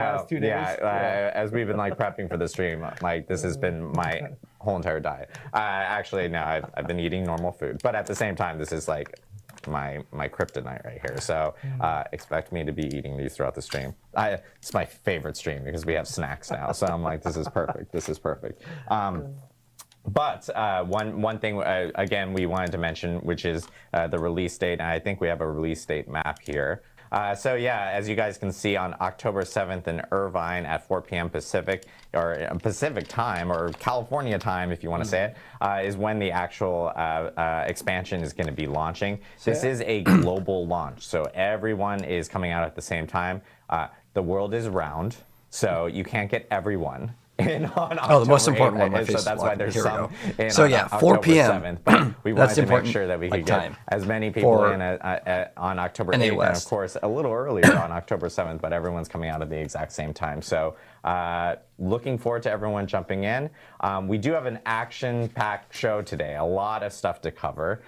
last 2 days. Yeah, as we've been like prepping for the stream, like this has been my whole entire diet. Actually, no, I've been eating normal food, but at the same time, this is like my kryptonite right here. So expect me to be eating these throughout the stream. It's my favorite stream because we have snacks now. So I'm like, this is perfect. This is perfect. But one thing, again, we wanted to mention, which is the release date. And I think we have a release date map here. So yeah, as you guys can see, on October 7th in Irvine at 4 p.m. Pacific, or Pacific time, or California time, if you want to say it, is when the actual expansion is going to be launching. This is a global launch, so everyone is coming out at the same time. The world is round, so you can't get everyone in on October the most important 8th, one. My face so that's why there's some in so on yeah, October 4 p.m. 7th, but we wanted to make sure that we could time get as many people in on October 8th, and of course a little earlier on October 7th, but everyone's coming out at the exact same time. So looking forward to everyone jumping in. We do have an action-packed show today, a lot of stuff to cover.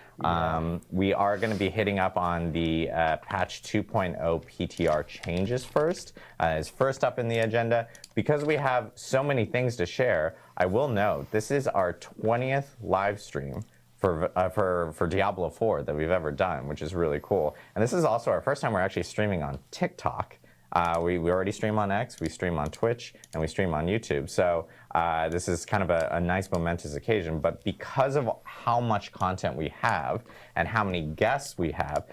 We are going to be hitting up on the patch 2.0 PTR changes first, is first up in the agenda. Because we have so many things to share, I will note this is our 20th live stream for Diablo 4 that we've ever done, which is really cool. And this is also our first time we're actually streaming on TikTok. We already stream on X, we stream on Twitch, and we stream on YouTube. So this is kind of a nice momentous occasion. But because of how much content we have and how many guests we have,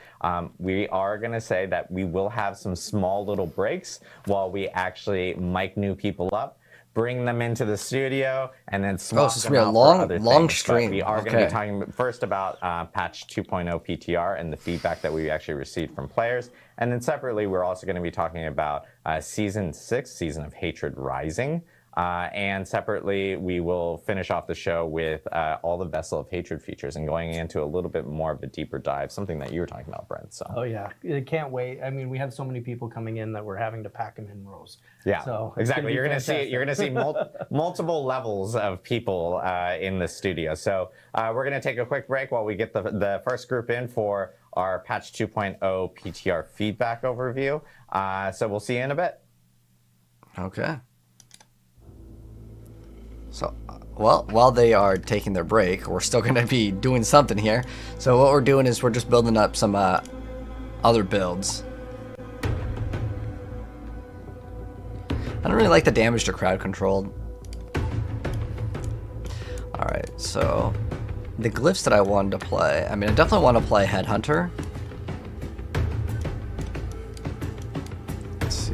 we are going to say that we will have some small little breaks while we actually mic new people up, bring them into the studio, and then swap them out for other long things. stream. But we are going to be talking first about patch 2.0 PTR and the feedback that we actually received from players. And then separately, we're also going to be talking about Season 6, Season of Hatred Rising. And separately, we will finish off the show with all the Vessel of Hatred features and going into a little bit more of a deeper dive, something that you were talking about, Brent. So. Oh yeah, I can't wait. I mean, we have so many people coming in that we're having to pack them in rows. Yeah, so exactly. You're gonna see multiple levels of people in the studio. So we're gonna take a quick break while we get the first group in for our patch 2.0 PTR feedback overview. So we'll see you in a bit. Okay. So, well, while they are taking their break, we're still going to be doing something here. So what we're doing is we're just building up some other builds. I don't really like the damage to crowd controlled. Alright, so the glyphs that I wanted to play, I mean, I definitely want to play Headhunter. Let's see.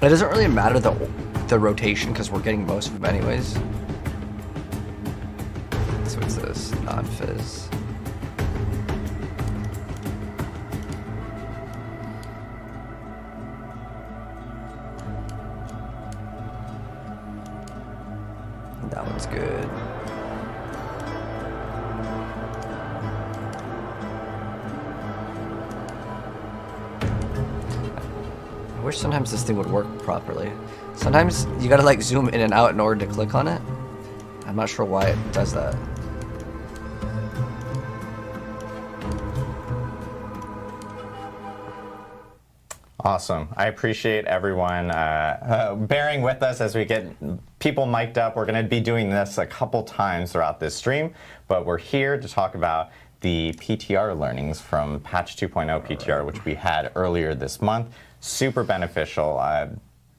It doesn't really matter the rotation because we're getting most of them anyways. So what's this? Non-fizz. That one's good. I wish sometimes this thing would work properly. Sometimes you gotta like zoom in and out in order to click on it. I'm not sure why it does that. Awesome. I appreciate everyone bearing with us as we get people mic'd up. We're going to be doing this a couple times throughout this stream, but we're here to talk about the PTR learnings from patch 2.0 PTR, which we had earlier this month. Super beneficial.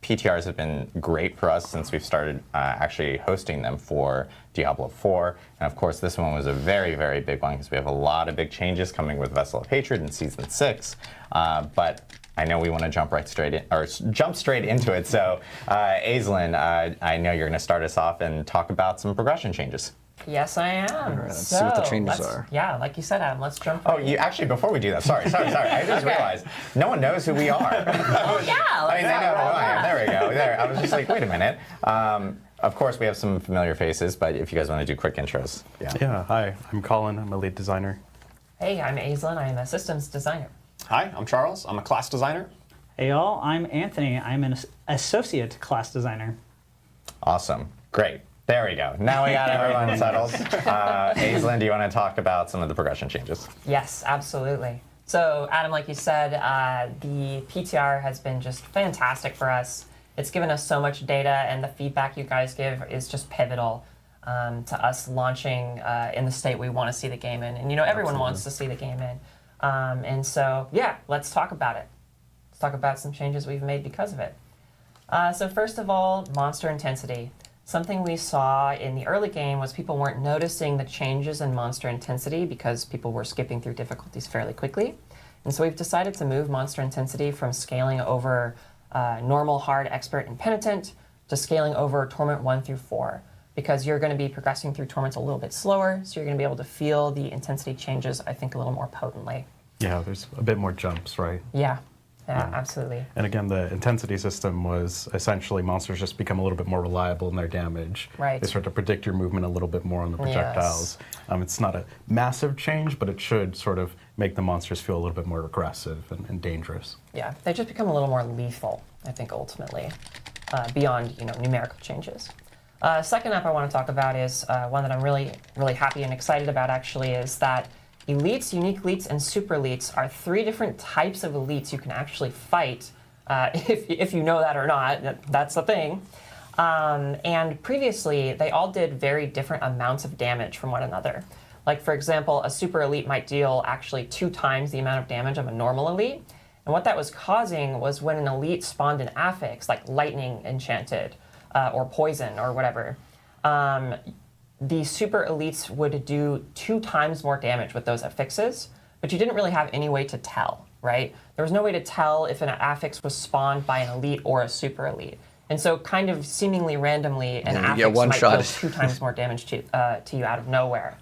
PTRs have been great for us since we've started actually hosting them for Diablo 4. And of course, this one was a very, very big one because we have a lot of big changes coming with Vessel of Hatred in Season 6. But I know we want to jump straight into it. So, Aislinn, I know you're going to start us off and talk about some progression changes. Yes, I am. All right, let's see what the changes are. Yeah, like you said, Adam, let's jump. Oh, you actually, before we do that, sorry. I just realized no one knows who we are. Oh, yeah. I mean, they know who I am. There we go. There. I was just like, wait a minute. Of course, we have some familiar faces, but if you guys want to do quick intros. Yeah, hi. I'm Colin. I'm a lead designer. Hey, I'm Aislinn. I'm a systems designer. Hi, I'm Charles. I'm a class designer. Hey y'all, I'm Anthony. I'm an associate class designer. Awesome. Great. There we go. Now we got everyone settled. Aislinn, do you want to talk about some of the progression changes? Yes, absolutely. So, Adam, like you said, the PTR has been just fantastic for us. It's given us so much data, and the feedback you guys give is just pivotal to us launching in the state we want to see the game in. And, everyone wants to see the game in. And so, yeah, let's talk about it. Let's talk about some changes we've made because of it. So first of all, monster intensity. Something we saw in the early game was people weren't noticing the changes in monster intensity because people were skipping through difficulties fairly quickly. And so we've decided to move monster intensity from scaling over normal, hard, expert, and penitent to scaling over torment 1 through 4, because you're going to be progressing through torments a little bit slower, so you're going to be able to feel the intensity changes, I think, a little more potently. Yeah, there's a bit more jumps, right? Yeah, absolutely. And again, the intensity system was essentially monsters just become a little bit more reliable in their damage. Right. They start to predict your movement a little bit more on the projectiles. It's not a massive change, but it should sort of make the monsters feel a little bit more aggressive and dangerous. Yeah, they just become a little more lethal, I think, ultimately, beyond numerical changes. Second up I want to talk about is one that I'm really, really happy and excited about, actually, is that elites, unique elites, and super elites are 3 different types of elites you can actually fight, if you know that or not. That's the thing. And previously, they all did very different amounts of damage from one another. Like, for example, a super elite might deal actually 2 times the amount of damage of a normal elite. And what that was causing was when an elite spawned an affix, like lightning enchanted, or poison, or whatever, the super elites would do 2 times more damage with those affixes, but you didn't really have any way to tell, right? There was no way to tell if an affix was spawned by an elite or a super elite. And so kind of seemingly randomly, an affix might deal 2 times more damage to you out of nowhere.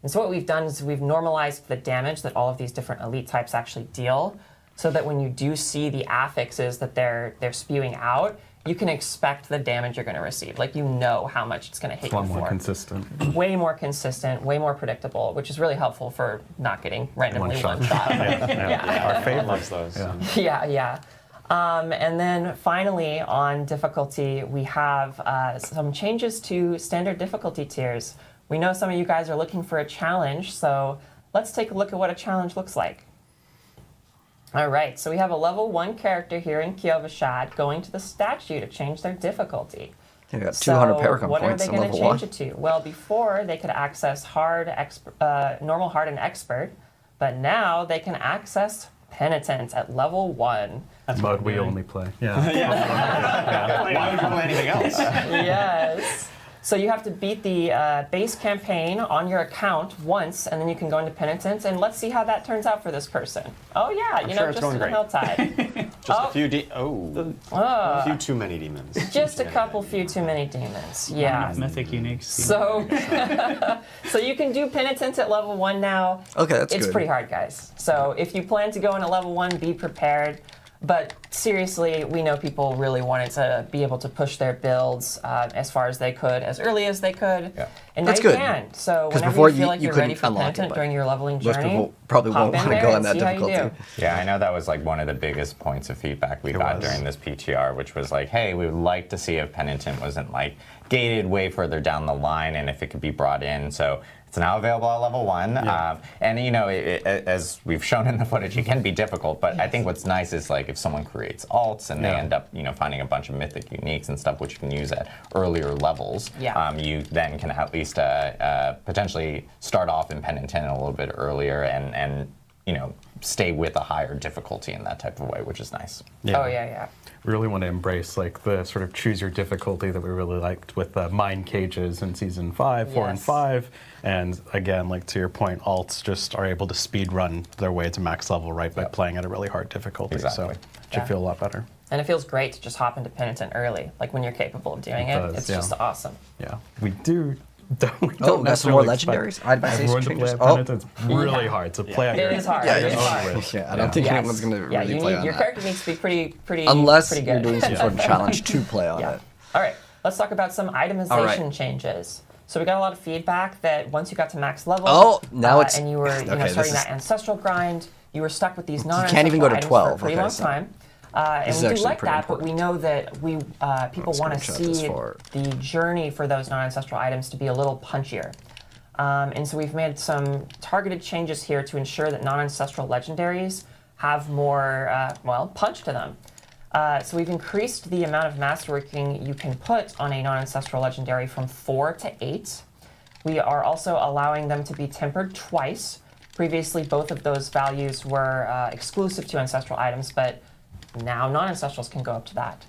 And so what we've done is we've normalized the damage that all of these different elite types actually deal, so that when you do see the affixes that they're spewing out, you can expect the damage you're going to receive. Like, how much it's going to hit you for. A lot more consistent. Way more consistent, way more predictable, which is really helpful for not getting randomly one shot. Our favorite loves those. Yeah. And then finally, on difficulty, we have some changes to standard difficulty tiers. We know some of you guys are looking for a challenge, so let's take a look at what a challenge looks like. All right, so we have a level 1 character here in Kiovashad going to the statue to change their difficulty. They got 200 Paragon what points are they on going to level change 1. it to? Well, before they could access normal, hard, and expert, but now they can access penitent at level 1. That's mode we only play. Yeah. Why would you play anything else? Yes. So you have to beat the base campaign on your account once, and then you can go into penitence, and let's see how that turns out for this person. Oh yeah, I'm sure it's just going an great. Helltide. Just a few a few too many demons. Just a couple few too many demons. Yeah. Mythic uniques. So, so you can do penitence at level 1 now. Okay, that's It's good. pretty hard, guys. So if you plan to go in at level 1, be prepared. But seriously, we know people really wanted to be able to push their builds as far as they could, as early as they could. Yeah. And That's now you good. can. So 'Cause whenever before you feel like you you're ready couldn't for unlock it, penitent but during your leveling most journey, people probably hop won't in wanna there go on and that see how you difficulty. do. Yeah, I know that was like one of the biggest points of feedback we got during this PTR, which was like, hey, we would like to see if Penitent wasn't like gated way further down the line and if it could be brought in. So it's now available at level 1. Yeah. And as we've shown in the footage, it can be difficult, but I think what's nice is like if someone creates alts and they end up finding a bunch of mythic uniques and stuff which you can use at earlier levels, you then can at least potentially start off in Penitent a little bit earlier and stay with a higher difficulty in that type of way, which is nice. Yeah. Oh, yeah. We really want to embrace like the sort of choose your difficulty that we really liked with the mine cages in season 5, 4, and 5. And again, like to your point, alts just are able to speed run their way to max level by playing at a really hard difficulty. Exactly. So it should feel a lot better. And it feels great to just hop into penitent early, like when you're capable of doing it. does, It's yeah. just awesome. Yeah, we don't We got some more necessarily expect legendaries? Itemization everyone to play changes? at Oh. Penitent. It's really hard to play at It your is hard. Yeah, It is yeah. hard. Yeah, I don't think anyone's going to really you play need, on your that. character needs to be pretty Unless pretty you're good. doing some sort of challenge to play on it. All right, let's talk about some itemization All right. changes. So we got a lot of feedback that once you got to max level, now it's and you were okay, starting that ancestral grind, you were stuck with these non-ancestral can't even go to items 12, for a pretty okay, long so time. this is And we do actually like pretty that, but we know that people Let's want go to check this see for- the journey for those non-ancestral items to be a little punchier. And so we've made some targeted changes here to ensure that non-ancestral legendaries have more, punch to them. So we've increased the amount of masterworking you can put on a non-ancestral legendary from 4 to 8. We are also allowing them to be tempered twice. Previously, both of those values were exclusive to ancestral items, but now non-ancestrals can go up to that.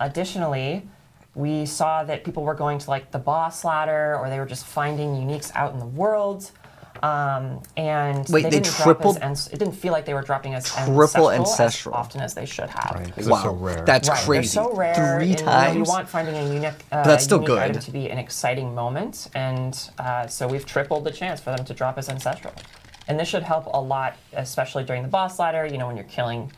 Additionally, we saw that people were going to like the boss ladder, or they were just finding uniques out in the world. And wait, they they didn't tripled? Drop as, it didn't feel like they were dropping as Triple ancestral ancestral. as often as they should have. Right, 'cause Wow, it's so rare. that's Right, crazy. they're so rare. 3 and, times. you want finding a unique, that's still unique good. item to be an exciting moment, and so we've tripled the chance for them to drop as ancestral. And this should help a lot, especially during the boss ladder. You know, when you're killing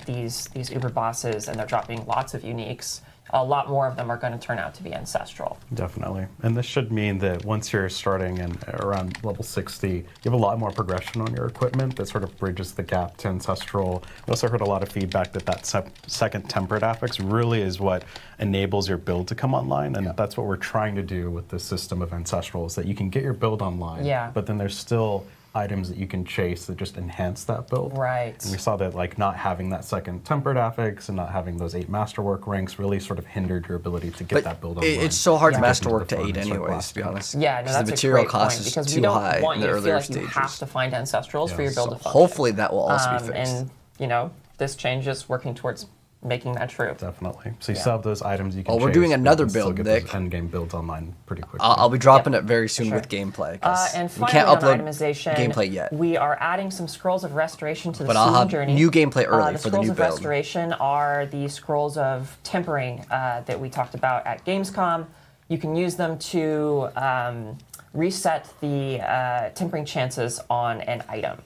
these uber bosses and they're dropping lots of uniques, a lot more of them are going to turn out to be ancestral. Definitely. And this should mean that once you're starting in around level 60, you have a lot more progression on your equipment that sort of bridges the gap to ancestral. We also heard a lot of feedback that second tempered affix really is what enables your build to come online. And that's what we're trying to do with this system of ancestral, is that you can get your build online, but then there's still items that you can chase that just enhance that build. Right. And we saw that like not having that second tempered affix and not having those 8 masterwork ranks really sort of hindered your ability to get that build online. It's so hard to Yeah. masterwork to 8 Performance anyways, like to be honest. Yeah, no, Because that's the material a great cost point, is because too we don't high want in you the to feel earlier like stages. you have to find ancestrals for your build to function. Hopefully that will also be fixed. And, you know, this change is working towards making that true. Definitely. So you still have those items you can Oh, we're chase, doing but another you can still build, get Nick. those endgame builds online pretty quickly. I'll be dropping it very soon Sure. with gameplay. 'Cause And we finally, can't on upload itemization, gameplay yet. we are adding some scrolls of restoration to the But I'll season have journey. new gameplay early The for the scrolls new of build. restoration are the scrolls of tempering that we talked about at Gamescom. You can use them to reset the tempering chances on an item.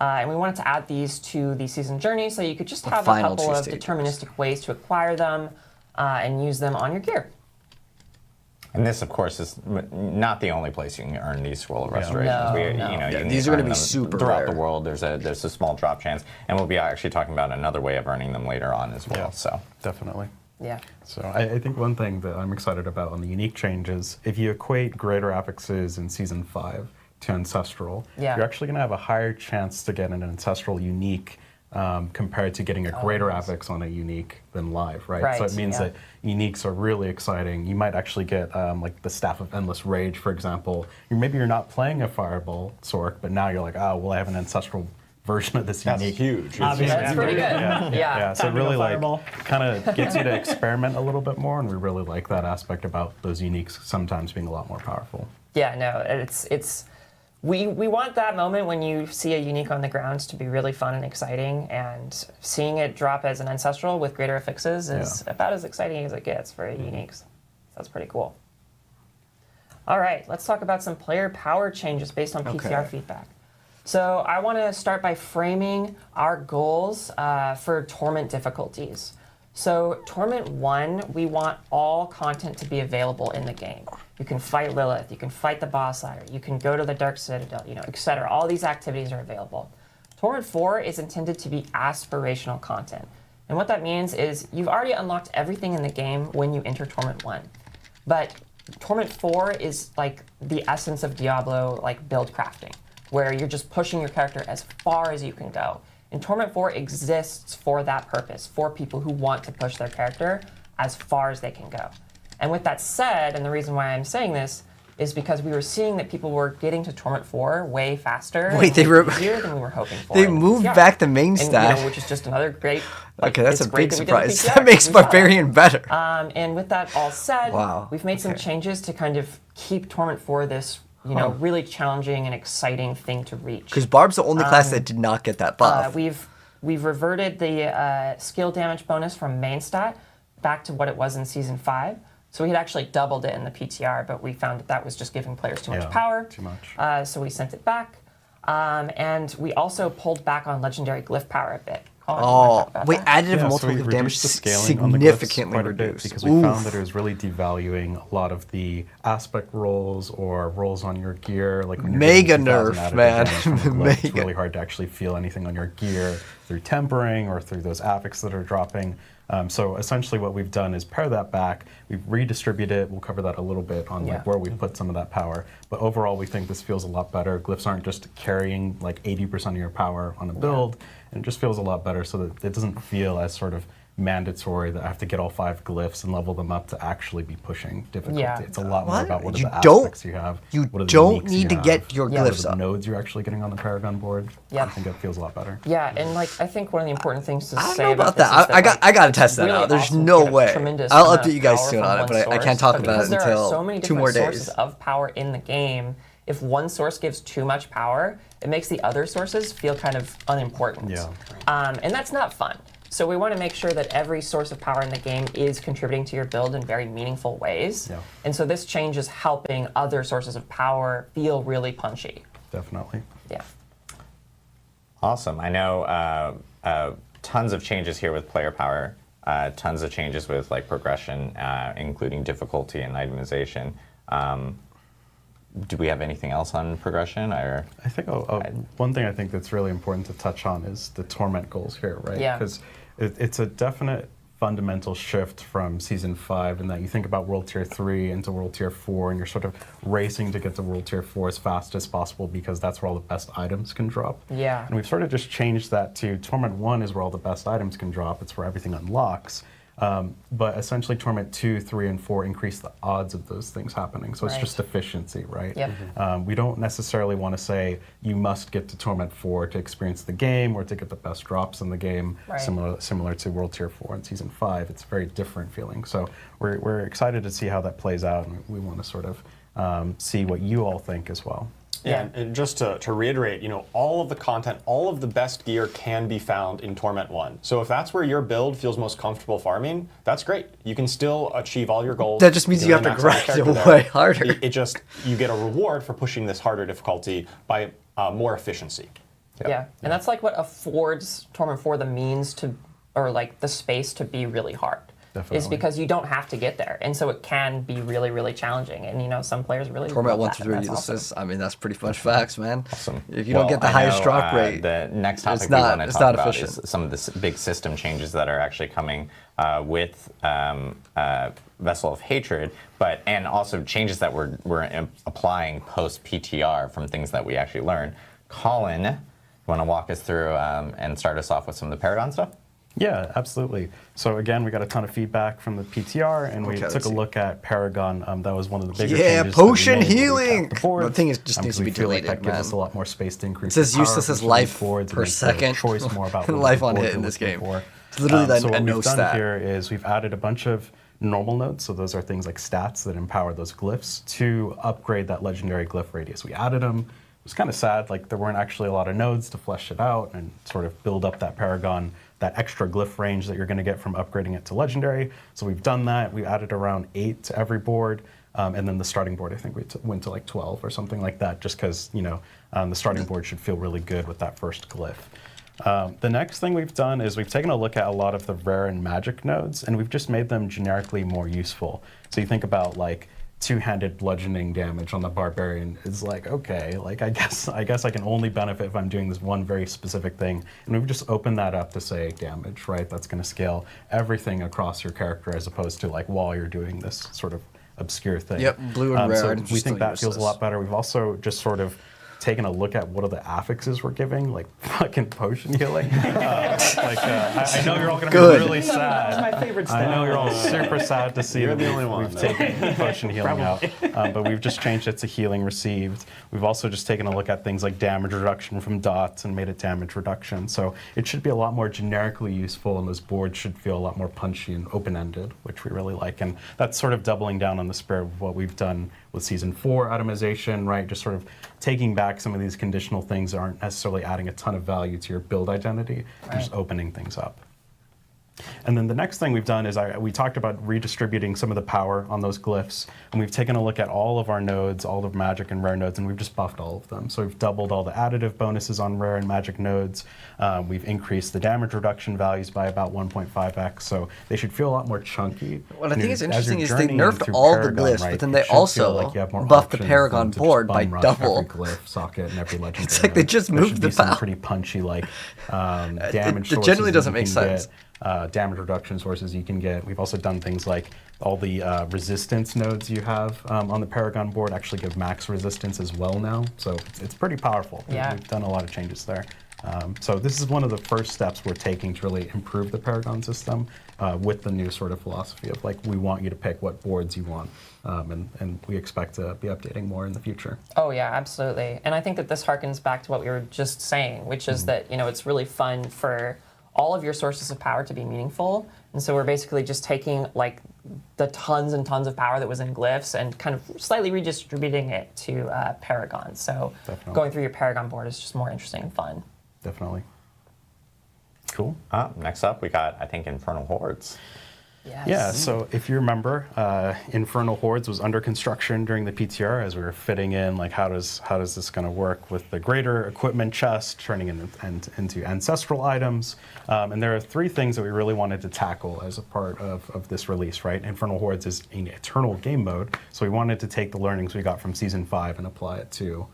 And we wanted to add these to the season journey so you could just have a final couple two of stages. deterministic ways to acquire them and use them on your gear. And this, of course, is not the only place you can earn these scroll of restorations. No, You no. know, Yeah, you these can are gonna earn be them super throughout rare. the world. There's a small drop chance, and we'll be actually talking about another way of earning them later on as well. Yeah. So Definitely. Yeah. So I think one thing that I'm excited about on the unique changes, if you equate greater affixes in Season 5 to Ancestral, Yeah. you're actually going to have a higher chance to get an Ancestral unique compared to getting a greater affix on a unique than live, right? So it means that uniques are really exciting. You might actually get like the Staff of Endless Rage, for example. Maybe you're not playing a Fireball Sork, but now you're like, oh, well, I have an Ancestral version of this That's unique. huge. Obviously, That's pretty good. Yeah, Yeah. so it Time to go really like Fireball. kind of gets you to experiment a little bit more, and we really like that aspect about those uniques sometimes being a lot more powerful. Yeah, no, we want that moment when you see a unique on the ground to be really fun and exciting, and seeing it drop as an ancestral with greater affixes is about as exciting as it gets for uniques. That's pretty cool. All right, let's talk about some player power changes based on PTR feedback. So I want to start by framing our goals for Torment difficulties. So Torment 1, we want all content to be available in the game. You can fight Lilith, you can fight the boss ladder, you can go to the Dark Citadel, etc. All these activities are available. Torment 4 is intended to be aspirational content. And what that means is you've already unlocked everything in the game when you enter Torment 1. But Torment 4 is like the essence of Diablo, like build crafting, where you're just pushing your character as far as you can go. And Torment 4 exists for that purpose, for people who want to push their character as far as they can go. And with that said, and the reason why I'm saying this is because we were seeing that people were getting to Torment 4 way faster Wait, and way easier than we were hoping for. They in the moved PTR. back the main And, stat. which is just another great... Okay, that's it's a great big that we did the surprise. PTR. That makes We saw it. Barbarian better. And with that all said, Wow, we've made some okay. changes to kind of keep Torment 4 this, really challenging and exciting thing to reach. Because Barb's the only class that did not get that buff. We've reverted the skill damage bonus from main stat back to what it was in Season 5. So we had actually doubled it in the PTR, but we found that was just giving players too much power. Too much. So we sent it back. And we also pulled back on Legendary Glyph power a bit. Oh, wait, additive Yeah, multiple we damage reduced the scaling on the glyphs significantly quite a bit reduced. because we found that it was really devaluing a lot of the aspect rolls or rolls on your gear. Like when you're Mega getting 2,000 nerf, additive man. damage from the glyph, it's Mega. really hard to actually feel anything on your gear through tempering or through those affix that are dropping. So essentially what we've done is pare that back, we've redistributed it, we'll cover that a little bit on like where we put some of that power, but overall we think this feels a lot better. Glyphs aren't just carrying like 80% of your power on a build, and it just feels a lot better so that it doesn't feel as sort of mandatory that I have to get all 5 glyphs and level them up to actually be pushing difficulty. Yeah. It's a lot more about what are You the don't- aspects you have. You what are the don't uniques need to you get have, your what are glyphs the up. nodes you're actually getting on the Paragon board. Yep. I think it feels a lot better. Yeah, and like I think one of the important things to I don't say know about about this that. is that I gotta test it's that really out. There's awesome to no get a way. tremendous I'll amount update of you guys power soon from on it, one but I can't source, talk but about it because there until are so many 2 more different days. sources of power in the game. If one source gives too much power, it makes the other sources feel kind of unimportant. Yeah. And that's not fun. So we want to make sure that every source of power in the game is contributing to your build in very meaningful ways. Yeah. And so this change is helping other sources of power feel really punchy. Definitely. Yeah. Awesome. I know tons of changes here with player power, tons of changes with like progression, including difficulty and itemization. Do we have anything else on progression? Or I think one thing I think that's really important to touch on is the torment goals here, right? Yeah. Because it's a definite fundamental shift from Season 5 in that you think about World Tier 3 into World Tier 4 and you're sort of racing to get to World Tier 4 as fast as possible because that's where all the best items can drop. Yeah. And we've sort of just changed that to Torment 1 is where all the best items can drop. It's where everything unlocks. But essentially Torment 2, 3, and 4 increase the odds of those things happening. So it's Right. just efficiency, right? Yep. We don't necessarily want to say you must get to Torment 4 to experience the game or to get the best drops in the game, Right. similar to World Tier 4 and Season 5. It's a very different feeling. So we're excited to see how that plays out, and we want to sort of see what you all think as well. Yeah, and just to reiterate, all of the content, all of the best gear can be found in Torment 1. So if that's where your build feels most comfortable farming, that's great. You can still achieve all your goals. That just means you have to max out grind character way there. harder. It just, you get a reward for pushing this harder difficulty by more efficiency. Yeah, and that's like what affords Torment 4 the means to, or like the space to be really hard. Definitely. Is because you don't have to get there, and so it can be really, really challenging. And some players really Torment love 1 that, through 3 and that's useless. awesome. I mean, that's pretty much facts, man. Awesome. If you don't get the highest drop rate, the next topic not- we want to it's talk not about efficient. is some of the big system changes that are actually coming with Vessel of Hatred, and also changes that we're applying post PTR from things that we actually learned. Colin, you want to walk us through and start us off with some of the Paragon stuff? Yeah, absolutely. So again, we got a ton of feedback from the PTR, and we Okay, took let's a see. look at Paragon. That was one of the bigger Yeah, changes. that we potion made when we healing! tapped the board. The thing is, just needs to we be feel like deleted, that gives us man. a lot more space to increase. It says the power useless as efficiency life boards and per make the second. choice more about what Life on board hit in you're this looking game. for. It's literally So a what no we've done stat. here is we've added a bunch of normal nodes, so those are things like stats that empower those glyphs to upgrade that legendary glyph radius. We added them. It was kind of sad, like there weren't actually a lot of nodes to flesh it out and sort of build up that Paragon, that extra glyph range that you're going to get from upgrading it to legendary. So we've done that. We added around 8 to every board. And then the starting board, I think we went to like 12 or something like that, just because, the starting board should feel really good with that first glyph. The next thing we've done is we've taken a look at a lot of the rare and magic nodes, and we've just made them generically more useful. So you think about like two-handed bludgeoning damage on the barbarian is like, okay, like I guess I can only benefit if I'm doing this one very specific thing. And we've just opened that up to say damage, right? That's going to scale everything across your character as opposed to like while you're doing this sort of obscure thing. Yep, blue and rare So items are we still think that feels a useless. lot better. We've also just sort of taken a look at what are the affixes we're giving, like fucking potion healing. I know you're all going to Good. be really sad. That's my favorite I stat. know you're all super sad to see You're that the only one. we've taken potion healing out, but we've just changed it to healing received. We've also just taken a look at things like damage reduction from dots and made it damage reduction. So it should be a lot more generically useful, and those boards should feel a lot more punchy and open-ended, which we really like. And that's sort of doubling down on the spirit of what we've done with Season 4 itemization, right? Just sort of taking back some of these conditional things that aren't necessarily adding a ton of value to your build identity, and just opening things up. And then the next thing we've done is we talked about redistributing some of the power on those glyphs, and we've taken a look at all of our nodes, all of magic and rare nodes, and we've just buffed all of them. So we've doubled all the additive bonuses on rare and magic nodes. We've increased the damage reduction values by about 1.5x, so they should feel a lot more chunky. What I think is As interesting you're is they journeying nerfed through all Paragon, the glyphs, right, but then it they should feel also like you have more buffed the options Paragon than to just board by bum rush double. every glyph socket and every legendary. It's like they just There moved should the be some power. pretty punchy damage It sources generally that doesn't you make can sense. get, damage reduction sources you can get. We've also done things like all the resistance nodes you have on the Paragon board actually give max resistance as well now, so it's pretty powerful. Yeah. We've done a lot of changes there. So this is one of the first steps we're taking to really improve the Paragon system with the new sort of philosophy of like, we want you to pick what boards you want, and we expect to be updating more in the future. Oh yeah, absolutely. And I think that this harkens back to what we were just saying, which is that, you know, it's really fun for all of your sources of power to be meaningful. And so we're basically just taking like the tons and tons of power that was in glyphs and kind of slightly redistributing it to Paragon. So Definitely. going through your Paragon board is just more interesting and fun. Definitely. Cool. Next up, we got, I think, Infernal Hordes. Yes. Yeah, so if you remember, Infernal Hordes was under construction during the PTR as we were fitting in, like, how does this going to work with the greater equipment chest, turning into ancestral items. And there are three things that we really wanted to tackle as a part of this release, right? Infernal Hordes is an eternal game mode, so we wanted to take the learnings we got from Season 5 and apply it to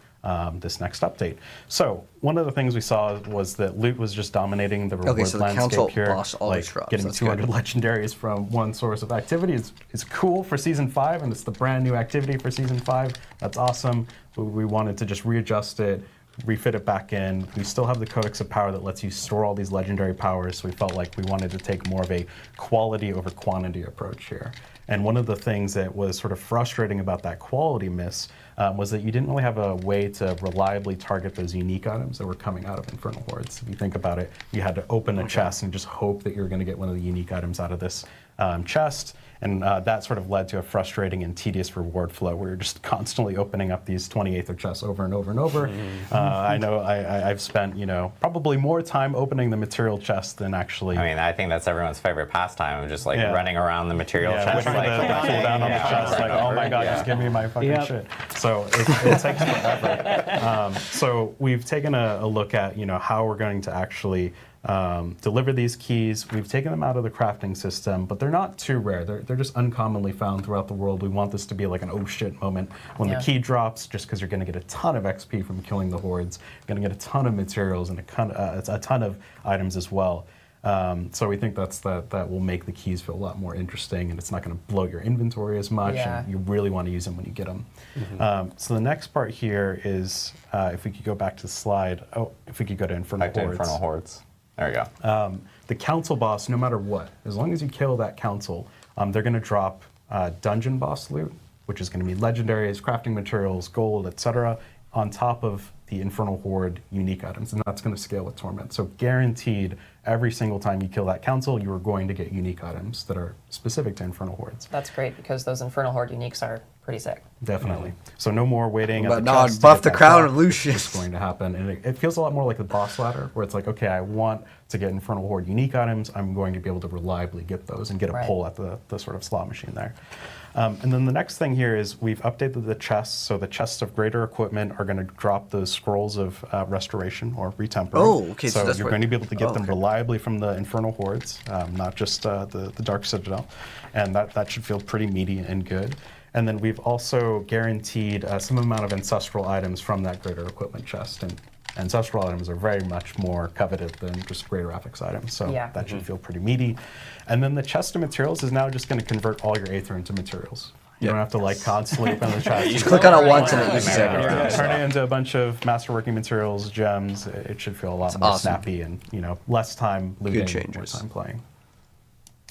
this next update. So one of the things we saw was that loot was just dominating the reward so the landscape council here. boss always Like drops. getting That's 200 good. legendaries from one source of activity is cool for Season 5, and it's the brand new activity for Season 5. That's awesome. But we wanted to just readjust it, refit it back in. We still have the Codex of Power that lets you store all these legendary powers, so we felt like we wanted to take more of a quality over quantity approach here. And one of the things that was sort of frustrating about that quality miss was that you didn't really have a way to reliably target those unique items that were coming out of Infernal Hordes. If you think about it, you had to open a chest and just hope that you were going to get one of the unique items out of this chest. And that sort of led to a frustrating and tedious reward flow where you're just constantly opening up these 28th of chests over and over and over. I know I've spent, probably more time opening the material chest than actually. I mean, I think that's everyone's favorite pastime of just like running around the material chest. With Like, the cooldown on the chest, like, oh my god, just give me my fucking shit. So it takes forever. So we've taken a look at, how we're going to actually deliver these keys. We've taken them out of the crafting system, but they're not too rare. They're just uncommonly found throughout the world. We want this to be like an oh shit moment when the key drops, just because you're going to get a ton of XP from killing the hordes. You're going to get a ton of materials and a ton of items as well. So we think that will make the keys feel a lot more interesting, and it's not going to bloat your inventory as much, and you really want to use them when you get them. So the next part here is, if we could go back to the slide, if we could go to Infernal Hordes. Infernal Hordes. There we go. The council boss, no matter what, as long as you kill that council, they're going to drop dungeon boss loot, which is going to be legendaries, crafting materials, gold, etc., on top of the Infernal Horde unique items, and that's going to scale with Torment. So guaranteed, every single time you kill that council, you are going to get unique items that are specific to Infernal Hordes. That's great because those Infernal Horde uniques are pretty sick. Definitely. So no more waiting at But the no, chest to buff get the that crown drop. of Lucius. It's going to happen, and it feels a lot more like the boss ladder, where it's like, okay, I want to get Infernal Horde unique items. I'm going to be able to reliably get those and get a pull at the sort of slot machine there. And then the next thing here is we've updated the chests. So the chests of greater equipment are going to drop those scrolls of restoration or retempering. Oh, okay, so So that's you're what- going to be able to get them okay. reliably from the Infernal Hordes, not just the Dark Citadel. And that should feel pretty meaty and good. And then we've also guaranteed some amount of ancestral items from that greater equipment chest. And ancestral items are very much more coveted than just greater affix items. So that should feel pretty meaty. And then the chest of materials is now just going to convert all your Aether into materials. You don't have to like constantly open the chest. Just click on it once and it uses everything. Turn it into a bunch of masterworking materials, gems. It should feel a lot more snappy and less time looting, more changes. time playing.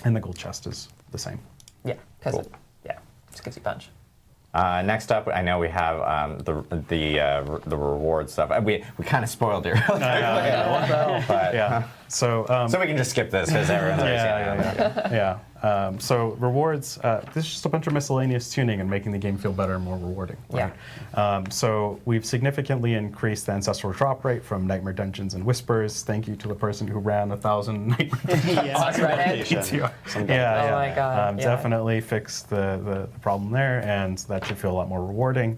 And the gold chest is the same. Yeah, because it just gives you punch. Next up, I know we have the reward stuff. We kind of spoiled it earlier. But So So we can just skip this because everyone's already seen it. yeah. So rewards, this is just a bunch of miscellaneous tuning and making the game feel better and more rewarding. Right? So we've significantly increased the ancestral drop rate from Nightmare Dungeons and Whispers. Thank you to the person who ran 1,000 Nightmare Dungeons. On Reddit. Yeah, Oh my God, yeah. Definitely fixed the problem there, and that should feel a lot more rewarding.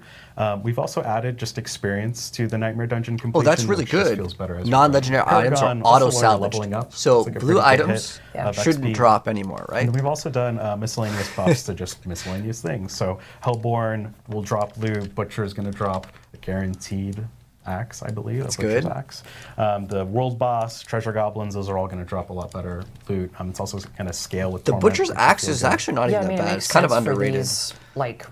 We've also added just experience to the Nightmare Dungeon Oh, completion. that's really which just good. feels better as we Non-legendary go. items are Paragon, also auto while you're leveling salvaged. up, So it's like a blue pretty good items hit of shouldn't XP. drop anymore, right? And we've also done miscellaneous buffs to just miscellaneous things. So Hellborn will drop loot. Butcher is going to drop a guaranteed axe, I believe. That's Butcher's good. Axe. The world boss, treasure goblins, those are all going to drop a lot better loot. It's also going to scale with The torment, Butcher's which axe feels is good. actually not Yeah, I even mean, that it bad. makes It's kind of sense for underrated. these, like,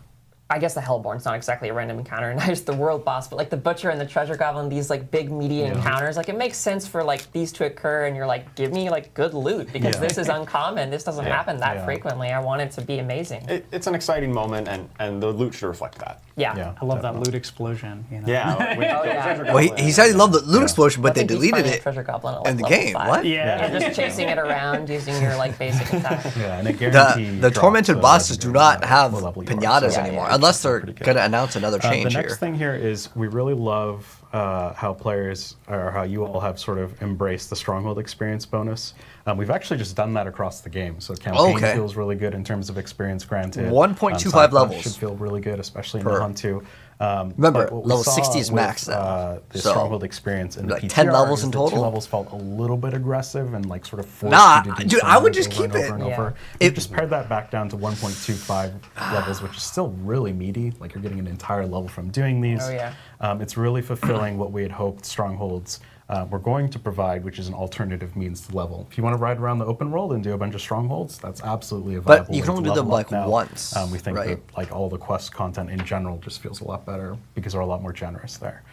I guess the Hellborn's not exactly a random encounter, and just the world boss, but like the Butcher and the Treasure Goblin, these like big meaty encounters, like it makes sense for like these to occur, and you're like, give me like good loot because this is uncommon. This doesn't happen that frequently. I want it to be amazing. It's an exciting moment, and the loot should reflect that. Yeah. I love that loot explosion. You know? Yeah. yeah. Well, he said he loved the loot explosion, but I they think he's deleted fighting a it Treasure Goblin at, like, in the level game. 5. What? Yeah. And just chasing it around using your like basic attack. Yeah, and it guarantees The tormented drops, bosses do legendary not have what level you are. pinatas So anymore, yeah. unless they're pretty good. going to announce another change the next here. thing here is we really love how players, or how you all have sort of embraced the Stronghold experience bonus. We've actually just done that across the game, so campaign Okay. feels really good in terms of experience granted. 1.25 side quests levels. should feel really good, especially in Per. the Hunt 2. Remember, but what we level saw 60 is with, max now. The So, Stronghold experience and like the 10 PTR levels is in that total? 2 levels felt a little bit aggressive and like sort of forced Nah, you to do dude, I would things just over and keep over it. and Yeah. over. We've just pared that back down to 1.25 levels, which is still really meaty. Like you're getting an entire level from doing these. Oh, yeah. It's really fulfilling what we had hoped Strongholds were going to provide, which is an alternative means to level. If you want to ride around the open world and do a bunch of Strongholds, that's absolutely a viable But you can way only to do them, level up like, now. once, We think right? that like all the quest content in general just feels a lot better because they're a lot more generous there.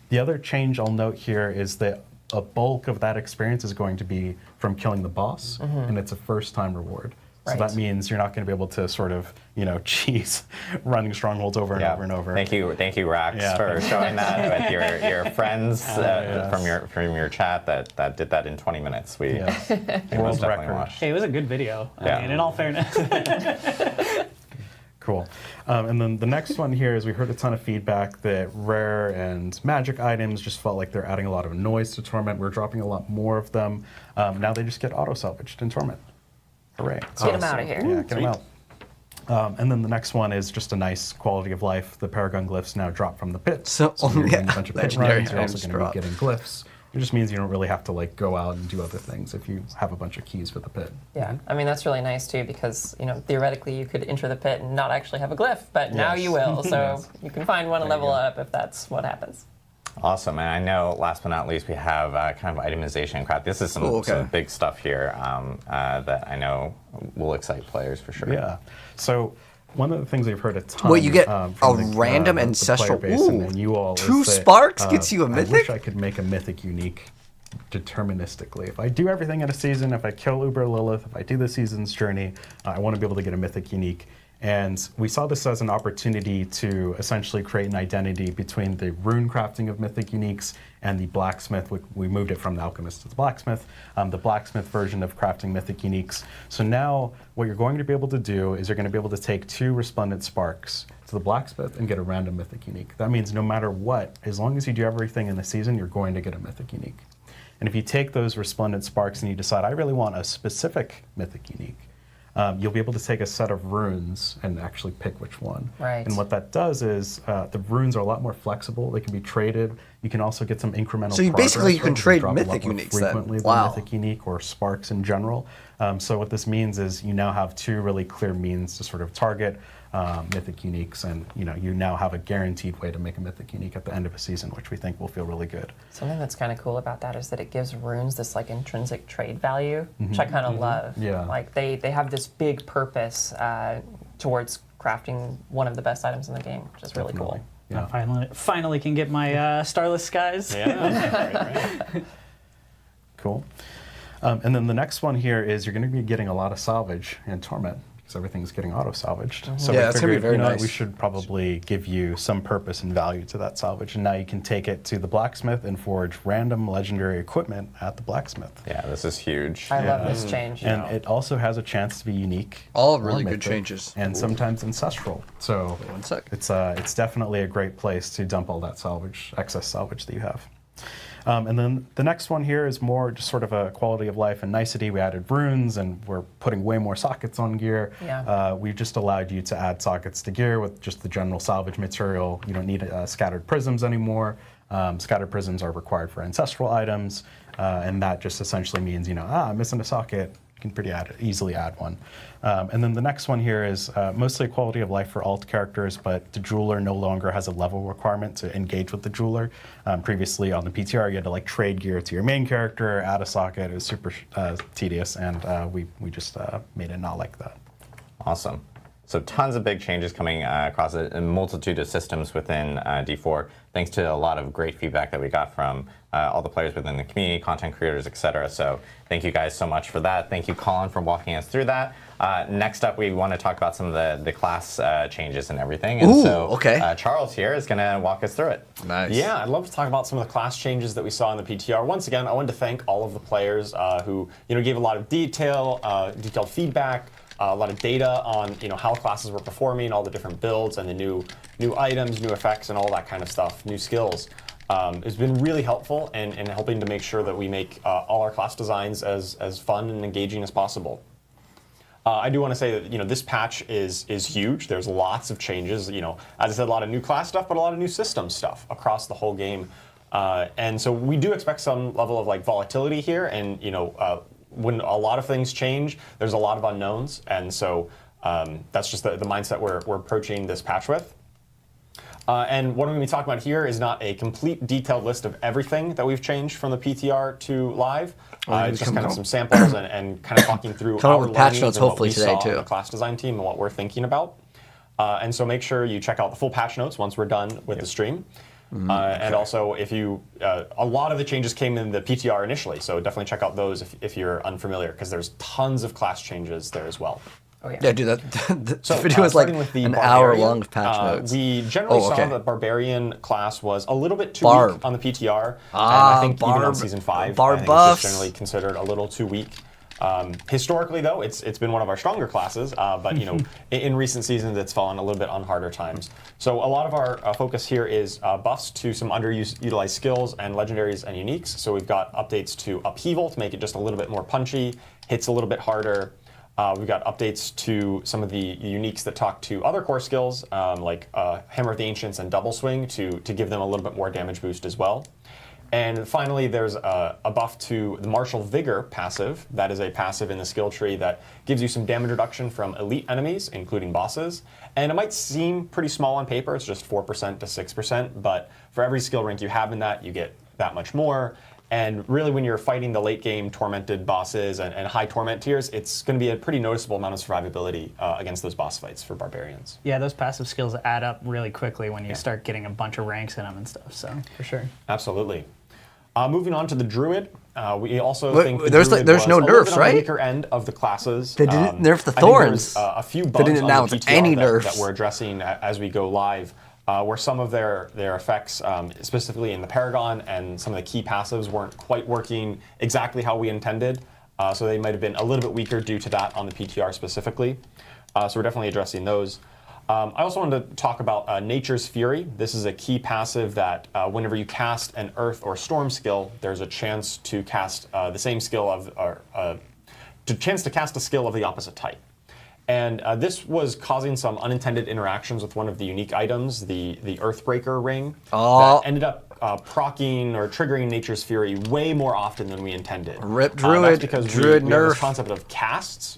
The other change I'll note here is that a bulk of that experience is going to be from killing the boss, and it's a first-time reward. So Right. that means you're not going to be able to sort of, cheese running Strongholds over and over and over. Thank you, Rax, Yeah, for showing that with your friends yes. from your chat that did that in 20 minutes. We Yes. we World most definitely record. watched. Hey, it was a good video. Yeah. I mean, in all fairness. Cool. And then the next one here is we heard a ton of feedback that rare and magic items just felt like they're adding a lot of noise to Torment. We're dropping a lot more of them. Now they just get auto-salvaged in Torment. Hooray. Get 'em outta here. Yeah, get them out. And then the next one is just a nice quality of life. The Paragon glyphs now drop from the pit. So, you're yeah, getting a bunch of pit legendary runs. You're also items going to drop. be getting glyphs. It just means you don't really have to like go out and do other things if you have a bunch of keys for the pit. Yeah, I mean that's really nice too because theoretically you could enter the pit and not actually have a glyph, but now Yes. you will. So Yes. you can find one and There you level go. up if that's what happens. Awesome, and I know last but not least we have kind of itemization crap. This is Cool, okay. some big stuff here that I know will excite players for sure. Yeah. So one of the things we've heard a ton. Well, you get from a random the ancestral- player base and ooh, you all 2 is that, sparks gets you a I mythic? wish I could make a mythic unique deterministically. If I do everything in a season, if I kill Uber Lilith, if I do the season's journey, I want to be able to get a mythic unique. And we saw this as an opportunity to essentially create an identity between the rune crafting of mythic uniques and the blacksmith. We moved it from the alchemist to the blacksmith version of crafting mythic uniques. So now what you're going to be able to do is you're going to be able to take 2 resplendent sparks to the blacksmith and get a random mythic unique. That means no matter what, as long as you do everything in the season, you're going to get a mythic unique. And if you take those resplendent sparks and you decide, I really want a specific mythic unique, you'll be able to take a set of runes and actually pick which one. Right. And what that does is the runes are a lot more flexible. They can be traded. You can also get some incremental So you progress, basically right? can Because trade they drop a lot mythic more uniques then. frequently than Wow. mythic unique or sparks in general. So what this means is you now have 2 really clear means to sort of target mythic uniques, and you now have a guaranteed way to make a mythic unique at the end of a season, which we think will feel really good. Something that's kind of cool about that is that it gives runes this like intrinsic trade value, which I kind of love. Yeah. Like they have this big purpose towards crafting one of the best items in the game, which is really cool. Yeah. I finally can get my Starless Skies. Yeah. Right. Cool. And then the next one here is you're going to be getting a lot of salvage and torment. because everything's getting auto-salvaged. Yeah, So we it's gonna be figured, very you know, nice. we should probably give you some purpose and value to that salvage. And now you can take it to the blacksmith and forge random legendary equipment at the blacksmith. Yeah, this is huge. I love this change. And it also has a chance to be unique. All or really good mythic, changes. And sometimes ancestral. So One sec. it's definitely a great place to dump all that salvage, excess salvage that you have. And then the next one here is more just sort of a quality of life and nicety. We added runes, and we're putting way more sockets on gear. Yeah. We've just allowed you to add sockets to gear with just the general salvage material. You don't need scattered prisms anymore. Scattered prisms are required for ancestral items, and that just essentially means, you know, I'm missing a socket. You can pretty easily add one. And then the next one here is mostly quality of life for alt characters, but the jeweler no longer has a level requirement to engage with the jeweler. Previously on the PTR, you had to like trade gear to your main character, add a socket. It was super tedious, and we just made it not like that. Awesome. So tons of big changes coming across a multitude of systems within D4, thanks to a lot of great feedback that we got from all the players within the community, content creators, etc. So thank you guys so much for that. Thank you, Colin, for walking us through that. Next up, we want to talk about some of the class changes and everything. And Ooh, so okay. Charles here is going to walk us through it. Nice. Yeah, I'd love to talk about some of the class changes that we saw in the PTR. Once again, I wanted to thank all of the players who gave a lot of detailed feedback, a lot of data on how classes were performing, all the different builds, and the new items, new effects, and all that kind of stuff, new skills. It's been really helpful in helping to make sure that we make all our class designs as fun and engaging as possible. I do want to say that this patch is huge. There's lots of changes. As I said, a lot of new class stuff, but a lot of new system stuff across the whole game. And so we do expect some level of volatility here, and when a lot of things change, there's a lot of unknowns, and so that's just the mindset we're approaching this patch with. And what I'm going to be talking about here is not a complete detailed list of everything that we've changed from the PTR to live. It's just kind of some samples and kind of talking through Come up our with patch learnings notes and what hopefully we today, saw too. on the class design team and what we're thinking about. And so make sure you check out the full patch notes once we're done with the stream. And also, if you, a lot of the changes came in the PTR initially, so definitely check out those if you're unfamiliar, because there's tons of class changes there as well. Oh, yeah. Yeah, dude, the So, video is like starting with the an Barbarian, hour long of patch notes. We generally Oh, okay. saw that Barbarian class was a little bit too Barb. weak on the PTR. And Ah, I think even on Barb. Season 5, Barb I think buffs. it's generally considered a little too weak. Historically, though, it's been one of our stronger classes, but in recent seasons, it's fallen a little bit on harder times. So a lot of our focus here is buffs to some underutilized skills and legendaries and uniques. So we've got updates to Upheaval to make it just a little bit more punchy, hits a little bit harder. We've got updates to some of the uniques that talk to other core skills, like Hammer of the Ancients and Double Swing, to give them a little bit more damage boost as well. And finally, there's a buff to the Martial Vigor passive. That is a passive in the skill tree that gives you some damage reduction from elite enemies, including bosses. And it might seem pretty small on paper, it's just 4% to 6%, but for every skill rank you have in that, you get that much more. And really, when you're fighting the late game tormented bosses and high torment tiers, it's going to be a pretty noticeable amount of survivability against those boss fights for barbarians. Yeah, those passive skills add up really quickly when you start getting a bunch of ranks in them and stuff, so for sure. Absolutely. Moving on to the Druid, we also But think the there's Druid there's no was a little nerfs, bit on right? the weaker end of the classes. They didn't nerf the I think thorns. there's a few They bugs didn't on the announce PTR any that nerfs. we're addressing as we go live, where some of their effects, specifically in the Paragon, and some of the key passives weren't quite working exactly how we intended. So they might have been a little bit weaker due to that on the PTR specifically. So we're definitely addressing those. I also wanted to talk about Nature's Fury. This is a key passive that whenever you cast an Earth or Storm skill, there's a chance to cast the same skill to cast a skill of the opposite type. And this was causing some unintended interactions with one of the unique items, the Earthbreaker ring, that ended up proccing or triggering Nature's Fury way more often than we intended. Rip That's Druid, because Druid we have nerf. this concept of casts,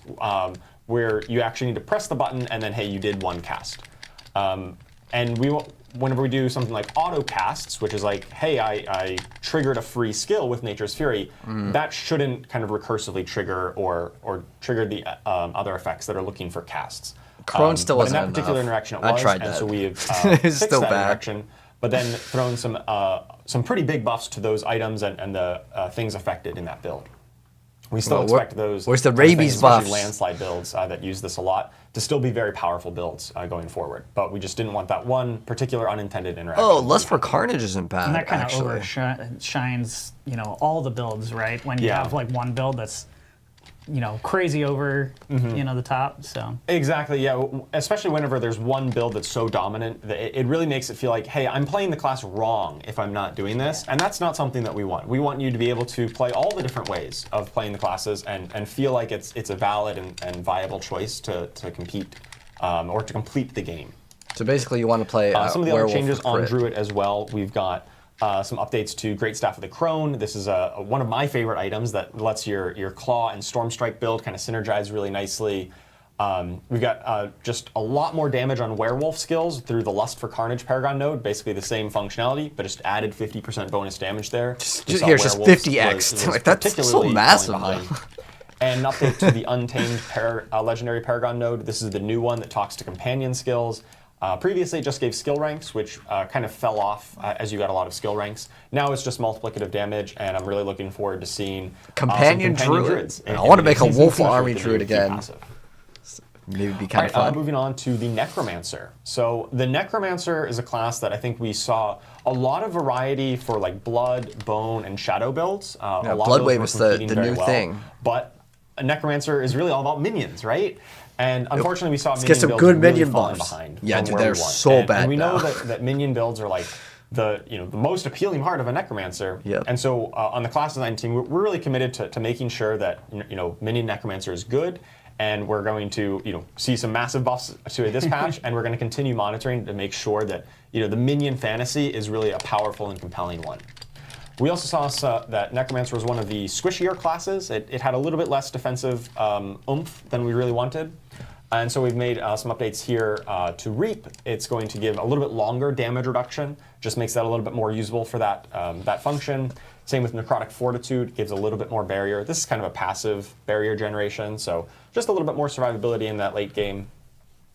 where you actually need to press the button and then, hey, you did one cast. And whenever we do something like auto casts, which is like, hey, I triggered a free skill with Nature's Fury, that shouldn't kind of recursively trigger or trigger the other effects that are looking for casts. Crone still but in wasn't that particular enough. interaction, it I was, tried and that. so we have It's fixed still that bad. interaction, but then thrown some pretty big buffs to those items and the things affected in that build. We still Well, expect those. where's the kind of things, rabies especially buffs? landslide builds that use this a lot to still be very powerful builds going forward. But we just didn't want that one particular unintended interaction. Oh, Lust for Carnage isn't bad. And that kind of actually. overshines, all the builds, right? When you Yeah. have like one build that's, crazy over, the top. So Exactly, yeah. Especially whenever there's one build that's so dominant, that it really makes it feel like, hey, I'm playing the class wrong if I'm not doing this. And that's not something that we want. We want you to be able to play all the different ways of playing the classes and feel like it's a valid and viable choice to compete or to complete the game. So basically, you want to play Some of the other Werewolf changes with on crit. Druid as well. We've got some updates to Great Staff of the Crone. This is one of my favorite items that lets your Claw and Storm Strike build kind of synergize really nicely. We've got just a lot more damage on Werewolf skills through the Lust for Carnage Paragon node. Basically the same functionality, but just added 50% bonus damage there. Here's just 50x. Like, that's so particularly massive, falling though. behind. And an update to the Untamed Legendary Paragon node. This is the new one that talks to companion skills. Previously, it just gave skill ranks, which kind of fell off as you got a lot of skill ranks. Now it's just multiplicative damage, and I'm really looking forward to seeing Companion Druid. druids. I want to make a Season Wolf 2 Army with the Druid new key again. passive. Maybe it'd be All kind of right, fun. moving on to the Necromancer. So the Necromancer is a class that I think we saw a lot of variety for like blood, bone, and shadow builds. A lot of Blood those Wave were is the competing very new well. thing. But a Necromancer is really all about minions, right? And unfortunately, we saw get minion some builds good really minion falling buffs. behind. Yeah, from dude, where they're we want. so And bad we know now. that minion builds are like the most appealing part of a Necromancer. Yep. And so on the class design team, we're really committed to making sure that minion Necromancer is good. And we're going to see some massive buffs to this patch, and we're going to continue monitoring to make sure that the minion fantasy is really a powerful and compelling one. We also saw that Necromancer was one of the squishier classes. It had a little bit less defensive oomph than we really wanted. And so we've made some updates here to Reap. It's going to give a little bit longer damage reduction, just makes that a little bit more usable for that function. Same with Necrotic Fortitude, gives a little bit more barrier. This is kind of a passive barrier generation, so just a little bit more survivability in that late game.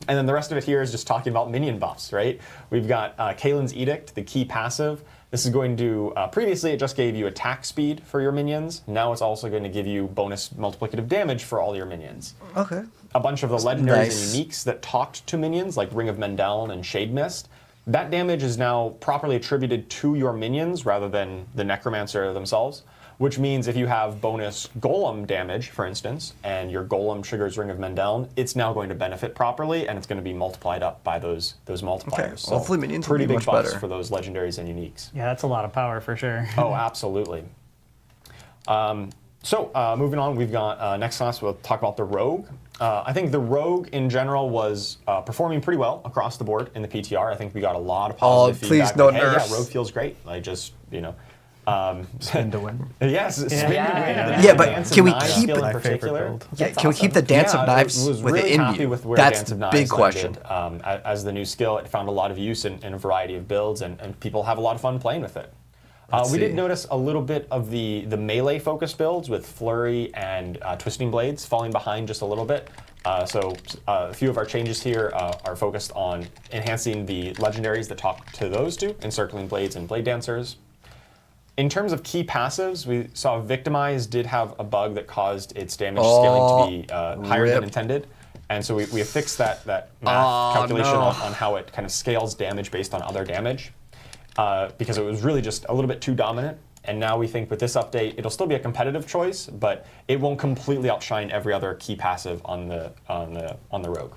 And then the rest of it here is just talking about minion buffs, right? We've got Kalen's Edict, the key passive. This is going to, previously it just gave you attack speed for your minions. Now it's also going to give you bonus multiplicative damage for all your minions. Okay. A bunch of the legendaries Nice. and uniques that talked to minions, like Ring of Mendel and Shade Mist, that damage is now properly attributed to your minions rather than the Necromancer themselves, which means if you have bonus Golem damage, for instance, and your Golem triggers Ring of Mendel, it's now going to benefit properly, and it's going to be multiplied up by those multipliers. Okay. So Hopefully minions will pretty be big much buffs better. for those legendaries and uniques. yeah, that's a lot of power for sure. Oh, absolutely. So moving on, we've got next class, we'll talk about the Rogue. I think the Rogue in general was performing pretty well across the board in the PTR. I think we got a lot of positive please, feedback. no Like, hey, nerfs. yeah, Rogue feels great. Like just, Spin to win. yes, spin to win. Yeah. Yeah, but Dance of can we Knives keep skill it- in My favorite particular. build. Yeah, can we keep the Dance of Knives I was with really it in happy you? with where That's Dance of Knives big question. landed, as the new skill. It found a lot of use in a variety of builds, and people have a lot of fun playing with it. We did see. notice a little bit of the melee focused builds with Flurry and Twisting Blades falling behind just a little bit. So a few of our changes here are focused on enhancing the legendaries that talk to those two, Encircling Blades and Blade Dancers. In terms of key passives, we saw Victimize did have a bug that caused its damage scaling to be higher rip. than intended. And so we have fixed that math calculation no. on how it kind of scales damage based on other damage. Because it was really just a little bit too dominant. And now we think with this update, it'll still be a competitive choice, but it won't completely outshine every other key passive on the Rogue.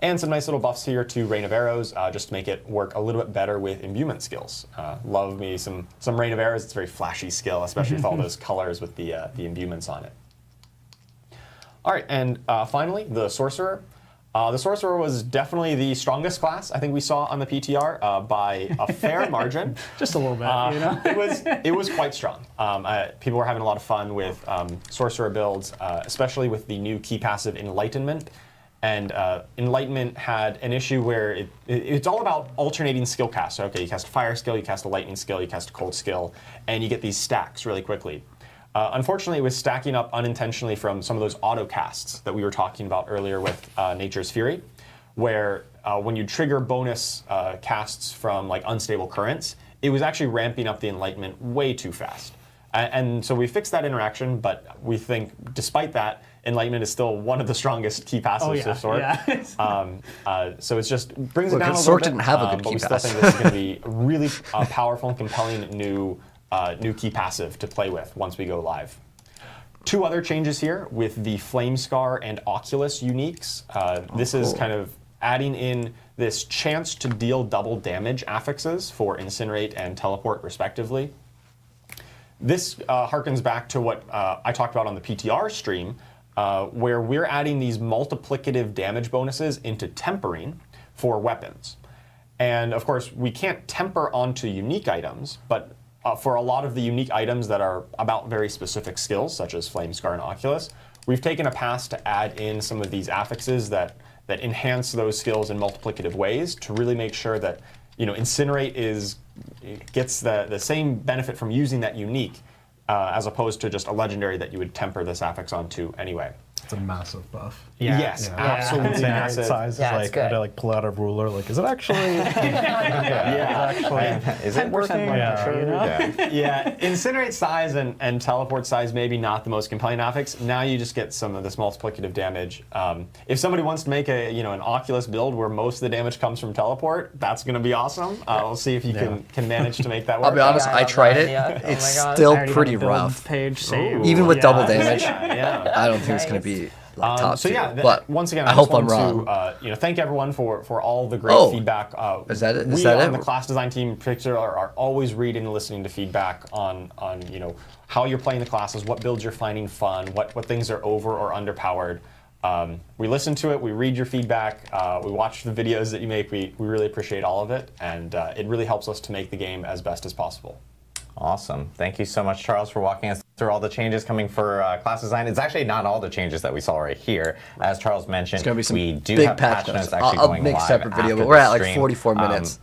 And some nice little buffs here to Rain of Arrows, just to make it work a little bit better with imbuement skills. Love me some Rain of Arrows. It's a very flashy skill, especially with all those colors with the imbuments on it. All right, and finally, the Sorcerer. The Sorcerer was definitely the strongest class I think we saw on the PTR by a fair margin. Just a little bit, It was quite strong. People were having a lot of fun with Sorcerer builds, especially with the new key passive Enlightenment. And Enlightenment had an issue where it's all about alternating skill casts. So, okay, you cast a fire skill, you cast a lightning skill, you cast a cold skill, and you get these stacks really quickly. Unfortunately, it was stacking up unintentionally from some of those auto casts that we were talking about earlier with Nature's Fury, where when you trigger bonus casts from like unstable currents, it was actually ramping up the Enlightenment way too fast. And so we fixed that interaction, but we think despite that, Enlightenment is still one of the strongest key passives of Sork. So it's just brings it down a little Sork bit. didn't have a good but key we still pass. think this is going to be a really powerful and compelling new key passive to play with once we go live. 2 other changes here with the Flamescar and Oculus uniques. This is kind of adding in this chance to deal double damage affixes for Incinerate and Teleport respectively. This harkens back to what I talked about on the PTR stream, where we're adding these multiplicative damage bonuses into tempering for weapons. And of course, we can't temper onto unique items, but for a lot of the unique items that are about very specific skills, such as Flamescar and Oculus, we've taken a pass to add in some of these affixes that enhance those skills in multiplicative ways to really make sure that Incinerate gets the same benefit from using that unique as opposed to just a legendary that you would temper this affix onto anyway. It's a massive buff. Yes, absolutely massive. Size is like, good. I like pull out a ruler. Like, is it actually? Is it working? Yeah, Incinerate size and Teleport size maybe not the most compelling affix. Now you just get some of this multiplicative damage. If somebody wants to make an Oculus build where most of the damage comes from Teleport, that's going to be awesome. We'll see if you can manage to make that work. I'll be honest, Yeah, I I love tried that it. idea. Oh It's my God. still I already pretty have a build rough. Page saved. Even with double damage, Yeah. I don't think it's going to be like top So tier. yeah, but once again, I I hope just I'm want wrong. to thank everyone for all the great Oh, feedback. is that it? We Is that on it? the class design team in particular are always reading and listening to feedback on how you're playing the classes, what builds you're finding fun, what things are over or underpowered. We listen to it, we read your feedback, we watch the videos that you make. We really appreciate all of it, and it really helps us to make the game as best as possible. Awesome. Thank you so much, Charles, for walking us through all the changes coming for class design. It's actually not all the changes that we saw right here. As Charles mentioned, It's going to be some we do big have patch patch notes notes. actually I'll going make a live separate video, after but we're the at like stream. 44 minutes.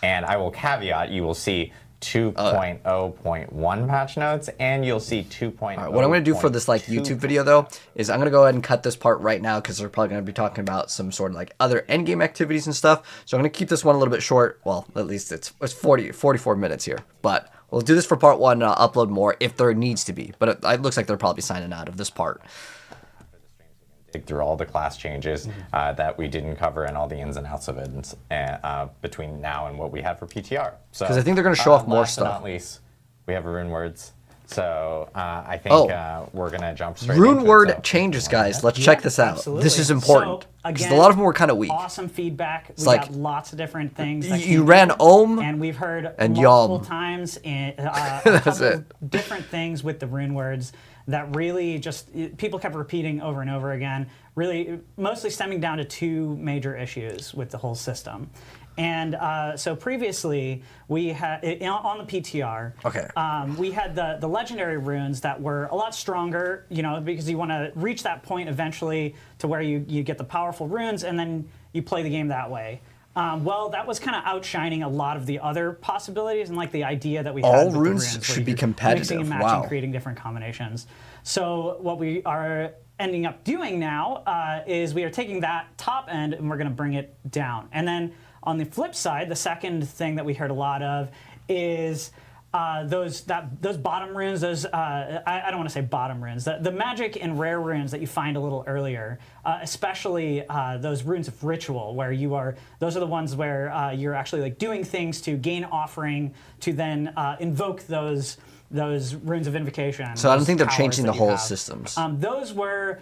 And I will caveat, you will see 2.0.1 patch notes, and you'll see 2.0. All right, what I'm going to do for this like YouTube video though is I'm going to go ahead and cut this part right now because they're probably going to be talking about some sort of like other endgame activities and stuff. So I'm going to keep this one a little bit short. Well, at least it's 44 minutes here. But we'll do this for part 1 and I'll upload more if there needs to be. But it looks like they're probably signing out of this part. Dig through all the class changes that we didn't cover and all the ins and outs of it between now and what we had for PTR. So, 'Cause I think they're gonna show off more last but stuff. not least, we have Rune words. So I think we're going to jump straight Rune into it. word So- changes, guys. Let's check this out. Absolutely. This is important. So, Because again, a lot of them were kind of weak. Awesome feedback. We like, got lots of different things. That You came ran in, Ohm, and we've heard and multiple Yom. times in That's couple it. different things with the rune words that really just people kept repeating over and over again. Really, mostly stemming down to 2 major issues with the whole system. And so previously, we had on the PTR. Okay. We had the legendary runes that were a lot stronger, because you want to reach that point eventually to where you get the powerful runes, and then you play the game that way. Well, that was kind of outshining a lot of the other possibilities and like the idea that we had. All with the runes where should be you're competitive. Mixing and matching, Wow. creating different combinations. So what we are ending up doing now is we are taking that top end and we're going to bring it down. And then on the flip side, the second thing that we heard a lot of is those bottom runes. I don't want to say bottom runes. The magic and rare runes that you find a little earlier, especially those runes of ritual, where those are the ones where you're actually like doing things to gain offering to then invoke those runes of invocation. So I don't those think they're towers changing that the you whole have. systems. Those were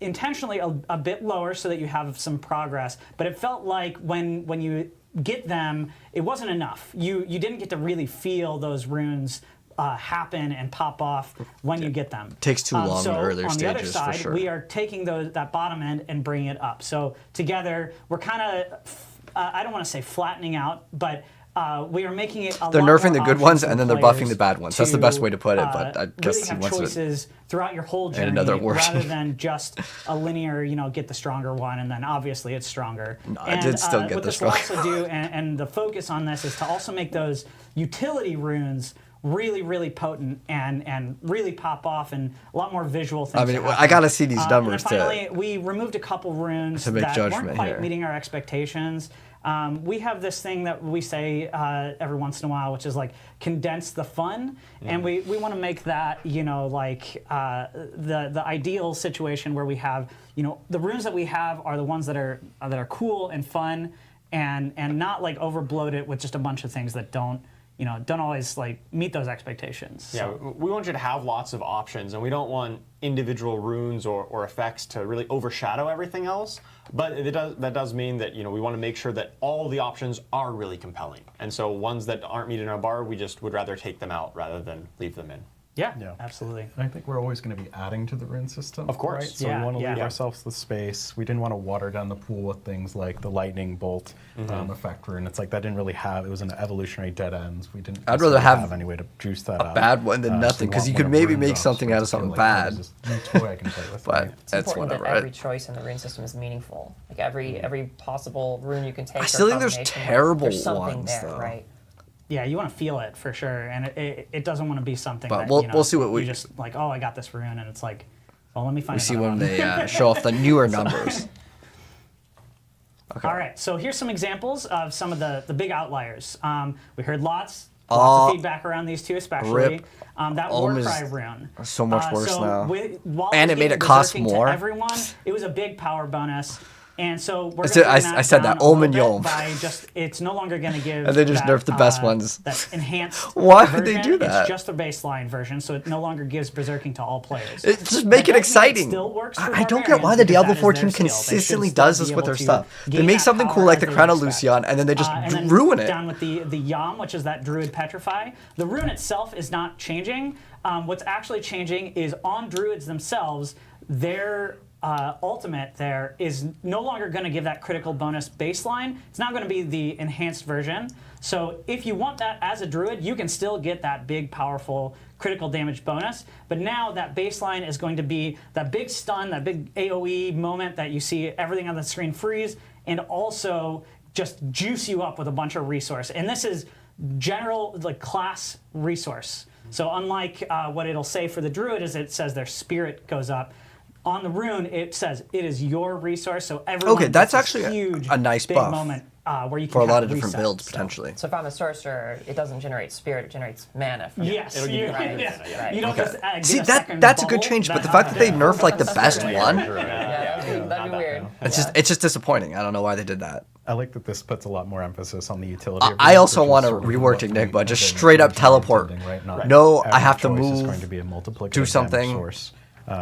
intentionally a bit lower so that you have some progress, but it felt like when you get them, it wasn't enough. You didn't get to really feel those runes happen and pop off when you get them. Takes too long so in earlier on the other stages, side, for sure. we are taking that bottom end and bringing it up. So together, we're kind of, I don't want to say flattening out, but we are making it a They're lot nerfing more the good options ones for and then they're players buffing the bad ones. That's the best way to put it, but I guess really he have wants it. choices throughout your whole journey another word. rather than just a linear, get the stronger one and then obviously it's stronger. No, I did still get what the this will stronger also do, and the focus on this is to also make those utility runes really, really potent and really pop off, and a lot more visual things. I mean, I gotta see these numbers and then finally, we removed a couple runes to make that weren't judgment quite here. meeting our expectations. We have this thing that we say every once in a while, which is like condense the fun, and we want to make that like the ideal situation where we have the runes that we have are the ones that are cool and fun, and not like over bloated with just a bunch of things that don't always like meet those expectations. Yeah, we want you to have lots of options, and we don't want individual runes or effects to really overshadow everything else. But that does mean that we want to make sure that all the options are really compelling. And so ones that aren't meeting our bar, we just would rather take them out rather than leave them in. Yeah, Yeah. absolutely. I think we're always going to be adding to the rune system. Of course. Right? So Yeah, we want to leave yeah. ourselves the space. We didn't want to water down the pool with things like the lightning bolt effect rune. It's like that didn't really have, it was an evolutionary dead ends. We didn't I'd rather necessarily have any way to juice that up. bad one than nothing, we 'cause want you one could of maybe rune make drops something where out of it's feel something like, bad. oh, this is a new toy I can play with. But right? It's that's important whatever. that every choice in the rune system is meaningful. Like every possible rune you can take. I or still think there's combination, terrible there's something ones, there, though. right? Yeah, you want to feel it for sure, and it doesn't want to be something. But that, we'll see what we- you just like. Oh, I got this rune, and it's like, well, let me find. We see another when one. they show off the newer numbers. Okay. All right, so here's some examples of some of the big outliers. We heard lots of feedback around these two, especially. rip. That Ulm is Warcry rune. so much worse so now. While And was it made giving it cost berserking to more. everyone, it was a big power bonus. And so we're said- going to I said that, Ulm and Yulm. by just it's no longer going to give. And they just that, nerfed the best ones. That enhanced. Why would they version. do that? It's just the baseline version, so it no longer gives berserking to all players. Just make it That doesn't mean exciting. still works for I don't get why the barbarians, Diablo because 4 that team is their skill. They consistently should still does this be with able their to stuff. They gain make that something power cool like as the they Crown of expect. Lucian, and then they just And then ruin it. Down with the Yam, which is that Druid Petrify. The rune itself is not changing. What's actually changing is on Druids themselves, their ultimate there is no longer going to give that critical bonus baseline. It's now going to be the enhanced version. So if you want that as a Druid, you can still get that big, powerful critical damage bonus. But now that baseline is going to be that big stun, that big AoE moment that you see everything on the screen freeze, and also just juice you up with a bunch of resource. And this is general like class resource. So unlike what it'll say for the Druid is it says their spirit goes up. On the rune, it says it is your resource, so everyone Okay, that's gets this actually huge, a nice big buff moment where you can for a lot kind of different reset. builds, So- potentially. So if I'm a sorcerer, it doesn't generate spirit; it generates mana. For me. Yes, It'll give you you, mana, yes. yeah. You don't Okay. just get See, a second that's a good bubble. change, but the fact that they nerfed like the best one, Yeah, that'd be weird. it's just disappointing. I don't know why they did that. I like that this puts a lot more emphasis on the utility. of I runes, also which is want to sort of rework what Enigma, we've just been straight up originally teleport. intending, right? Not No, every I have to choice is move, going to be a multiplicative do damage something. source.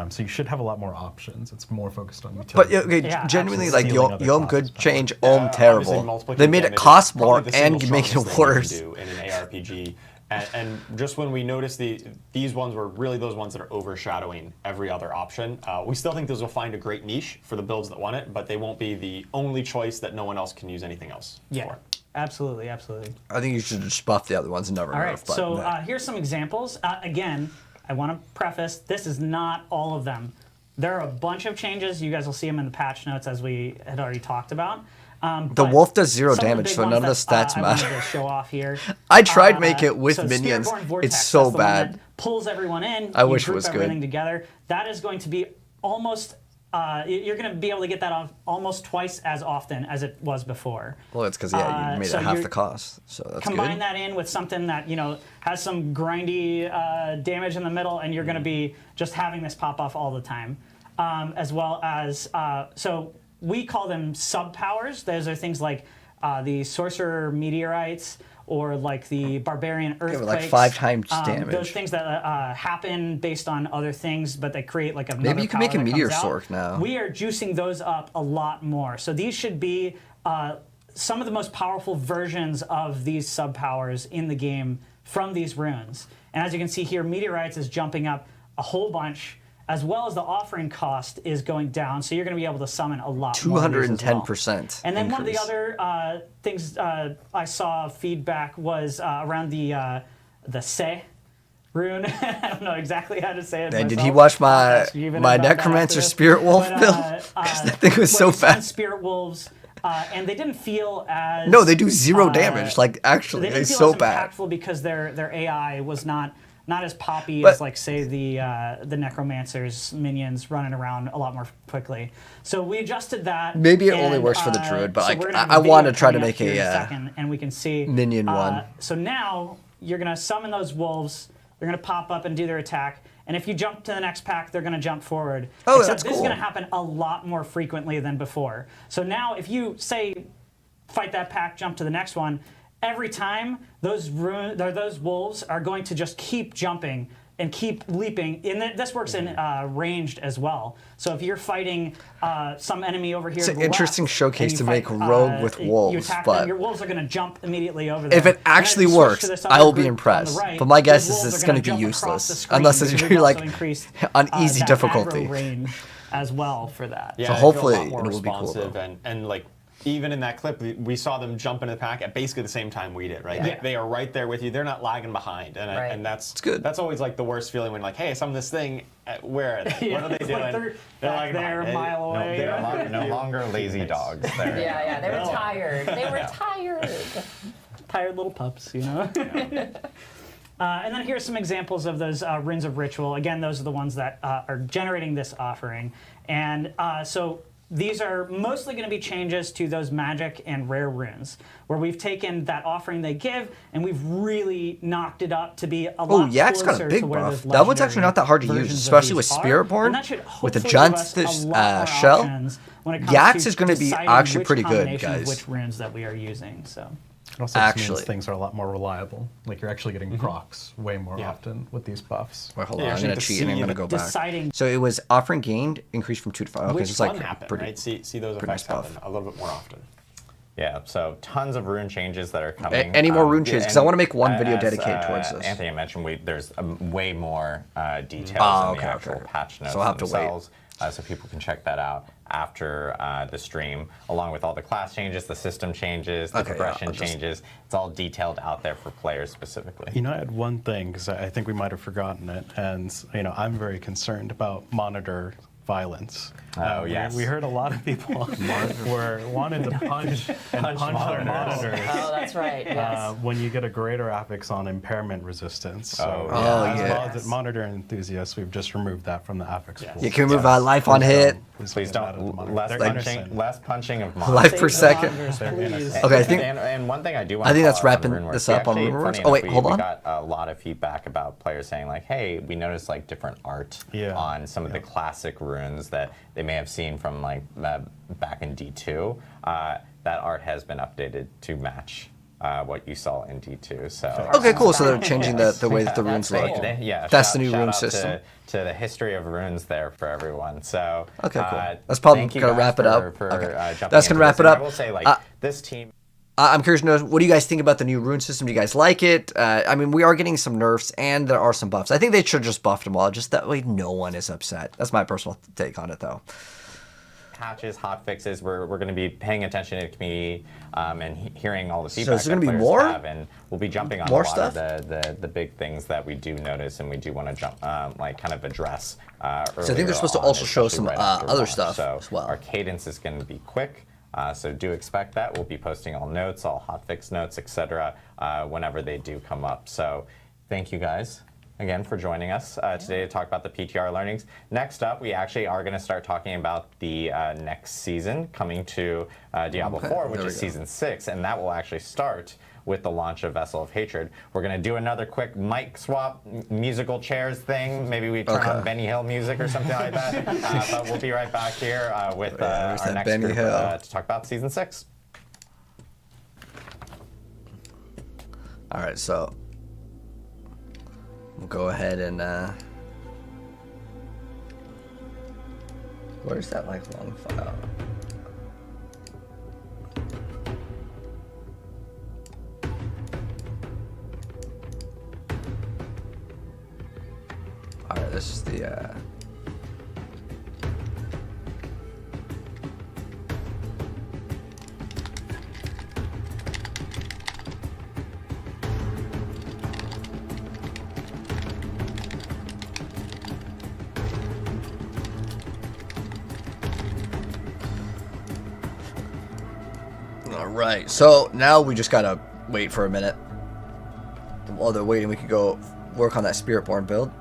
So you should have a lot more options. It's more focused on But utility. okay, Yeah, genuinely, absolutely. like Stealing other Yom classes' good change, power. Om Obviously, terrible. multiplicative They made it damage cost is probably more the and single make it strongest thing you can worse. do in an ARPG. And just when we noticed these ones were really those ones that are overshadowing every other option, we still think those will find a great niche for the builds that want it, but they won't be the only choice that no one else can use anything else Yeah, for. absolutely. I think you should just buff the other ones and never All nerf. right, But so here's some examples. Again, I want to preface, this is not all of them. There are a bunch of changes. You guys will see them in the patch notes as we had already talked about. the but wolf does 0 some of the damage, big so ones none of the that, stats I wanted matter. to show off here. I tried make it with so minions. Spiritborn Vortex, It's so that's the one bad. that pulls everyone in. I you wish it group was good. everything together. That is going to be almost. You're going to be able to get that off almost twice as often as it was before. Well, it's because you made so it half you're- the cost, so that's Combine good. that in with something that has some grindy damage in the middle, and you're going to be just having this pop off all the time, as well as so we call them sub powers. Those are things like the sorcerer meteorites or like the barbarian but earthquakes. like 5 times Those damage. things that happen based on other things, but they create like another Maybe you can make a power that meteor comes out. sword now. We are juicing those up a lot more. So these should be some of the most powerful versions of these sub-powers in the game from these runes. And as you can see here, meteorites is jumping up a whole bunch, as well as the offering cost is going down. So you're going to be able to summon a lot more of these as well. 210%. And then one of the increase. other things I saw feedback was around the Se rune. I don't know exactly how to say it. And did myself. he watch I'll my ask you even my about that Necromancer after this. Spirit Wolf But, build? 'Cause that thing was when so you summon fast. Spirit Wolves, and they didn't feel as No, they do 0 damage. Like, they actually, didn't it's feel so as bad. impactful because their AI was not as poppy But- as, like, say, the Necromancer's minions running around a lot more quickly. So we adjusted that. Maybe it only and, works for the Druid, but, so like, we're gonna have I a video wanna try to coming up make here a, in second, and we can see minion one. So now you're gonna summon those wolves. They're gonna pop up and do their attack. And if you jump to the next pack, they're going to jump forward. Oh, Except that's this is cool. going to happen a lot more frequently than before. So now if you, say, fight that pack, jump to the next one, every time those wolves are going to just keep jumping and keep leaping. And this works in ranged as well. So if you're fighting some enemy over here, It's to an the interesting left, showcase and to you make fight, rogue with you wolves, attack but them, your wolves are going to jump immediately over there. if it And then actually you switch works, to this I other will be group on the impressed. right, But my guess those is wolves it's are going to gonna be jump across the useless screen unless because it's we've really also like increased, on easy that difficulty. aggro range as well for that. Yeah, So I feel a hopefully lot more it will be cool, responsive though. and like even in that clip, we saw them jump into the pack at basically the same time we did, right? Yeah. They are right there with you. They're not lagging behind, and Right. and that's good. That's always like the worst feeling when like, hey, some of this thing, where are they? What are they It's doing? like they're back lagging there a behind. mile away. They're no longer lazy dogs. They're, Yeah, they were tired. They were tired. Tired little pups, you know? And then here's some examples of those runes of ritual. Again, those are the ones that are generating this offering. And so these are mostly going to be changes to those magic and rare runes, where we've taken that offering they give and we've really knocked it up to be a lot Yak's got a closer big to where buff. those That one's actually legendary not that hard to use, versions of especially these with are. Spiritborn, And that should with the hopefully giant give us a this, lot more shell. options when it comes Yaks to is gonna be deciding actually which pretty good, combinations of guys. Which runes that we are using, so. It also just Actually. means things are a lot more reliable. Like you're actually getting procs way more Yeah. often with these buffs. Wait, hold Yeah, on. I'm actually going to to cheat and I'm see going to the go back. deciding- So it was offering gained increased from 2 to 5. Okay, Which so it's like one happened, pretty. right? See those pretty effects nice happen buff. a little bit more often. Yeah, so tons of rune changes that are coming. Any more rune changes? 'Cause I and wanna make one video as, dedicated towards this. Anthony mentioned, there's way more details Oh, in okay, the actual okay. patch notes So I'll have to wait. themselves, so people can check that out after the stream, along with all the class changes, the system changes, the Okay, yeah, progression I'll just- changes. It's all detailed out there for players specifically. You know, I had one thing because I think we might have forgotten it, and I'm very concerned about monitor violence. Oh, yes. We heard a lot of people wanted to punch and punch their monitors. Oh, that's right. Yes. When you get a greater affix on impairment resistance. So Oh, as yeah. monitor enthusiasts, we've just removed that from the affix pool. Yeah, can we move life on hit? Please don't less punching of monitors. Life per Save the second. monitors, please. Okay, I think- and one thing I do want I think to that's call out on wrapping RuneWorks, this we up on actually, RuneWorks. funny Oh, wait, enough, hold we on. got a lot of feedback about players saying like, hey, we noticed like different art on some of the classic runes that they may have seen from like back in D2. That art has been updated to match what you saw in D2. So Okay, cool. So they're changing the way that the runes That's look. cool. yeah, That's the new shout rune out system. To the history of runes there for everyone. So Okay, cool. That's probably thank you gonna guys wrap it up. for, Okay. jumping That's gonna into wrap this. it And up. I will say like this team. I'm curious to know, what do you guys think about the new rune system? Do you guys like it? I mean, we are getting some nerfs and there are some buffs. I think they should just buff them all, just that way no one is upset. That's my personal take on it, though. Patches, hot fixes. We're going to be paying attention to the community and hearing all the So feedback is there that gonna be players more? have, and we'll be jumping on More a lot stuff? of the big things that we do notice and we do want to jump like kind of address. So I think they're supposed to also show some other stuff as well. Our cadence is going to be quick. So do expect that. We'll be posting all notes, all hotfix notes, etc. Whenever they do come up. So thank you guys again for joining us today to talk about the PTR learnings. Next up, we actually are going to start talking about the next season coming to Diablo 4, which there is we go. season 6, and that will actually start with the launch of Vessel of Hatred. We're going to do another quick mic swap, musical chairs thing. Maybe we turn on Benny Hill music or something like that. But we'll be right back here with there's our that next Benny group Hill. to talk about season 6. All right, so we'll go ahead and where's that lifelong file? All right, this is the All right, so now we just gotta wait for a minute. While they're waiting, we could go work on that Spiritborn build.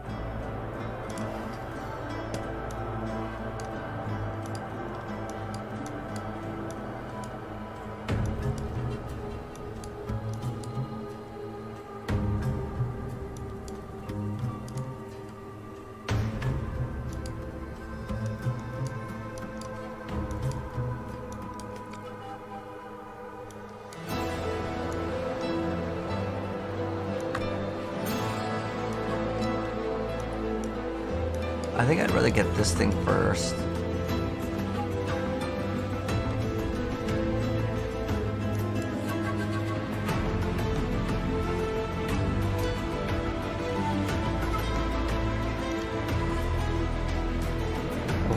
I think I'd rather get this thing first.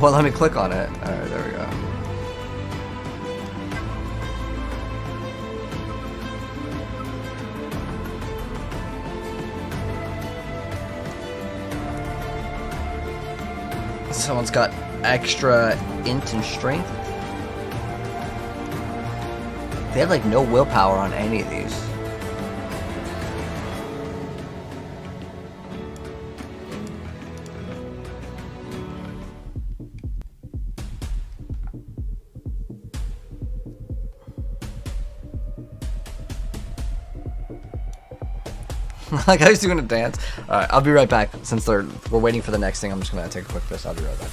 Well, let me click on it. Alright, there we go. Someone's got extra int and strength. They have like no willpower on any of these. Like I was doing a dance. All right, I'll be right back. Since we're waiting for the next thing, I'm just gonna take a quick piss. I'll be right back.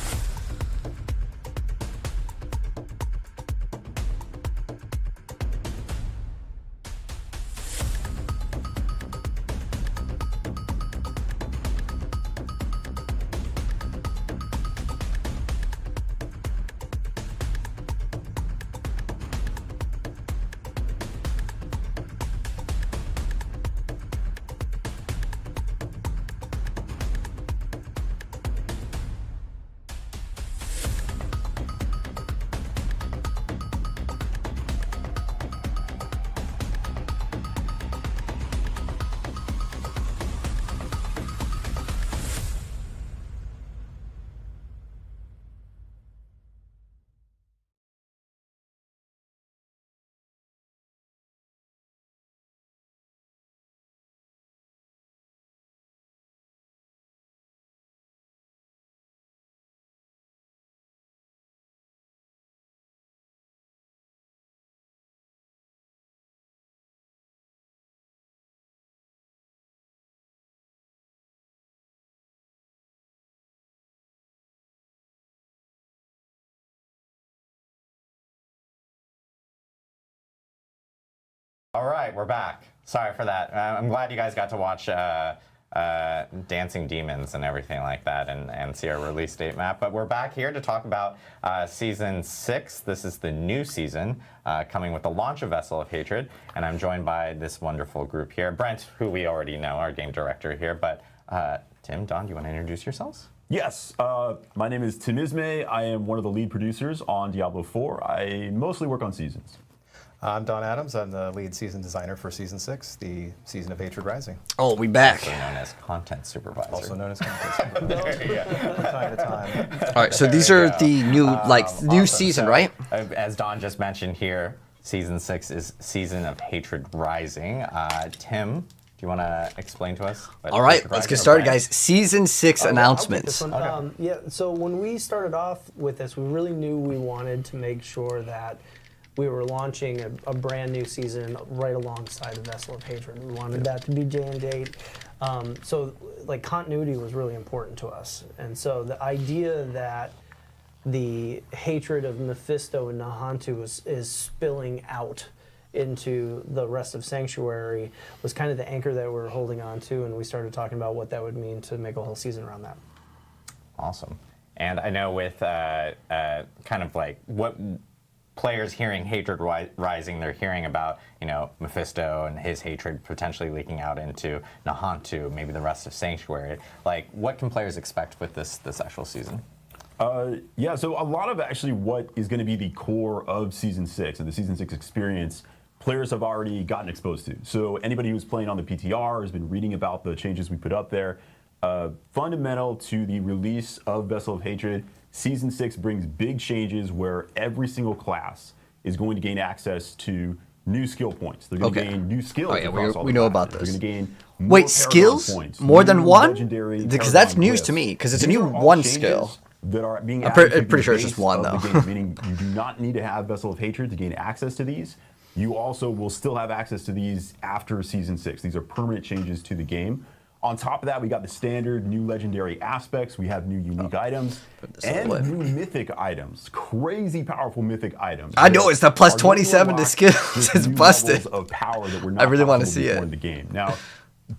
All right, we're back. Sorry for that. I'm glad you guys got to watch Dancing Demons and everything like that and see our release date map. But we're back here to talk about Season 6. This is the new season coming with the launch of Vessel of Hatred. And I'm joined by this wonderful group here. Brent, who we already know, our game director here. But Tim, Don, do you want to introduce yourselves? Yes, my name is Tim Ismay. I am one of the lead producers on Diablo 4. I mostly work on seasons. I'm Don Adams. I'm the lead season designer for Season 6, the Season of Hatred Rising. Oh, we back. Also known as content supervisor. Also known as content supervisor. From time to time. All right, so these are the new, new Awesome. season, So, right? As Don just mentioned here, Season 6 is Season of Hatred Rising. Tim, do you want to explain to us? All right, let's get started, guys. Season 6 announcements. Yeah, so when we started off with this, we really knew we wanted to make sure that we were launching a brand new season right alongside the Vessel of Hatred. We wanted that to be J&J. So like continuity was really important to us. And so the idea that the hatred of Mephisto and Nahantu is spilling out into the rest of Sanctuary was kind of the anchor that we're holding on to, and we started talking about what that would mean to make a whole season around that. Awesome. And I know with kind of like what players hearing Hatred Rising, they're hearing about, you know, Mephisto and his hatred potentially leaking out into Nahantu, maybe the rest of Sanctuary. Like, what can players expect with this actual season? Yeah, so a lot of actually what is going to be the core of Season 6 and the Season 6 experience, players have already gotten exposed to. So anybody who's playing on the PTR has been reading about the changes we put up there. Fundamental to the release of Vessel of Hatred, Season 6 brings big changes where every single class is going to gain access to new skill points. They're going to gain new skills. Oh yeah, across all we the know classes. about this. They're going to gain more Wait, Paragon skills? points, More than new one? legendary Because that's Paragon news to glyphs. me, because it's a These new are all one changes skill. that are being I'm added to pretty the sure it's just base one, of the though. game, meaning you do not need to have Vessel of Hatred to gain access to these. You also will still have access to these after Season 6. These are permanent changes to the game. On top of that, we got the standard new legendary aspects. We have new unique items and new mythic items. Crazy powerful mythic items. I know, it's the plus are going to 27 to unlock skills. just It's new busted. levels of power that were I not really wanna possible see before it. in the game. Now,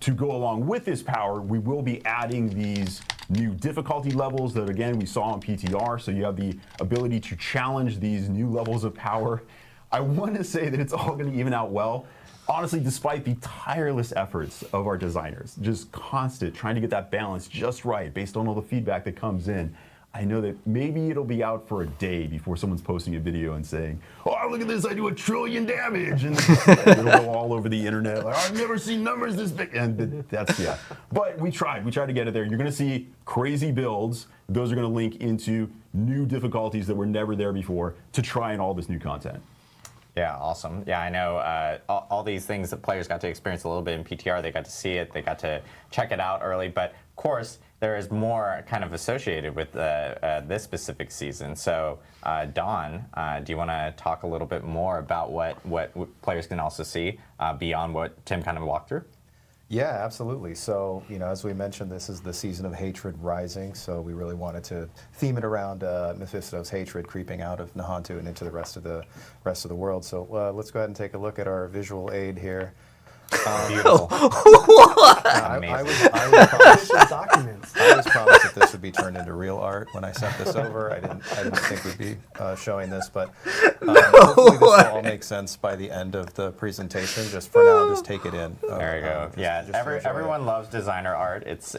to go along with this power, we will be adding these new difficulty levels that, again, we saw on PTR. So you have the ability to challenge these new levels of power. I want to say that it's all going to even out well. Honestly, despite the tireless efforts of our designers, just constant trying to get that balance just right based on all the feedback that comes in, I know that maybe it'll be out for a day before someone's posting a video and saying, oh, look at this, I do 1 trillion damage. And it'll go all over the internet. Like, I've never seen numbers this big. And that's, yeah. But we tried to get it there. You're going to see crazy builds. Those are going to link into new difficulties that were never there before to try and all this new content. Yeah, awesome. Yeah, I know all these things that players got to experience a little bit in PTR. They got to see it. They got to check it out early. But of course, there is more kind of associated with this specific season. So, Don, do you want to talk a little bit more about what players can also see beyond what Tim kind of walked through? Yeah, absolutely. So, as we mentioned, this is the season of hatred rising. So we really wanted to theme it around Mephisto's hatred creeping out of Nahantu and into the rest of the world. So let's go ahead and take a look at our visual aid here. Beautiful. I was promised documents. I was promised that this would be turned into real art when I sent this over. I didn't think we'd be showing this, but hopefully this will all make sense by the end of the presentation. Just for now, just take it in. There you go. Yeah, everyone loves designer art. It's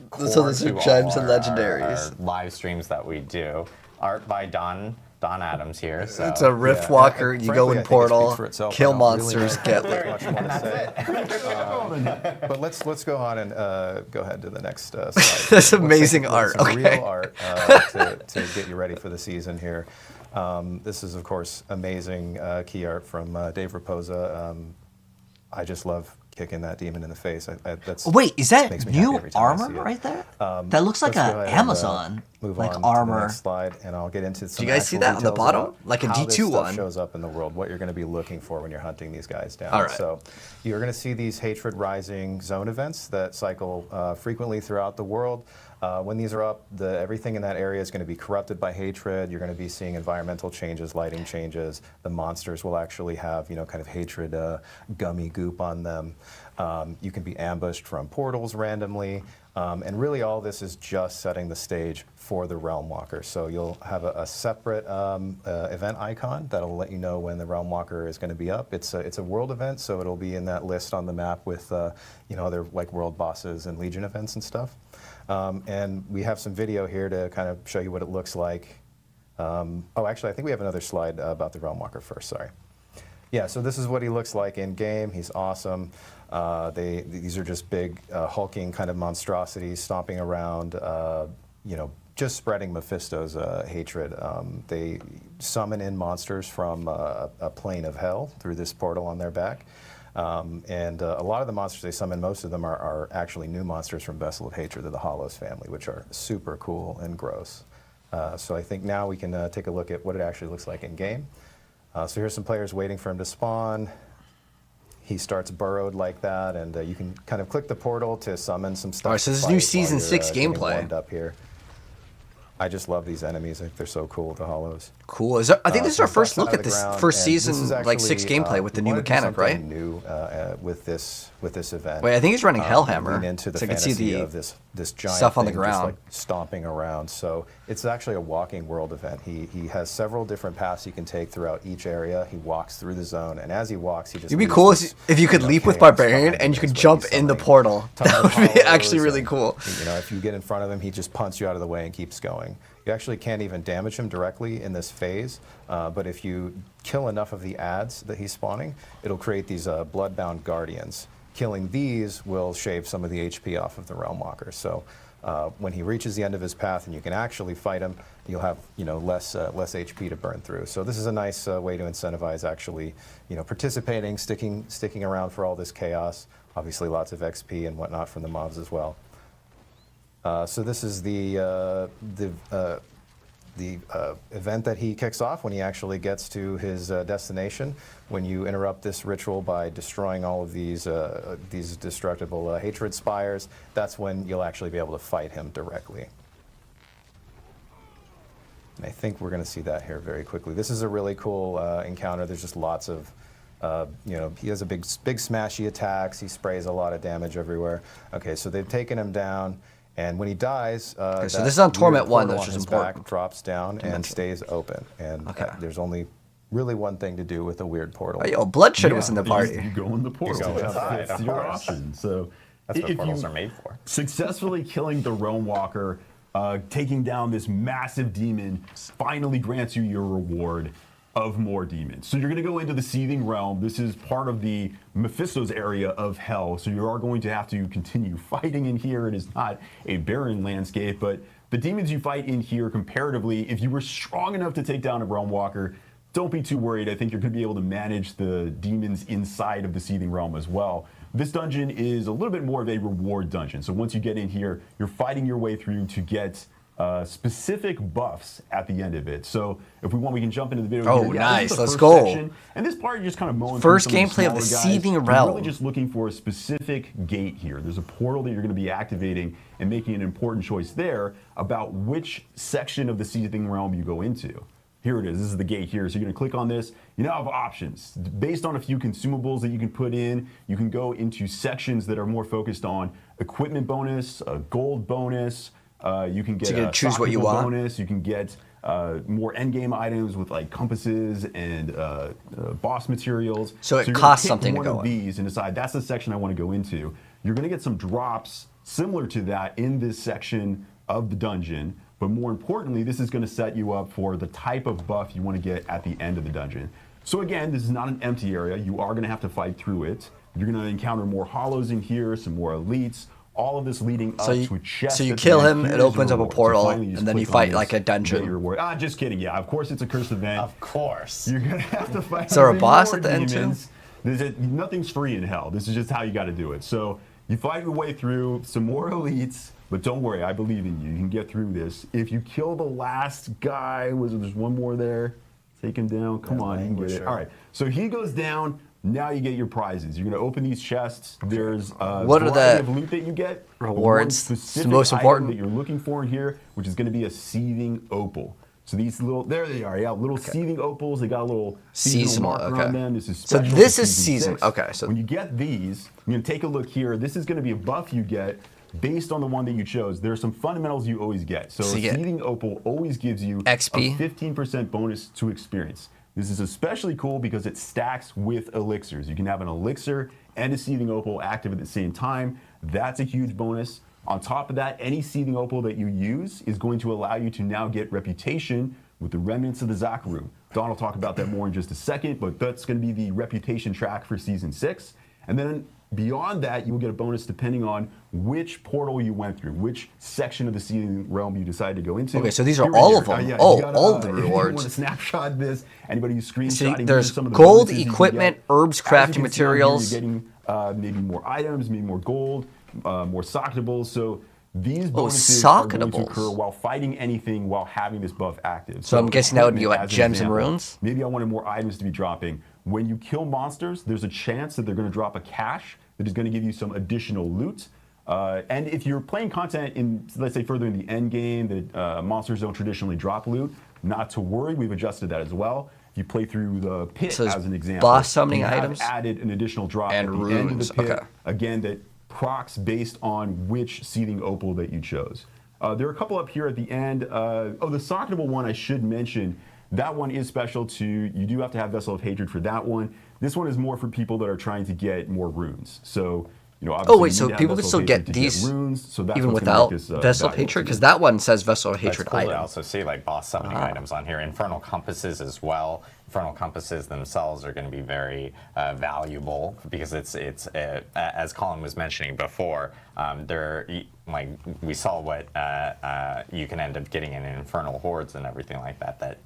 core So these are to gems all and our legendaries. live streams that we do. Art by Don Adams here. So. It's a Rift Walker. You go in Portal, kill monsters, get really much more to say. But let's go on and go ahead to the next slide. That's amazing art. Some Okay. real art to get you ready for the season here. This is, of course, amazing key art from Dave Raposa. I just love kicking that demon in the face. That's Wait, is that makes me happy new every time I see armor it. right there? That looks like Let's a go ahead and, Amazon move like on to the armor. next slide, and I'll get into some. you guys see actual that on the details bottom? about Like a how this D2 stuff one. shows up in the world, what you're going to be looking for when you're hunting these guys down. All right. So you're going to see these hatred rising zone events that cycle frequently throughout the world. When these are up, everything in that area is going to be corrupted by hatred. You're going to be seeing environmental changes, lighting changes. The monsters will actually have, kind of hatred gummy goop on them. You can be ambushed from portals randomly. And really all this is just setting the stage for the Realm Walker. So you'll have a separate event icon that'll let you know when the Realm Walker is going to be up. It's a world event, so it'll be in that list on the map with other like world bosses and Legion events and stuff. And we have some video here to kind of show you what it looks like. Actually, I think we have another slide about the Realm Walker first, sorry. Yeah, so this is what he looks like in game. He's awesome. These are just big, hulking kind of monstrosities stomping around, just spreading Mephisto's hatred. They summon in monsters from a plane of hell through this portal on their back. And a lot of the monsters they summon, most of them are actually new monsters from Vessel of Hatred of the Hollows family, which are super cool and gross. So I think now we can take a look at what it actually looks like in game. So here's some players waiting for him to spawn. He starts burrowed like that, and you can kind of click the portal to summon some stuff. All right, so this is new Season 6 gameplay. Warmed up here. I just love these enemies. I think they're so cool, the Hollows. Cool. I think this is our first look at this first season, like 6 gameplay with the new mechanic, right? New with this event. Wait, I think he's running Hellhammer. Lean into the so I can see fantasy the of this giant stuff on the thing just, ground. like, stomping around. So it's actually a walking world event. He has several different paths you can take throughout each area. He walks through the zone, and as he walks, he just. It'd be leaves cool this, if you could leap with chaos Barbarian behind and him you could as jump he's in the summoning portal. tons That of would be hollows, actually really and, cool. if you get in front of him, he just punts you out of the way and keeps going. You actually can't even damage him directly in this phase, but if you kill enough of the adds that he's spawning, it'll create these bloodbound guardians. Killing these will shave some of the HP off of the Realm Walker. So When he reaches the end of his path and you can actually fight him, you'll have less HP to burn through. So this is a nice way to incentivize actually participating, sticking around for all this chaos. Obviously, lots of XP and whatnot from the mobs as well. So this is the event that he kicks off when he actually gets to his destination. When you interrupt this ritual by destroying all of these destructible hatred spires, that's when you'll actually be able to fight him directly. And I think we're going to see that here very quickly. This is a really cool encounter. There's just lots of, he has a big smashy attacks. He sprays a lot of damage everywhere. Okay, so they've taken him down. And when he dies, okay, so this is on Torment 1, which is important. Back drops down and stays open. And there's only really one thing to do with a weird portal. Oh, yo, Bloodshed was in the party. You go in the portal. That's your option. So that's what portals are made for. Successfully killing the Realm Walker, taking down this massive demon, finally grants you your reward of more demons. So you're going to go into the Seething Realm. This is part of the Mephisto's area of hell. So you are going to have to continue fighting in here. It is not a barren landscape, but the demons you fight in here comparatively, if you were strong enough to take down a Realm Walker, don't be too worried. I think you're going to be able to manage the demons inside of the Seething Realm as well. This dungeon is a little bit more of a reward dungeon. So once you get in here, you're fighting your way through to get specific buffs at the end of it. So if we want, we can jump into the video. Oh, here. nice. Let's go. Section. And this part, you're just kind of mowing First through gameplay of the Seething Realm. You're really just looking for a specific gate here. There's a portal that you're going to be activating and making an important choice there about which section of the Seething Realm you go into. Here it is. This is the gate here. So you're going to click on this. You now have options. Based on a few consumables that you can put in, you can go into sections that are more focused on equipment bonus, a gold bonus. You can get a choose what you want. bonus. You can get more endgame items with like compasses and boss materials. So it you're costs gonna pick something to one go of in. these and decide that's the section I want to go into. You're going to get some drops similar to that in this section of the dungeon. But more importantly, this is going to set you up for the type of buff you want to get at the end of the dungeon. So again, this is not an empty area. You are going to have to fight through it. You're going to encounter more hollows in here, some more elites. All of this leading up to a chest. So you at the kill end. him, it Here's opens your up a reward. portal, So finally you just and then you click on fight this, like a dungeon. get your reward. Just kidding. Yeah, of course it's a cursed event. Of course. You're going to have to fight. Is there a many boss more at the end too? demons. Nothing's free in hell. This is just how you got to do it. So you fight your way through some more elites. But don't worry, I believe in you. You can get through this. If you kill the last guy, there's one more there? Take him down. Come on, you can get it. All right. So he goes down. Now you get your prizes. You're going to open these chests. There's a variety of loot that you get. Rewards. One It's the most important that you're looking for in here, which is going to be a seething opal. So these little, there they are, little seething opals. They got a little seasonal marker on them. This is special. So this is season. Okay. So when you get these, you're going to take a look here. This is going to be a buff you get based on the one that you chose. There are some fundamentals you always get. So seething opal always gives you XP. a 15% bonus to experience. This is especially cool because it stacks with elixirs. You can have an elixir and a seething opal active at the same time. That's a huge bonus. On top of that, any seething opal that you use is going to allow you to now get reputation with the remnants of the Zakaru. Don will talk about that more in just a second, but that's going to be the reputation track for Season 6. And then beyond that, you will get a bonus depending on which portal you went through, which section of the Seething Realm you decided to go into. Okay, so these are all of them. All of the rewards. If you want to snapshot this, anybody who's screenshotting there's some of the gold, bonuses equipment, herbs, crafting materials. You're getting maybe more items, maybe more gold, more socketables. So these bonuses are going to occur while fighting anything while having this buff active. So I'm guessing that would be what, gems and runes? Maybe I wanted more items to be dropping. When you kill monsters, there's a chance that they're going to drop a cache that is going to give you some additional loot. And if you're playing content in, let's say, further in the end game, that monsters don't traditionally drop loot, not to worry, we've adjusted that as well. If you play through the pit, as an example, boss summoning we have items, added an additional drop and at the runes. end of the pit, again, that procs based on which seething opal that you chose. There are a couple up here at the end. The socketable one I should mention. That one is special to, you do have to have Vessel of Hatred for that one. This one is more for people that are trying to get more runes. So obviously wait, so you need to have people can Vessel still of get Hatred to these runes, so that's even what's gonna without make this, Vessel of valuable. Hatred? Because that one says Vessel of That's Hatred cool to item. also see like boss summoning items on here. Infernal compasses as well. Infernal compasses themselves are going to be very valuable because it's as Colin was mentioning before. They're like we saw what you can end up getting in Infernal Hordes and everything like that.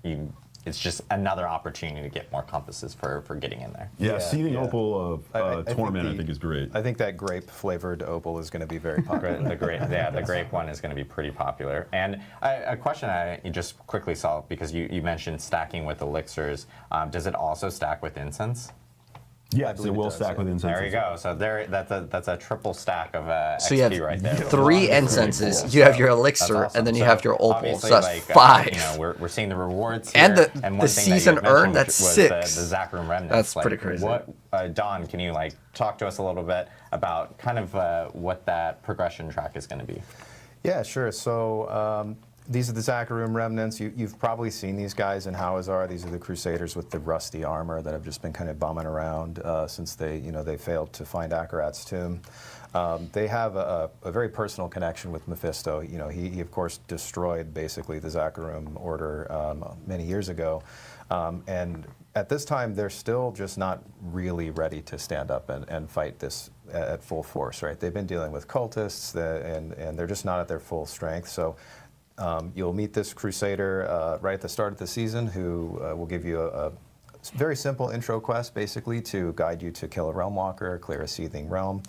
It's just another opportunity to get more compasses for getting in there. Yeah, Seething Opal of Torment, I think is great. I think that grape-flavored opal is going to be very popular. The grape one is going to be pretty popular. And a question I just quickly saw, because you mentioned stacking with elixirs, does it also stack with incense? Yeah, it will stack with incense. There you go. So that's a triple stack of So you XP have right there. 3 incenses, you have your elixir, That's awesome. and then you So have your opal. obviously, So that's like, 5. we're seeing the rewards here. And the one thing that you season had mentioned earned, that's was 6. The Zachroom Remnants. That's Like, pretty crazy. What, Don, can you talk to us a little bit about kind of what that progression track is going to be? Yeah, sure. So these are the Zachroom Remnants. You've probably seen these guys in Hawazar. These are the Crusaders with the rusty armor that have just been kind of bumming around since they failed to find Akarat's tomb. They have a very personal connection with Mephisto. He of course destroyed basically the Zachroom Order many years ago, and at this time they're still just not really ready to stand up and fight this at full force. Right? They've been dealing with cultists, and they're just not at their full strength. So. You'll meet this Crusader right at the start of the season who will give you a very simple intro quest, basically, to guide you to kill a Realm Walker, clear a Seething Realm,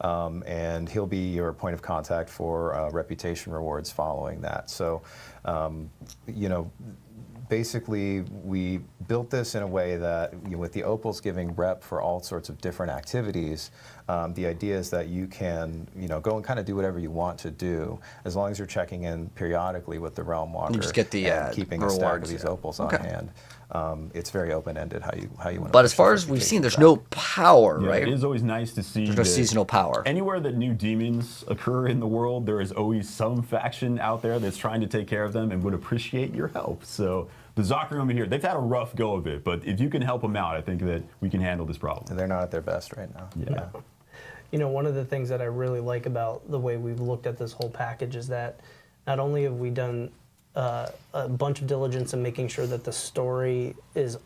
and he'll be your point of contact for reputation rewards following that. So, basically, we built this in a way that, with the opals giving rep for all sorts of different activities, the idea is that you can, go and kind of do whatever you want to do, as long as you're checking in periodically with the Realm Walker. You just get the and keeping a stack of rewards, these opals on hand. It's very open-ended how you want to. But as far as we've seen, there's no power, Yeah, right? it is always nice to see. There's no seasonal power. Anywhere that new demons occur in the world, there is always some faction out there that's trying to take care of them and would appreciate your help. So the Zachroom here, they've had a rough go of it, but if you can help them out, I think that we can handle this problem. They're not at their best right now. Yeah. One of the things that I really like about the way we've looked at this whole package is that not only have we done a bunch of diligence in making sure that the story is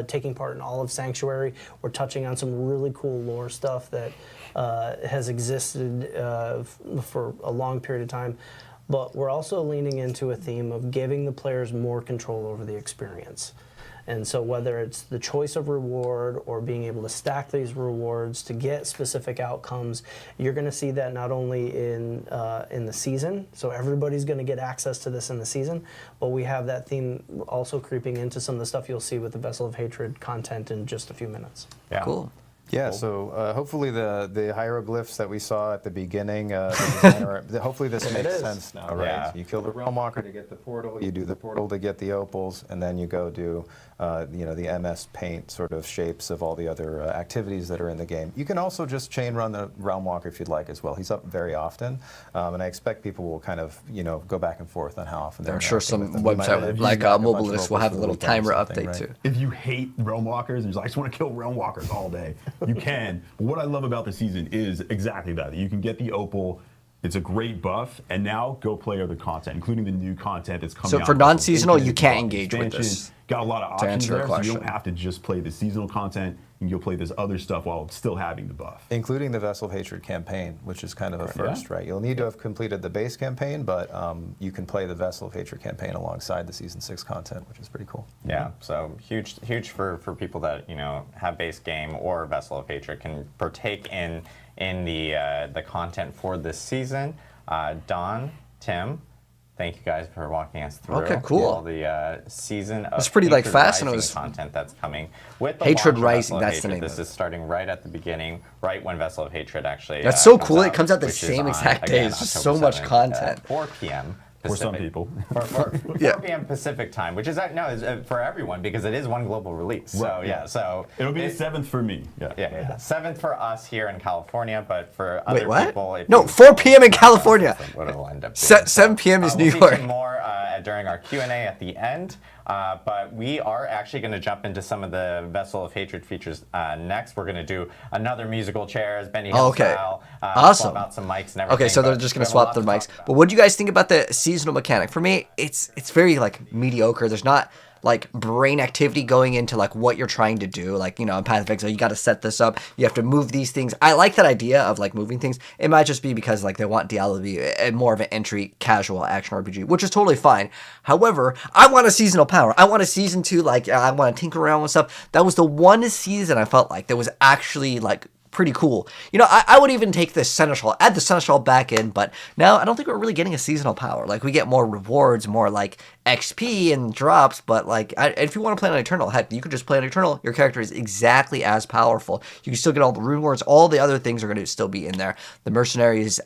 taking part in all of Sanctuary, we're touching on some really cool lore stuff that has existed for a long period of time, but we're also leaning into a theme of giving the players more control over the experience. And so whether it's the choice of reward or being able to stack these rewards to get specific outcomes, you're going to see that not only in the season, so everybody's going to get access to this in the season, but we have that theme also creeping into some of the stuff you'll see with the Vessel of Hatred content in just a few minutes. Yeah. Cool. Yeah, so hopefully the hieroglyphs that we saw at the beginning, hopefully this makes sense now, right? Yeah. So you kill the Realm Walker to get the portal, you do the portal to get the opals, and then you go do the MS Paint sort of shapes of all the other activities that are in the game. You can also just chain run the Realm Walker if you'd like as well. He's up very often, and I expect people will kind of go back and forth on how often they're I'm sure interacting some with them. website like Mobilist will have a little timer update too. If you hate Realm Walkers and you're like, I just want to kill Realm Walkers all day, you can. But what I love about the season is exactly that. You can get the opal. It's a great buff, and now go play other content, including the new content that's coming out. So for non-seasonal, you can't engage with this. Got a lot of To options answer your there, so you question. don't have to just play the seasonal content. You can go play this other stuff while still having the buff. Including the Vessel of Hatred campaign, which is kind of a first, right? You'll need to have completed the base campaign, but you can play the Vessel of Hatred campaign alongside the Season 6 content, which is pretty cool. Yeah, so huge for people that have base game or Vessel of Hatred can partake in the content for this season. Don, Tim, thank you guys for walking us through. Okay, cool. All the season of It's pretty, Hatred fast, and it Rising was- content that's coming with the Hatred launch of Rising, Vessel of that's the Hatred. name This of it. is starting right at the beginning, right when Vessel of Hatred actually. That's so comes cool. It out, comes out the which is same on, exact day. again, It's just October so much 7th content. at 4 p.m. For some Pacific. people. 4 Yeah. p.m. Pacific time, which is it's for everyone because it is one global release. So Right, yeah, so It'll be the 7th for me. yeah. 7th for us here in California, but for other Wait, what? people, if No, you- 4 p.m. in California. What it'll end up being. 7 p.m. is New we'll York. feature more at during our Q&A at the end. But we are actually going to jump into some of the Vessel of Hatred features next. We're going to do another musical chairs, Benny Hill style. Awesome. Swap out some mics and everything. Okay, so they're just going to swap the mics. But what do you guys think about the seasonal mechanic? For me, it's very like mediocre. There's not like brain activity going into like what you're trying to do. Like, you know, in Path of Exile, you got to set this up. You have to move these things. I like that idea of like moving things. It might just be because like they want Diablo to be more of an entry casual action RPG, which is totally fine. However, I want a seasonal power. I want a season 2. Like I want to tinker around with stuff. That was the one season I felt like that was actually like pretty cool. You know, I would even take the Seneschal, add the Seneschal back in, but now I don't think we're really getting a seasonal power. Like, we get more rewards, more, like, XP and drops, but, like, if you want to play on Eternal, heck, you could just play on Eternal. Your character is exactly as powerful. You can still get all the rune wards. All the other things are going to still be in there. The Mercenaries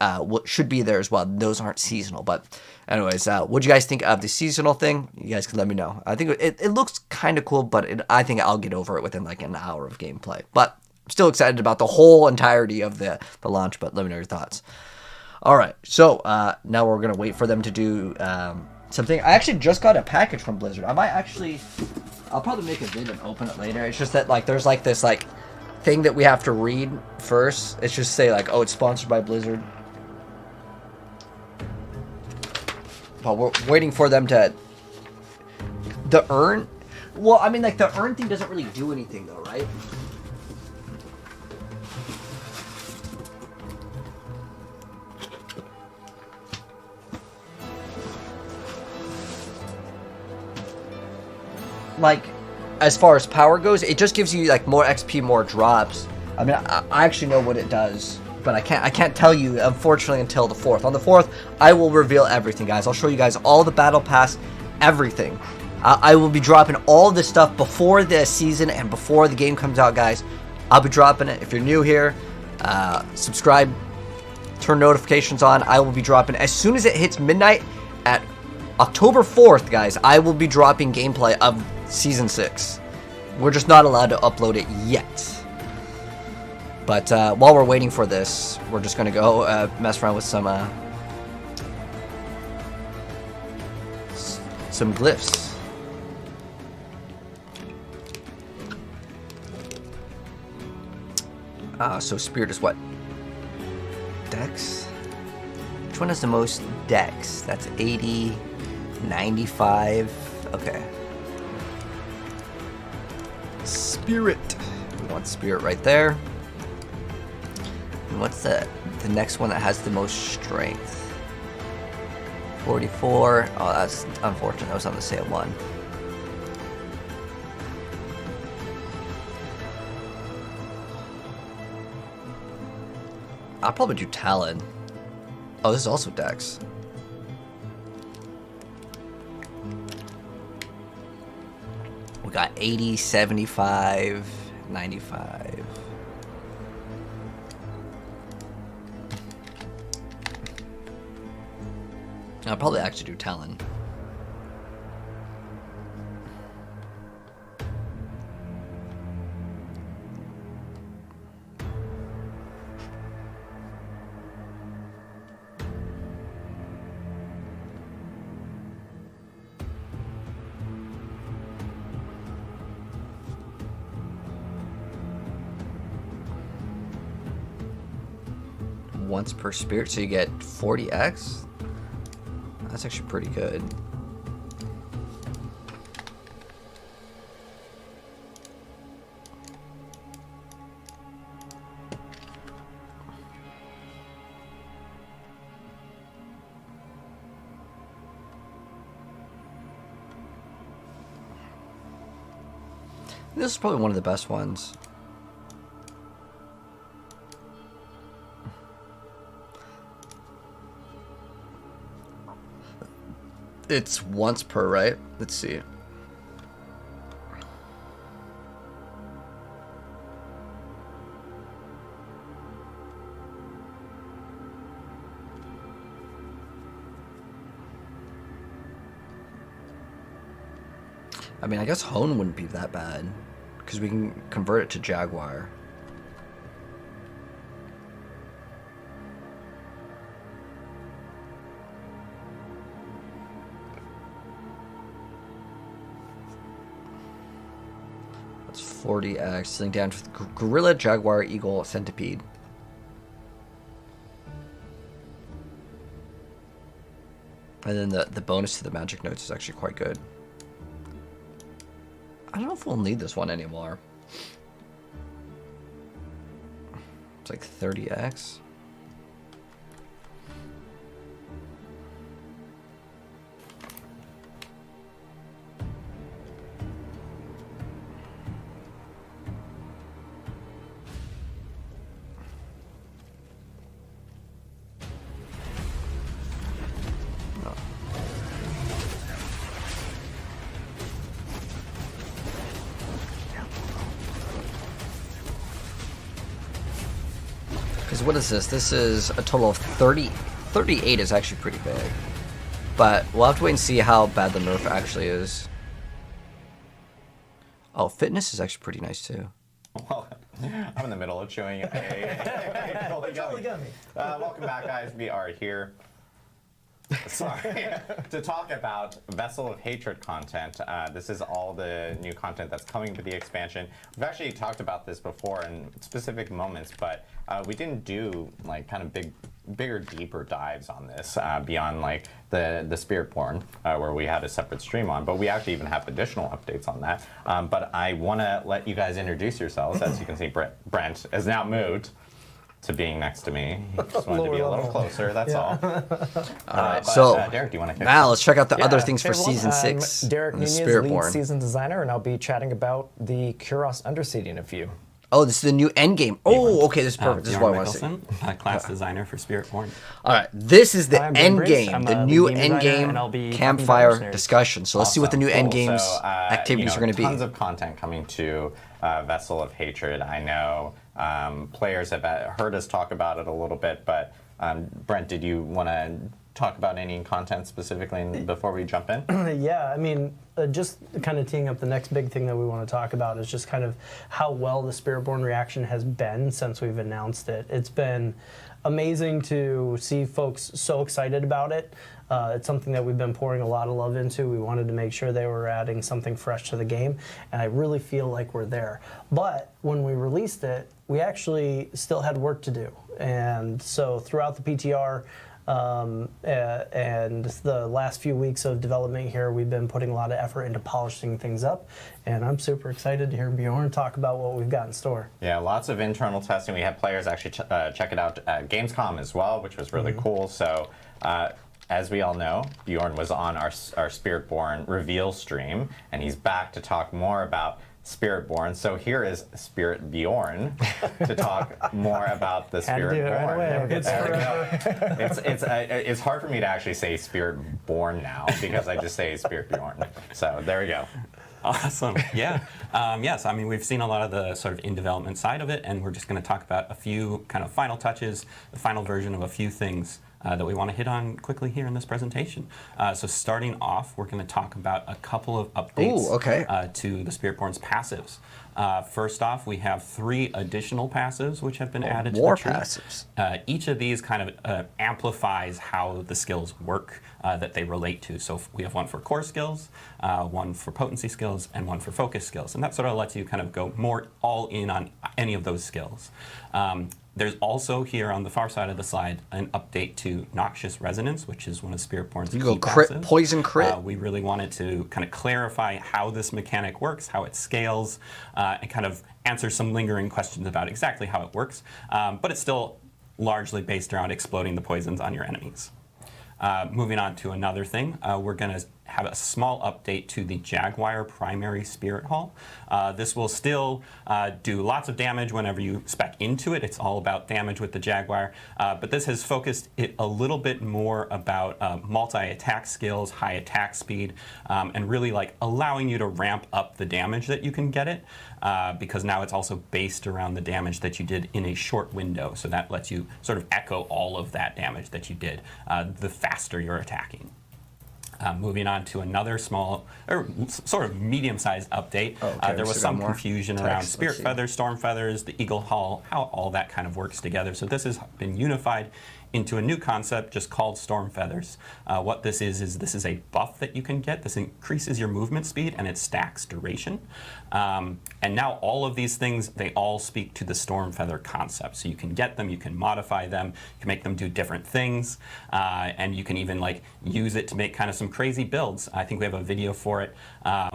should be there as well. Those aren't seasonal, but anyways, what do you guys think of the seasonal thing? You guys can let me know. I think it looks kind of cool, but I think I'll get over it within, like, an hour of gameplay. But still excited about the whole entirety of the launch, but let me know your thoughts. All right, so now we're going to wait for them to do something. I actually just got a package from Blizzard. I'll probably make a vid and open it later. It's just that, like, there's, like, this, like, thing that we have to read first. It's just say, like, oh, it's sponsored by Blizzard. But we're waiting for them to... The urn? Well, I mean, like, the urn thing doesn't really do anything, though, right? Like, as far as power goes, it just gives you like more XP, more drops. I mean, I actually know what it does, but I can't tell you, unfortunately, until the 4th. On the 4th, I will reveal everything, guys. I'll show you guys all the battle pass, everything. I will be dropping all this stuff before the season and before the game comes out, guys. I'll be dropping it. If you're new here, subscribe, turn notifications on. I will be dropping as soon as it hits midnight at October 4th, guys. I will be dropping gameplay of Season 6. We're just not allowed to upload it yet. But while we're waiting for this, we're just going to go mess around with some glyphs. So Spirit is what? Dex? Which one has the most Dex? That's 80, 95. Okay. Spirit. We want Spirit right there. And what's the next one that has the most strength? 44. Oh, that's unfortunate. That was on the same one. I'll probably do Talon. Oh, this is also Dex. We got 80, 75, 95. I'll probably actually do Talon. Once per spirit, so you get 40x. That's actually pretty good. This is probably one of the best ones. It's once per, right? Let's see. I mean, I guess Hone wouldn't be that bad, because we can convert it to Jaguar. That's 40x, dealing damage with Gorilla, Jaguar, Eagle, Centipede. And then the bonus to the magic notes is actually quite good. I don't know if we'll need this one anymore. It's like 30x. Because what is this? This is a total of 30. 38 is actually pretty big. But we'll have to wait and see how bad the nerf actually is. Oh, fitness is actually pretty nice too. Well, I'm in the middle of chewing a totally gummy. Welcome back, guys. We are here. Sorry, to talk about Vessel of Hatred content. This is all the new content that's coming to the expansion. We've actually talked about this before in specific moments, but we didn't do like kind of bigger, deeper dives on this beyond like the Spiritborn, where we had a separate stream on. But we actually even have additional updates on that. But I want to let you guys introduce yourselves. As you can see, Brent has now moved to being next to me. Just wanted to be a little closer, that's all. Alright, so Derek, do you want to kick now let's check out the other Yeah, things for everyone. Season 6. Derek and the Nunez, lead Spiritborn. season designer, and I'll be chatting about the Kurast Undercity in a few. Oh, this is the new endgame. Oh, okay, this is perfect. This is what I want to see. Mickelson, class designer for Spiritborn. Alright, this is the Hi, I'm Ben Briggs. endgame, I'm the a new lead game designer, and I'll be endgame talking campfire about Mercenary. discussion. So let's see what the new Awesome. endgame's So, activities are going to be. Tons of content coming to Vessel of Hatred. I know players have heard us talk about it a little bit, but Brent, did you want to talk about any content specifically before we jump in? Yeah, I mean, just kind of teeing up the next big thing that we want to talk about is just kind of how well the Spiritborn reaction has been since we've announced it. It's been amazing to see folks so excited about it. It's something that we've been pouring a lot of love into. We wanted to make sure they were adding something fresh to the game, and I really feel like we're there. But when we released it, we actually still had work to do. And so throughout the PTR, and the last few weeks of development here, we've been putting a lot of effort into polishing things up, and I'm super excited to hear Bjorn talk about what we've got in store. Yeah, lots of internal testing. We had players actually check it out at Gamescom as well, which was really cool. So, as we all know, Bjorn was on our Spiritborn reveal stream, and he's back to talk more about Spiritborn. So here is Spirit Bjorn to talk more about the Spiritborn. It's hard for me to actually say Spiritborn now because I just say Spirit Bjorn. So there we go. Awesome. Yeah. Yes, I mean, we've seen a lot of the sort of in development side of it, and we're just going to talk about a few kind of final touches, the final version of a few things that we want to hit on quickly here in this presentation. So starting off, we're going to talk about a couple of updates to the Spiritborn's passives. First off, we have 3 additional passives which have been added to the tree. Passives. Each of these kind of amplifies how the skills work that they relate to. So we have one for core skills, one for potency skills, and one for focus skills. And that sort of lets you kind of go more all in on any of those skills. There's also here on the far side of the slide an update to Noxious Resonance, which is one of Spiritborn's key passives. Poison crit. We really wanted to kind of clarify how this mechanic works, how it scales, and kind of answer some lingering questions about exactly how it works. But it's still largely based around exploding the poisons on your enemies. Moving on to another thing, we're going to have a small update to the Jaguar primary Spirit Hall. This will still do lots of damage whenever you spec into it. It's all about damage with the Jaguar. But this has focused it a little bit more about multi-attack skills, high attack speed, and really like allowing you to ramp up the damage that you can get it. Because now it's also based around the damage that you did in a short window. So that lets you sort of echo all of that damage that you did the faster you're attacking. Moving on to another small, or sort of medium-sized update. There was some confusion around Spirit Feathers, Storm Feathers, the Eagle Hall, how all that kind of works together. So this has been unified into a new concept just called Storm Feathers. What this is this is a buff that you can get. This increases your movement speed and it stacks duration. And now all of these things, they all speak to the Storm Feather concept. So you can get them, you can modify them, you can make them do different things, and you can even like use it to make kind of some crazy builds. I think we have a video for it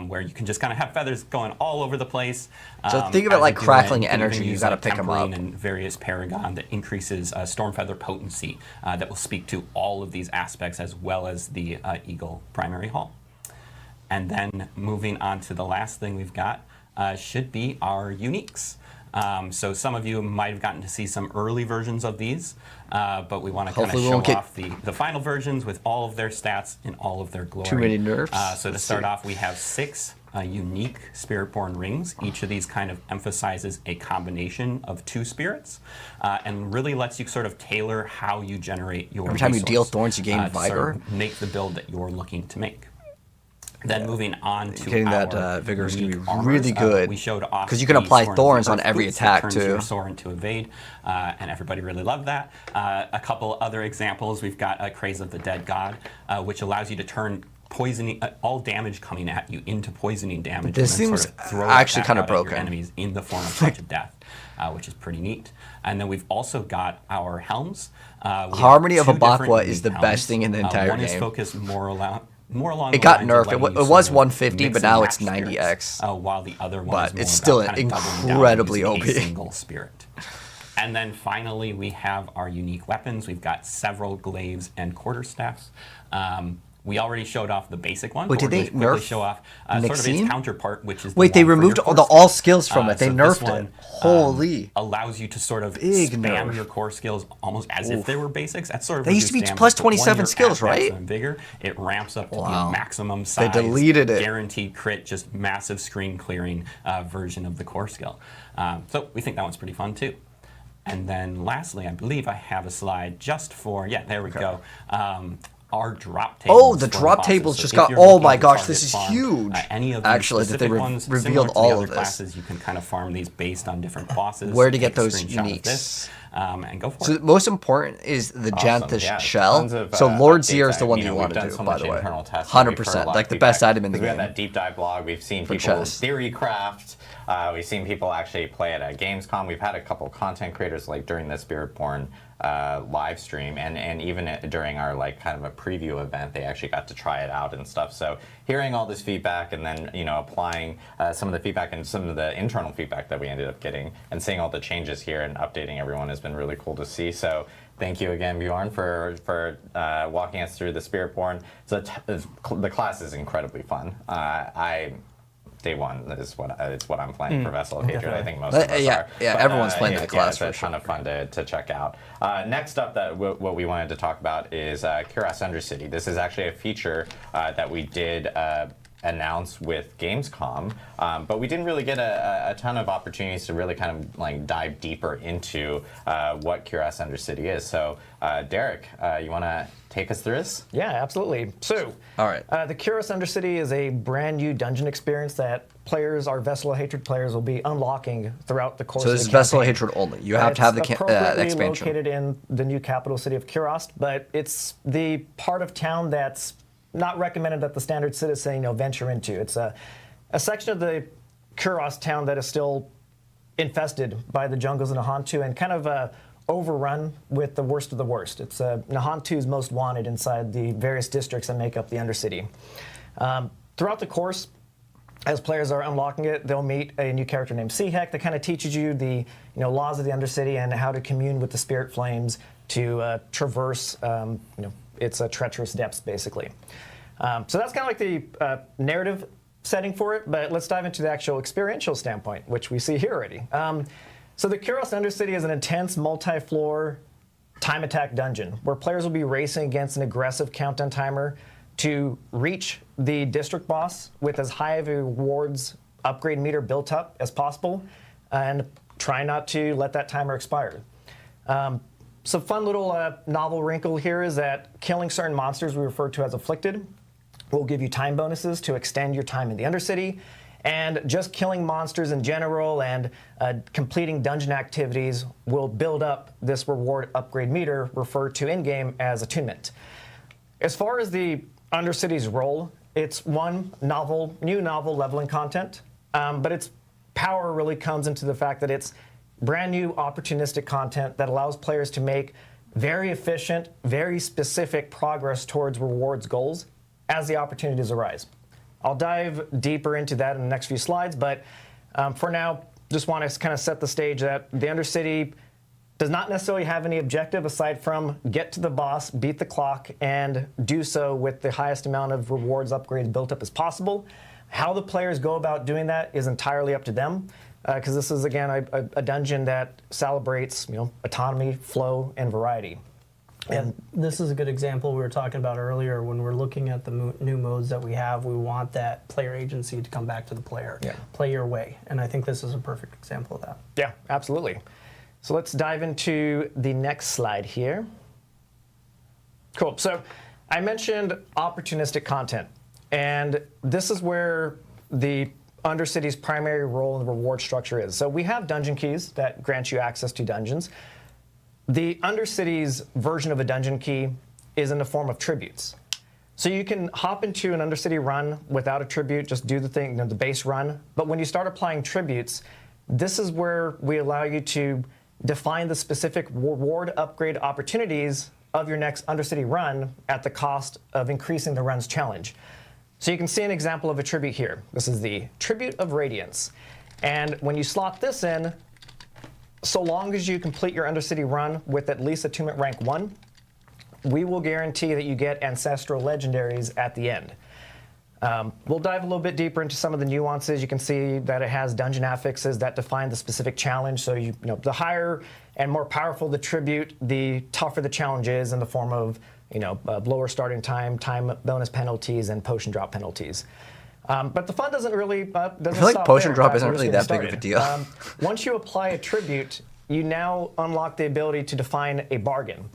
where you can just kind of have feathers going all over the place. So think of it like crackling energy. You got to pick them up. And various Paragon that increases Storm Feather potency that will speak to all of these aspects as well as the Eagle primary hall. And then moving on to the last thing we've got should be our uniques. So some of you might have gotten to see some early versions of these, but we want to kind of show off the final versions with all of their stats in all of their glory. Too many nerfs. So to start off, we have 6 unique Spiritborn rings. Each of these kind of emphasizes a combination of 2 spirits and really lets you sort of tailor how you generate your Every time you deal thorns, you gain vigor. Sort of make the build that you're looking to make. Then moving on to getting that vigor is going to be really good. We showed off because you can apply thorns on every attack too. Your Soren to evade, and everybody really loved that. A couple other examples: we've got a Craze of the Dead God, which allows you to turn poisoning, all damage coming at you into poisoning damage. This and then seems sort of throw actually it kind of out at your broken. enemies in the form of Touch of Death, which is pretty neat. And then we've also got our helms. Harmony of Abakwa is the best thing in the entire game. One is focused more along it got nerfed. It was 150, but now it's 90x. While the other one but it's still incredibly OP. A single spirit. And then finally, we have our unique weapons. We've got several glaives and quarterstaffs. We already showed off the basic one. Wait, did they nerf show off sort of its counterpart, which is they removed all skills from it. They nerfed it. Holy! Allows you to sort of spam your core skills almost as if they were basics. That's sort of they used to be plus 27 skills, right? Vigor, it ramps up to the maximum size. They deleted it. Guaranteed crit, just massive screen clearing version of the core skill. So we think that one's pretty fun too. And then lastly, I believe I have a slide just for there we go. Our drop tables. Oh, the drop tables just got. Oh my gosh, this is huge. Any of these actually, that they ones, revealed all of this. Classes, you can kind of farm these based on different bosses. Where to get those uniques? And go for it. So the most important is the Janthus shell. So Lord Zir is the one you want to do, by the way. 100%, like the best item in the game. We have that deep dive blog. We've seen people theory craft. We've seen people actually play it at Gamescom. We've had a couple content creators like during the Spiritborn live stream, and even during our like kind of a preview event, they actually got to try it out and stuff. So hearing all this feedback and then applying some of the feedback and some of the internal feedback that we ended up getting and seeing all the changes here and updating everyone has been really cool to see. So thank you again, Bjorn, for walking us through the Spiritborn. The class is incredibly fun. Day one is what I'm playing for Vessel of Hatred. I think most of us are. Yeah, everyone's playing that class. It's a ton of fun to check out. Next up, what we wanted to talk about is Kurast Undercity. This is actually a feature that we did announce with Gamescom, but we didn't really get a ton of opportunities to really kind of like dive deeper into what Kurast Undercity is. So, Derek, you want to take us through this? Yeah, absolutely. So, all right. The Kurast Undercity is a brand new dungeon experience that our Vessel of Hatred players will be unlocking throughout the course of the campaign. So this is Vessel of Hatred only. You have to have the expansion. It's located in the new capital city of Kurast, but it's the part of town that's not recommended that the standard citizen venture into. It's a section of the Kurast town that is still infested by the jungles of Nahantu and kind of overrun with the worst of the worst. It's Nahantu's most wanted inside the various districts that make up the Undercity. Throughout the course, as players are unlocking it, they'll meet a new character named Seahek that kind of teaches you the laws of the Undercity and how to commune with the spirit flames to traverse its treacherous depths, basically. So that's kind of like the narrative setting for it, but let's dive into the actual experiential standpoint, which we see here already. So the Kurast Undercity is an intense multi-floor time attack dungeon where players will be racing against an aggressive countdown timer to reach the district boss with as high of a rewards upgrade meter built up as possible and try not to let that timer expire. So fun little novel wrinkle here is that killing certain monsters we refer to as afflicted will give you time bonuses to extend your time in the Undercity. And just killing monsters in general and completing dungeon activities will build up this reward upgrade meter, referred to in-game as attunement. As far as the Undercity's role, it's one new novel leveling content, but its power really comes into the fact that it's brand new opportunistic content that allows players to make very efficient, very specific progress towards rewards goals as the opportunities arise. I'll dive deeper into that in the next few slides, but for now, just want to kind of set the stage that the Undercity does not necessarily have any objective aside from get to the boss, beat the clock, and do so with the highest amount of rewards upgrades built up as possible. How the players go about doing that is entirely up to them, because this is, again, a dungeon that celebrates autonomy, flow, and variety. And this is a good example we were talking about earlier. When we're looking at the new modes that we have, we want that player agency to come back to the player. Yeah. Play your way. And I think this is a perfect example of that. Yeah, absolutely. So let's dive into the next slide here. Cool. So I mentioned opportunistic content. And this is where the Undercity's primary role in the reward structure is. So we have dungeon keys that grant you access to dungeons. The Undercity's version of a dungeon key is in the form of tributes. So you can hop into an Undercity run without a tribute, just do the thing, the base run. But when you start applying tributes, this is where we allow you to define the specific reward upgrade opportunities of your next Undercity run at the cost of increasing the run's challenge. So you can see an example of a tribute here. This is the Tribute of Radiance. And when you slot this in, so long as you complete your Undercity run with at least attunement rank 1, we will guarantee that you get ancestral legendaries at the end. We'll dive a little bit deeper into some of the nuances. You can see that it has dungeon affixes that define the specific challenge. So the higher and more powerful the tribute, the tougher the challenge is in the form of lower starting time, time bonus penalties, and potion drop penalties. But the fun doesn't really doesn't I feel like stop potion there. drop isn't We're really just that getting big of a started. deal. Once you apply a tribute, you now unlock the ability to define a bargain.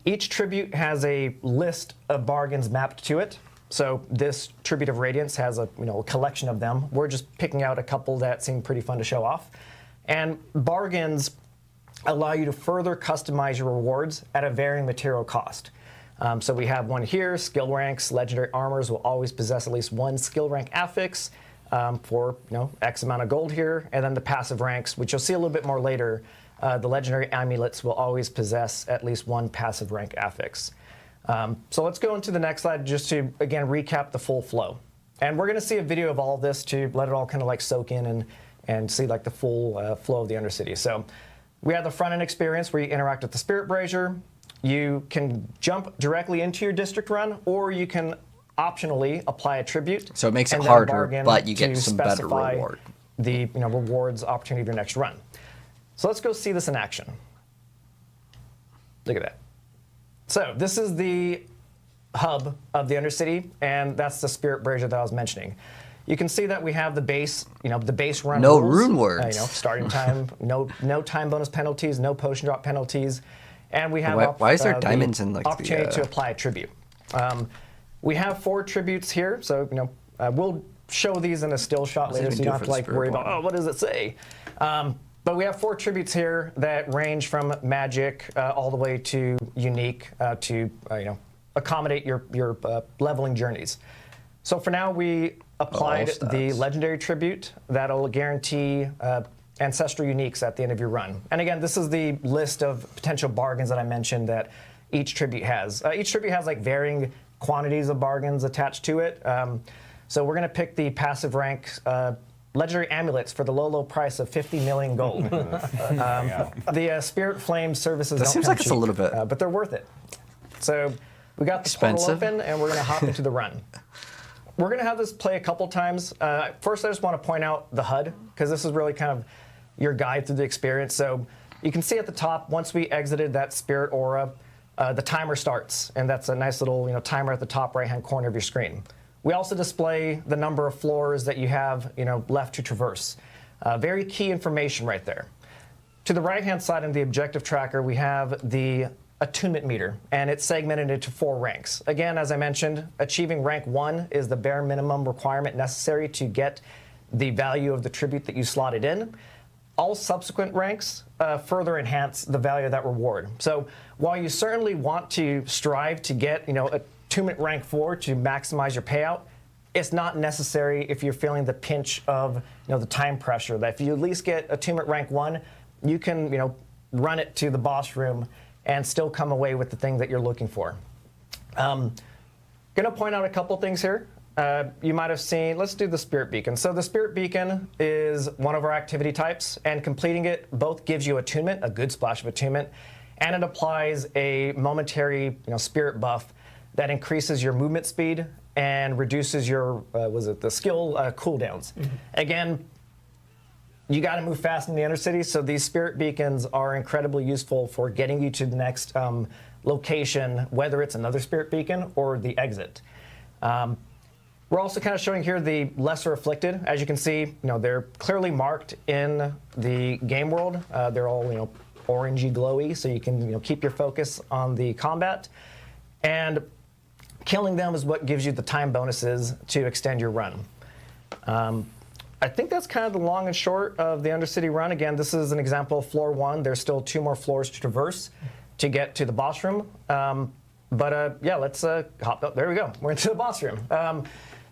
Each tribute has a list of bargains mapped to it. So this Tribute of Radiance has a collection of them. We're just picking out a couple that seem pretty fun to show off. And bargains allow you to further customize your rewards at a varying material cost. So we have one here, skill ranks, legendary armors will always possess at least one skill rank affix for X amount of gold here. And then the passive ranks, which you'll see a little bit more later, the legendary amulets will always possess at least one passive rank affix. So let's go into the next slide just to, again, recap the full flow. And we're going to see a video of all of this to let it all kind of soak in and see the full flow of the Undercity. So we have the front-end experience where you interact with the Spirit Brazier. You can jump directly into your district run, or you can optionally apply a tribute. So it makes it and then harder, bargain but you get to some better specify reward. The rewards opportunity of your next run. So let's go see this in action. Look at that. So this is the hub of the Undercity, and that's the Spirit Brazier that I was mentioning. You can see that we have the base, the base run No rules. rune words. Starting time, no time bonus penalties, no potion drop penalties, and we have Why is there diamonds in opportunity to apply a tribute. We have 4 tributes here, so we'll show these in a still shot later, so you don't have to worry about what does it say. But we have 4 tributes here that range from magic all the way to unique to accommodate your leveling journeys. So for now, we applied the legendary tribute that'll guarantee ancestral uniques at the end of your run. And again, this is the list of potential bargains that I mentioned that each tribute has. Each tribute has varying quantities of bargains attached to it. So we're going to pick the passive rank legendary amulets for the low price of 50 million gold. The Spirit Flame services don't seems come like it's cheap, a little bit but they're worth it. So we got the expensive. portal open, and we're going to hop into the run. We're going to have this play a couple times. First, I just want to point out the HUD, because this is really kind of your guide through the experience. So you can see at the top, once we exited that Spirit Aura, the timer starts, and that's a nice little timer at the top right-hand corner of your screen. We also display the number of floors that you have left to traverse. Very key information right there. To the right-hand side in the objective tracker, we have the attunement meter, and it's segmented into 4 ranks. Again, as I mentioned, achieving rank 1 is the bare minimum requirement necessary to get the value of the tribute that you slotted in. All subsequent ranks further enhance the value of that reward. So while you certainly want to strive to get attunement rank 4 to maximize your payout, it's not necessary if you're feeling the pinch of the time pressure. That if you at least get attunement rank 1, you can run it to the boss room and still come away with the thing that you're looking for. Going to point out a couple things here. You might have seen, let's do the Spirit Beacon. So the Spirit Beacon is one of our activity types, and completing it both gives you attunement, a good splash of attunement, and it applies a momentary spirit buff that increases your movement speed and reduces your, the skill cooldowns. Again, you got to move fast in the Undercity, so these Spirit Beacons are incredibly useful for getting you to the next location, whether it's another Spirit Beacon or the exit. We're also kind of showing here the lesser afflicted. As you can see, they're clearly marked in the game world. They're all orangey glowy, so you can keep your focus on the combat. And killing them is what gives you the time bonuses to extend your run. I think that's kind of the long and short of the Undercity run. Again, this is an example of floor 1. There's still 2 more floors to traverse to get to the boss room. Yeah, let's hop up. There we go. We're into the boss room.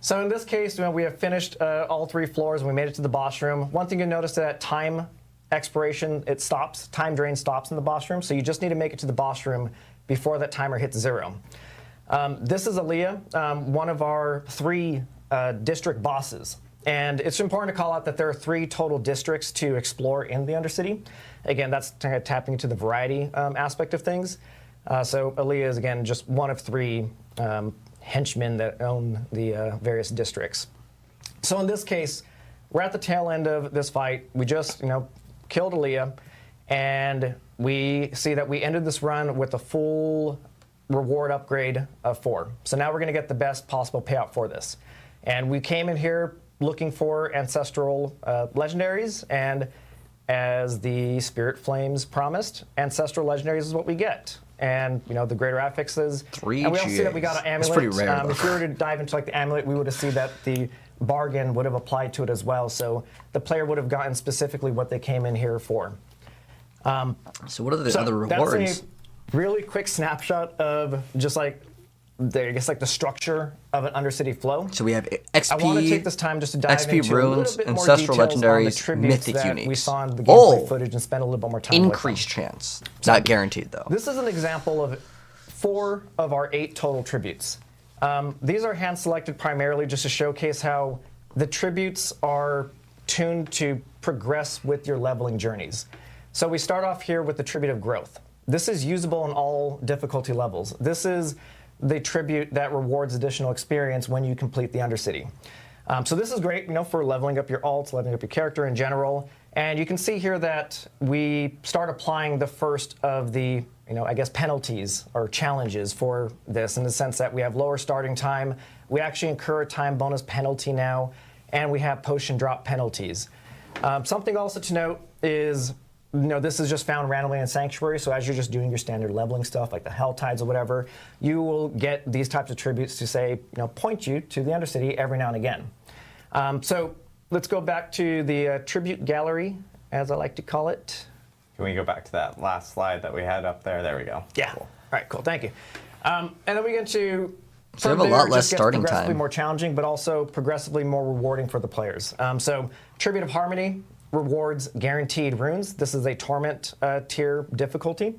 So in this case, we have finished all 3 floors and we made it to the boss room. One thing you notice is that time expiration, it stops. Time drain stops in the boss room. So you just need to make it to the boss room before that timer hits 0. This is Aaliyah, one of our 3 district bosses. And it's important to call out that there are 3 total districts to explore in the Undercity. Again, that's kind of tapping into the variety aspect of things. So Aaliyah is, again, just one of 3 henchmen that own the various districts. So in this case, we're at the tail end of this fight. We just, killed Aaliyah, and we see that we ended this run with a full reward upgrade of 4. So now we're going to get the best possible payout for this. And we came in here looking for ancestral legendaries, and as the Spirit Flames promised, ancestral legendaries is what we get. And the greater affixes. 3 and we also see that we got an amulet. That's pretty rare. If we were to dive into the amulet, we would have seen that the bargain would have applied to it as well. So the player would have gotten specifically what they came in here for. So what are the other rewards? That's a really quick snapshot of just the structure of an Undercity flow. So we have XP, I want to take this time just to dive XP into runes, a little bit more ancestral details legendaries, on the tributes mythic that uniques. we saw in the gameplay footage and spend a little bit more time Increased chance. Not guaranteed, though. This is an example of 4 of our 8 total tributes. These are hand-selected primarily just to showcase how the tributes are tuned to progress with your leveling journeys. So we start off here with the Tribute of Growth. This is usable on all difficulty levels. This is the tribute that rewards additional experience when you complete the Undercity. So this is great, for leveling up your alts, leveling up your character in general. And you can see here that we start applying the first of the, penalties or challenges for this, in the sense that we have lower starting time. We actually incur a time bonus penalty now, and we have potion drop penalties. Something also to note is, this is just found randomly in Sanctuary, so as you're just doing your standard leveling stuff, like the Hell Tides or whatever, you will get these types of tributes to say, point you to the Undercity every now and again. So let's go back to the tribute gallery, as I like to call it. Can we go back to that last slide that we had up there? There we go. Yeah. Cool. All right, cool, thank you. And then we get to... So you have a lot less starting time. Progressively more challenging, but also progressively more rewarding for the players. So Tribute of Harmony rewards guaranteed runes. This is a Torment tier difficulty.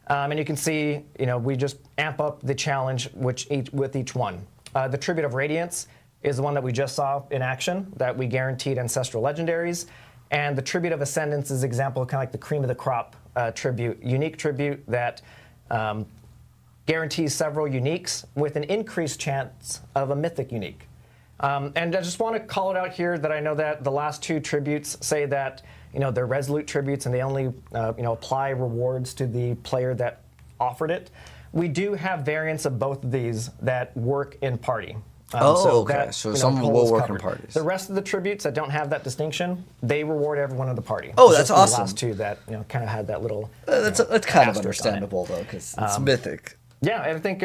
And you can see, we just amp up the challenge with each one. The Tribute of Radiance is the one that we just saw in action, that we guaranteed ancestral legendaries. And the Tribute of Ascendance is an example of kind of like the cream of the crop tribute, unique tribute that guarantees several uniques with an increased chance of a mythic unique. And I just want to call it out here that I know that the last 2 tributes say that they're resolute tributes and they only apply rewards to the player that offered it. We do have variants of both of these that work in party. Okay. So some will work in parties. The rest of the tributes that don't have that distinction, they reward everyone in the party. Oh, that's awesome. The last 2 that kind of had that little. That's kind of understandable though, because it's mythic. Yeah, I think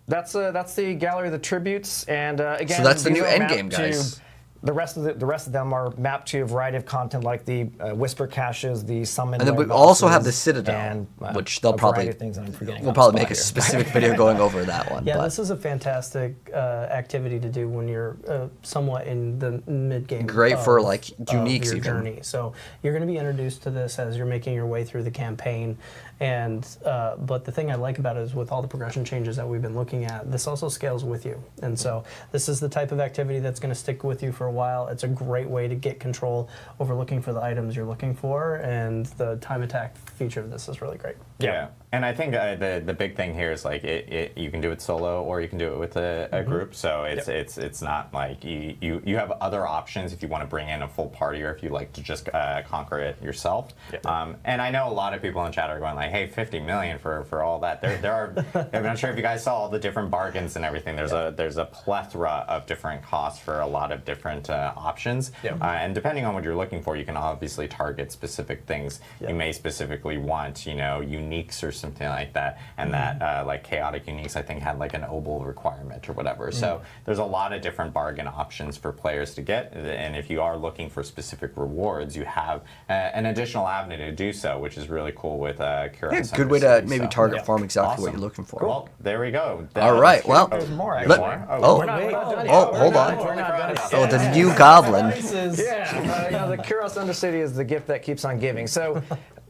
that's the gallery of the tributes, and again, so that's the new these are endgame, mapped guys. to, the rest of them are mapped to a variety of content like the whisper caches, the summon. And then we also have the Citadel, and, which they'll probably things that I'm forgetting. we'll probably make a specific video going over that one. Yeah, but. this is a fantastic activity to do when you're somewhat in the mid game. Great for like uniques your even. journey. So you're going to be introduced to this as you're making your way through the campaign. And but the thing I like about it is with all the progression changes that we've been looking at, this also scales with you. And so this is the type of activity that's going to stick with you for a while. It's a great way to get control over looking for the items you're looking for, and the time attack feature of this is really great. Yeah. And I think the big thing here is like you can do it solo or you can do it with a group. So it's not like you have other options if you want to bring in a full party or if you like to just conquer it yourself. And I know a lot of people in chat are going like, hey, 50 million for all that. There are. I'm not sure if you guys saw all the different bargains and everything. There's a plethora of different costs for a lot of different options. And depending on what you're looking for, you can obviously target specific things. You may specifically want uniques or something like that, and that like chaotic uniques I think had like an obol requirement or whatever. So there's a lot of different bargain options for players to get, and if you are looking for specific rewards, you have an additional avenue to do so, which is really cool with Kurast. Good way to maybe target farm exactly what you're looking for. Well, there we go. All right, well, There's more. There's more? hold on. We're not done yet. Oh, the new goblin. The Kurast Undercity is the gift that keeps on giving. So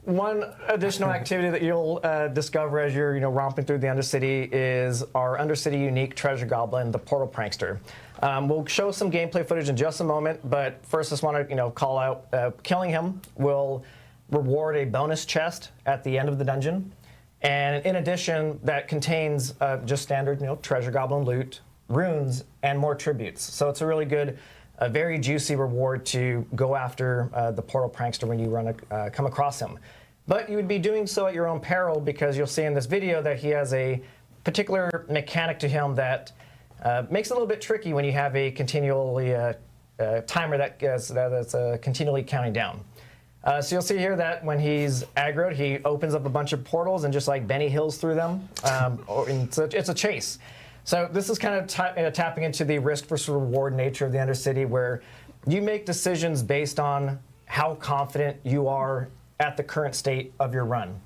one additional activity that you'll discover as you're romping through the Undercity is our Undercity unique treasure goblin, the Portal Prankster. We'll show some gameplay footage in just a moment, but first just want to call out killing him will reward a bonus chest at the end of the dungeon. And in addition, that contains just standard treasure goblin loot, runes, and more tributes. So it's a really good, very juicy reward to go after the Portal Prankster when you come across him. But you would be doing so at your own peril, because you'll see in this video that he has a particular mechanic to him that makes it a little bit tricky when you have a continually timer that's continually counting down. So you'll see here that when he's aggroed, he opens up a bunch of portals and just like Benny Hills through them. It's a chase. So this is kind of tapping into the risk versus reward nature of the Undercity, where you make decisions based on how confident you are at the current state of your run.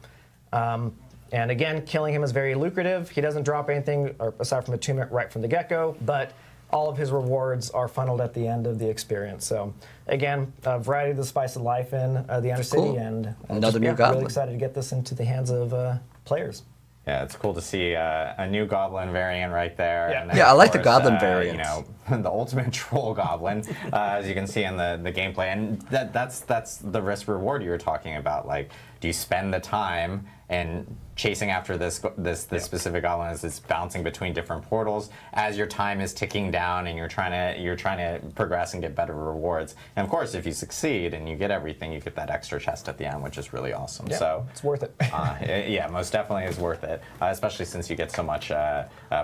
And again, killing him is very lucrative. He doesn't drop anything aside from attunement right from the get-go, but all of his rewards are funneled at the end of the experience. So again, a variety of the spice of life in the Undercity, and another new goblin. Really excited to get this into the hands of players. Yeah, it's cool to see a new goblin variant right there. Yeah, and then, I like the course, goblin variant. The ultimate troll goblin, as you can see in the gameplay, and that's the risk reward you were talking about. Like, do you spend the time and chasing after this specific goblin as it's bouncing between different portals as your time is ticking down, and you're trying to progress and get better rewards. And of course, if you succeed and you get everything, you get that extra chest at the end, which is really awesome. Yeah, so it's worth it. Yeah, most definitely is worth it, especially since you get so much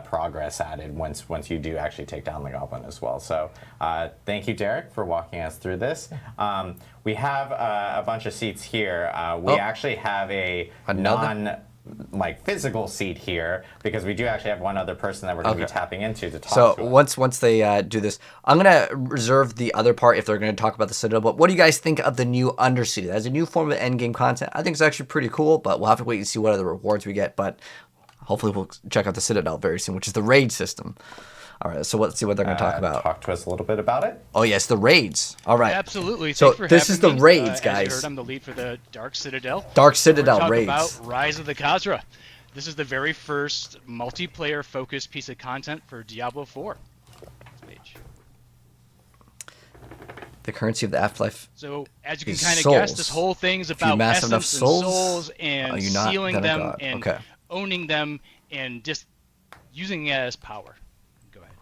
progress added once you do actually take down the goblin as well. So thank you, Derek, for walking us through this. We have a bunch of seats here. We actually have a physical seat here, because we do actually have one other person that we're going to be tapping into to talk to. So once they do this, I'm going to reserve the other part if they're going to talk about the Citadel. But what do you guys think of the new Undercity? As a new form of endgame content, I think it's actually pretty cool, but we'll have to wait and see what other rewards we get. But hopefully we'll check out the Citadel very soon, which is the raid system. All right, so let's see what they're going to talk about. Talk to us a little bit about it. Oh, yes, the raids. All right. Absolutely. So Thanks for this is the having me. raids, guys. As you heard, I'm the lead for the Dark Citadel. Dark Citadel We're raids. talking about Rise of the Khazra. This is the very first multiplayer-focused piece of content for Diablo 4. The currency of the afterlife. So, as you can kind of guess, this whole thing's about essence and souls and sealing them and owning them and just using it as power. Go ahead.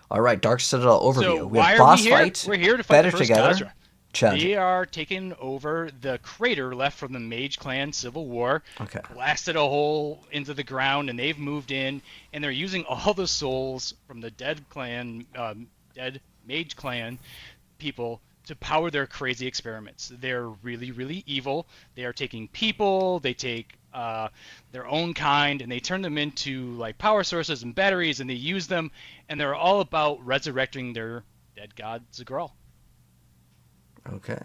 All right, Dark Citadel overview. So we have boss fight. We're here to fight Better the first together. Khazra. They are taking over the crater left from the Mage Clan Civil War. Okay. Blasted a hole into the ground, and they've moved in, and they're using all the souls from the dead Mage Clan people to power their crazy experiments. They're really, really evil. They are taking people. They take their own kind, and they turn them into like power sources and batteries, and they use them, and they're all about resurrecting their dead god Zagral. Okay.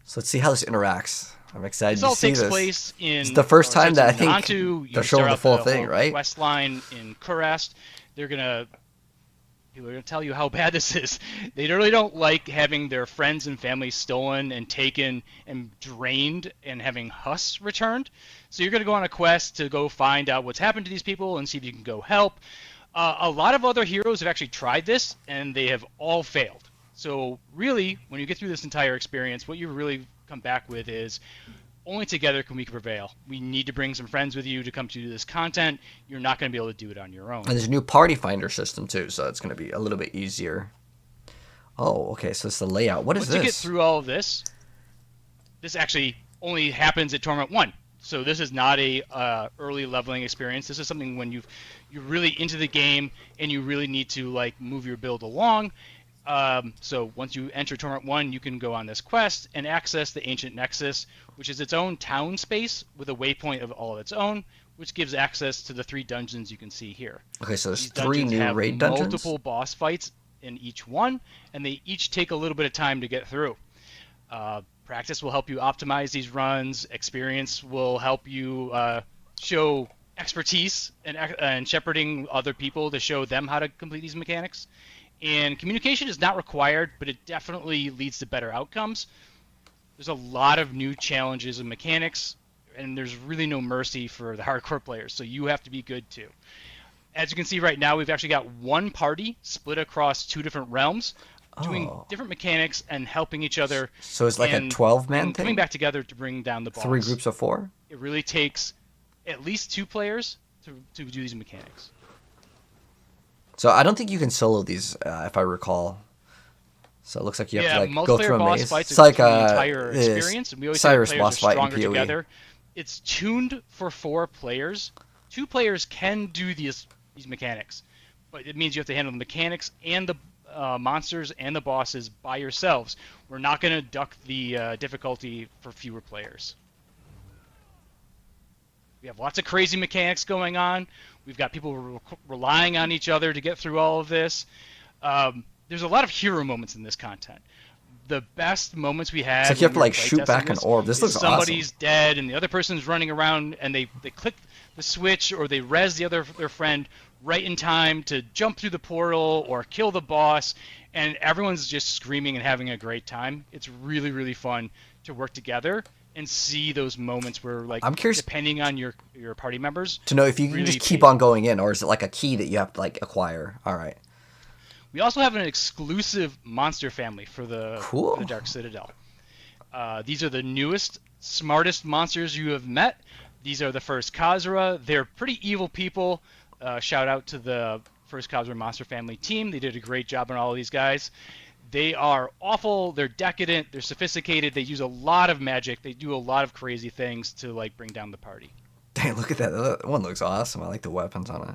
So let's see how this interacts. I'm excited This to all see takes this. place in. It's the first time that I think they're showing the full thing, whole right? Quest line in Kurast. People are gonna tell you how bad this is. They really don't like having their friends and family stolen and taken and drained and having husks returned. So you're gonna go on a quest to go find out what's happened to these people and see if you can go help. A lot of other heroes have actually tried this and they have all failed. So really, when you get through this entire experience, what you really come back with is only together can we prevail. We need to bring some friends with you to come to do this content. You're not going to be able to do it on your own. And there's a new party finder system too, so it's going to be a little bit easier. Oh, okay, so it's the layout. What is this? Once you get through all of this, this actually only happens at Tournament 1. So this is not a early leveling experience. This is something when you're really into the game and you really need to like move your build along. So once you enter Tournament 1, you can go on this quest and access the Ancient Nexus, which is its own town space with a waypoint of all of its own, which gives access to the 3 dungeons you can see here. Okay, so there's These 3 new raid dungeons? Multiple boss fights in each one, and they each take a little bit of time to get through. Practice will help you optimize these runs. Experience will help you show expertise and shepherding other people to show them how to complete these mechanics. And communication is not required, but it definitely leads to better outcomes. There's a lot of new challenges and mechanics, and there's really no mercy for the hardcore players, so you have to be good too. As you can see right now, we've actually got one party split across 2 different realms, doing different mechanics and helping each other. So it's like a 12-man thing? Coming back together to bring down the boss. 3 groups of 4? It really takes at least 2 players to do these mechanics. So I don't think you can solo these, if I recall. So it looks like you have to like go through a boss maze. Fights it's like the entire experience, and we always Cyrus say players boss are fight in stronger PoE. together. It's tuned for 4 players. 2 players can do these mechanics, but it means you have to handle the mechanics and the monsters and the bosses by yourselves. We're not going to duck the difficulty for fewer players. We have lots of crazy mechanics going on. We've got people relying on each other to get through all of this. There's a lot of hero moments in this content. The best moments we had. It's like you have to like shoot back an orb. This looks awesome. Somebody's dead and the other person's running around and they click the switch or they res their friend right in time to jump through the portal or kill the boss, and everyone's just screaming and having a great time. It's really, really fun to work together and see those moments where, like, I'm curious, depending on your party members, to know if you can just keep on going in, or is it like a key that you have to like acquire? All right. We also have an exclusive monster family for the Dark Citadel. These are the newest, smartest monsters you have met. These are the first Khazra. They're pretty evil people. Shout out to the first Khazra monster family team. They did a great job on all of these guys. They are awful. They're decadent. They're sophisticated. They use a lot of magic. They do a lot of crazy things to like bring down the party. Dang, look at that. That one looks awesome. I like the weapons on it.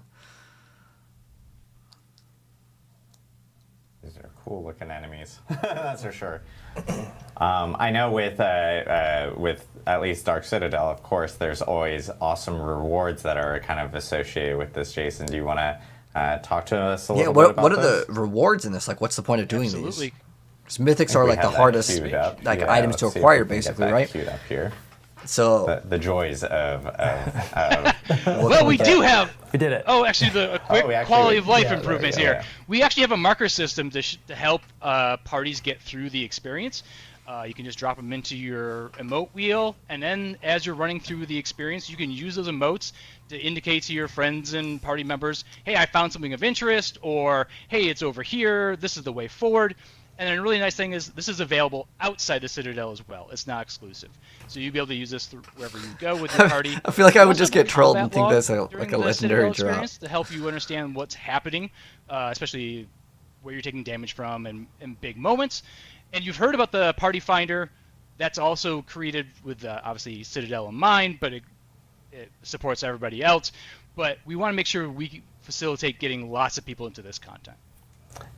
These are cool looking enemies. That's for sure. I know with at least Dark Citadel, of course, there's always awesome rewards that are kind of associated with this. Jason, do you want to talk to us a little bit about what are this? the rewards in this? Like, what's the point of doing Absolutely. these? Because mythics are like the hardest items to acquire, basically, right? Queued up here. So the joys of well, we do have. We did it. Oh, actually, the quick quality of life improvements here. Yeah. We actually have a marker system to help parties get through the experience. You can just drop them into your emote wheel, and then as you're running through the experience, you can use those emotes to indicate to your friends and party members, hey, I found something of interest, or hey, it's over here, this is the way forward. And then a really nice thing is this is available outside the Citadel as well. It's not exclusive. So you'll be able to use this wherever you go with your party. I feel like I would just get trolled and think that's like a legendary drop. To help you understand what's happening, especially where you're taking damage from and big moments. And you've heard about the Party Finder. That's also created with obviously Citadel in mind, but it supports everybody else. But we want to make sure we facilitate getting lots of people into this content.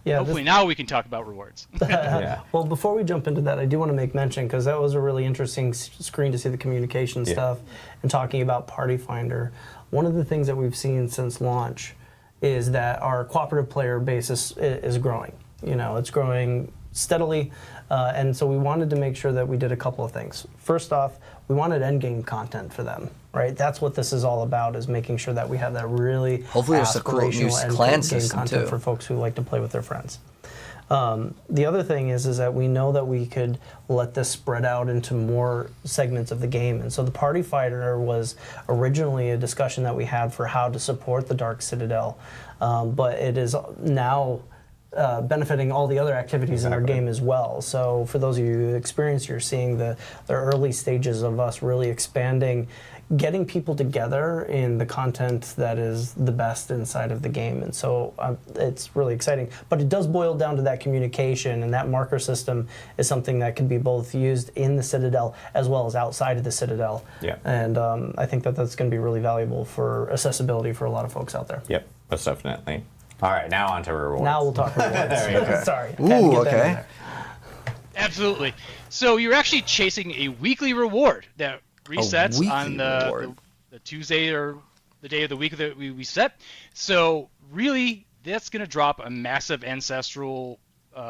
Yeah, Hopefully now we can talk about rewards. Yeah. Well, before we jump into that, I do want to make mention, because that was a really interesting screen to see the communication stuff and talking about Party Finder. One of the things that we've seen since launch is that our cooperative player base is growing. You know, it's growing steadily, and so we wanted to make sure that we did a couple of things. First off, we wanted endgame content for them, right? That's what this is all about, is making sure that we have that really hopefully there's a cool new aspirational clan endgame system content too for folks who like to play with their friends. The other thing is that we know that we could let this spread out into more segments of the game. And so the Party Fighter was originally a discussion that we had for how to support the Dark Citadel, but it is now benefiting all the other activities in our game as well. So for those of you who experience, you're seeing the early stages of us really expanding, getting people together in the content that is the best inside of the game. And so it's really exciting. But it does boil down to that communication, and that marker system is something that can be both used in the Citadel as well as outside of the Citadel. Yeah. And I think that that's going to be really valuable for accessibility for a lot of folks out there. Yep, most definitely. All right, now on to rewards. Now we'll talk rewards. Sorry. Ooh, okay. Absolutely. So you're actually chasing a weekly reward that resets on the Tuesday or the day of the week that we set. So really, that's going to drop a massive ancestral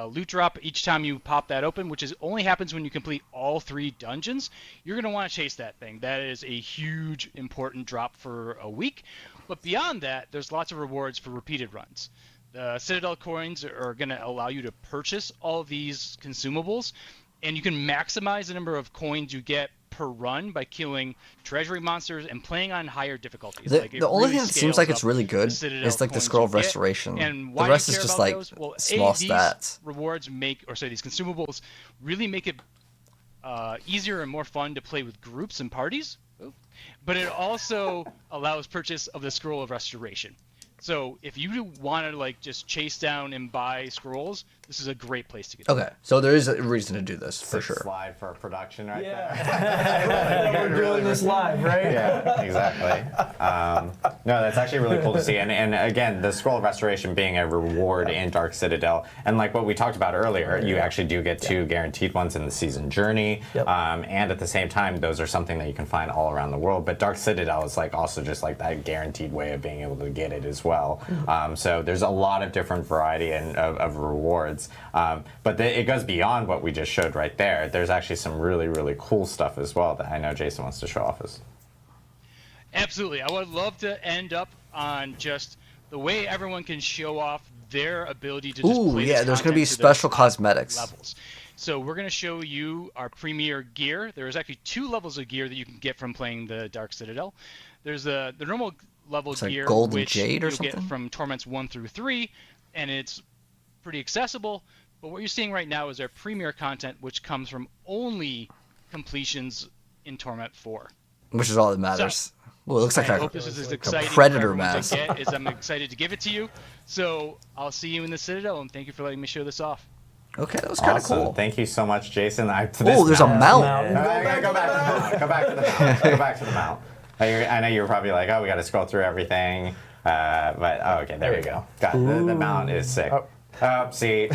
loot drop each time you pop that open, which only happens when you complete all 3 dungeons. You're going to want to chase that thing. That is a huge, important drop for a week. But beyond that, there's lots of rewards for repeated runs. The Citadel coins are going to allow you to purchase all of these consumables, and you can maximize the number of coins you get per run by killing treasury monsters and playing on higher difficulties. The only thing that seems like it's really good is like the Scroll of Restoration. And the rest is just like small stats. Rewards these consumables really make it easier and more fun to play with groups and parties. But it also allows purchase of the Scroll of Restoration. So if you want to like just chase down and buy scrolls, this is a great place to get. Okay, so there is a reason to do this for sure. Slide for production right there. We're doing this live, right? Yeah, exactly. No, that's actually really cool to see. And again, the Scroll of Restoration being a reward in Dark Citadel, and like what we talked about earlier, you actually do get 2 guaranteed ones in the season journey, and at the same time, those are something that you can find all around the world. But Dark Citadel is like also just like that guaranteed way of being able to get it as well. So there's a lot of different variety of rewards. But it goes beyond what we just showed right there. There's actually some really, really cool stuff as well that I know Jason wants to show off us. Absolutely. I would love to end up on just the way everyone can show off their ability to just play this there's going to be to special cosmetics. Levels. So we're going to show you our premier gear. There's actually 2 levels of gear that you can get from playing the Dark Citadel. There's the normal level gear, which jade or you'll something? get from Torments 1 through 3, and it's pretty accessible. But what you're seeing right now is our premier content, which comes from only completions in Torment 4. Which is all that matters. Well, it looks like I hope this is as exciting predator for mask. to get as I'm excited to give it to you. So I'll see you in the Citadel, and thank you for letting me show this off. Okay, that was kind of cool. Thank you so much, Jason. There's a mount. Go back to the mount. Go back to the mount. I know you were probably like, oh, we got to scroll through everything. Okay, there we go. Got it. The mount is sick. See.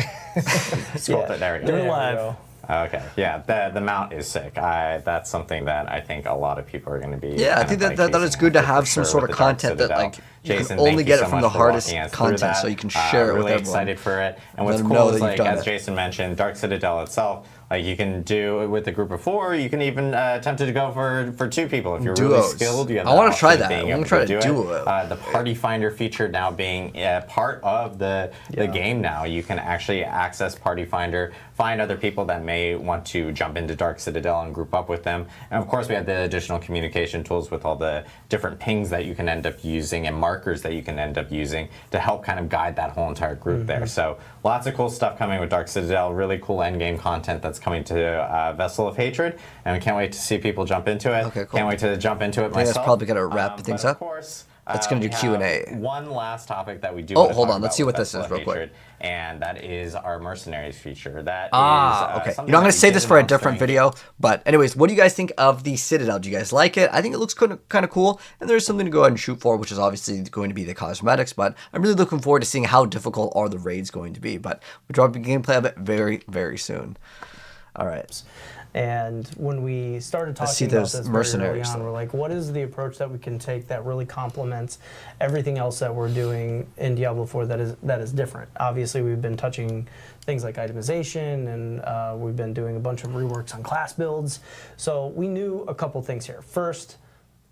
Scroll through. There we go. Do it live. Okay, yeah, the mount is sick. That's something that I think a lot of people are going to be. Yeah, I think that is good to have some sort of content that like you can only get it from the hardest content, so you can share it with everyone. Really excited for it. And what's cool is, like, as Jason mentioned, Dark Citadel itself, like you can do it with a group of 4. You can even attempt to go for 2 people if you're really skilled. You have I want to try that. I want to try to do it. The Party Finder feature now being part of the game now. You can actually access Party Finder, find other people that may want to jump into Dark Citadel and group up with them. And of course, we have the additional communication tools with all the different pings that you can end up using and markers that you can end up using to help kind of guide that whole entire group there. So lots of cool stuff coming with Dark Citadel, really cool endgame content that's coming to Vessel of Hatred, and we can't wait to see people jump into it. Okay, cool. Can't wait to jump into it myself. That's probably going to wrap things up. Of course, It's going to do Q&A. One last topic that we do. Oh, hold on. Let's see what this is real quick. And that is our Mercenaries feature. That is okay. I'm going to save this for a different video. But anyways, what do you guys think of the Citadel? Do you guys like it? I think it looks kind of cool. And there's something to go ahead and shoot for, which is obviously going to be the cosmetics. But I'm really looking forward to seeing how difficult are the raids going to be. But we're dropping gameplay of it very, very soon. All right. And when we started talking about this very early on, we're like, what is the approach that we can take that really complements everything else that we're doing in Diablo 4 that is different? Obviously, we've been touching things like itemization, and we've been doing a bunch of reworks on class builds. So we knew a couple things here. First,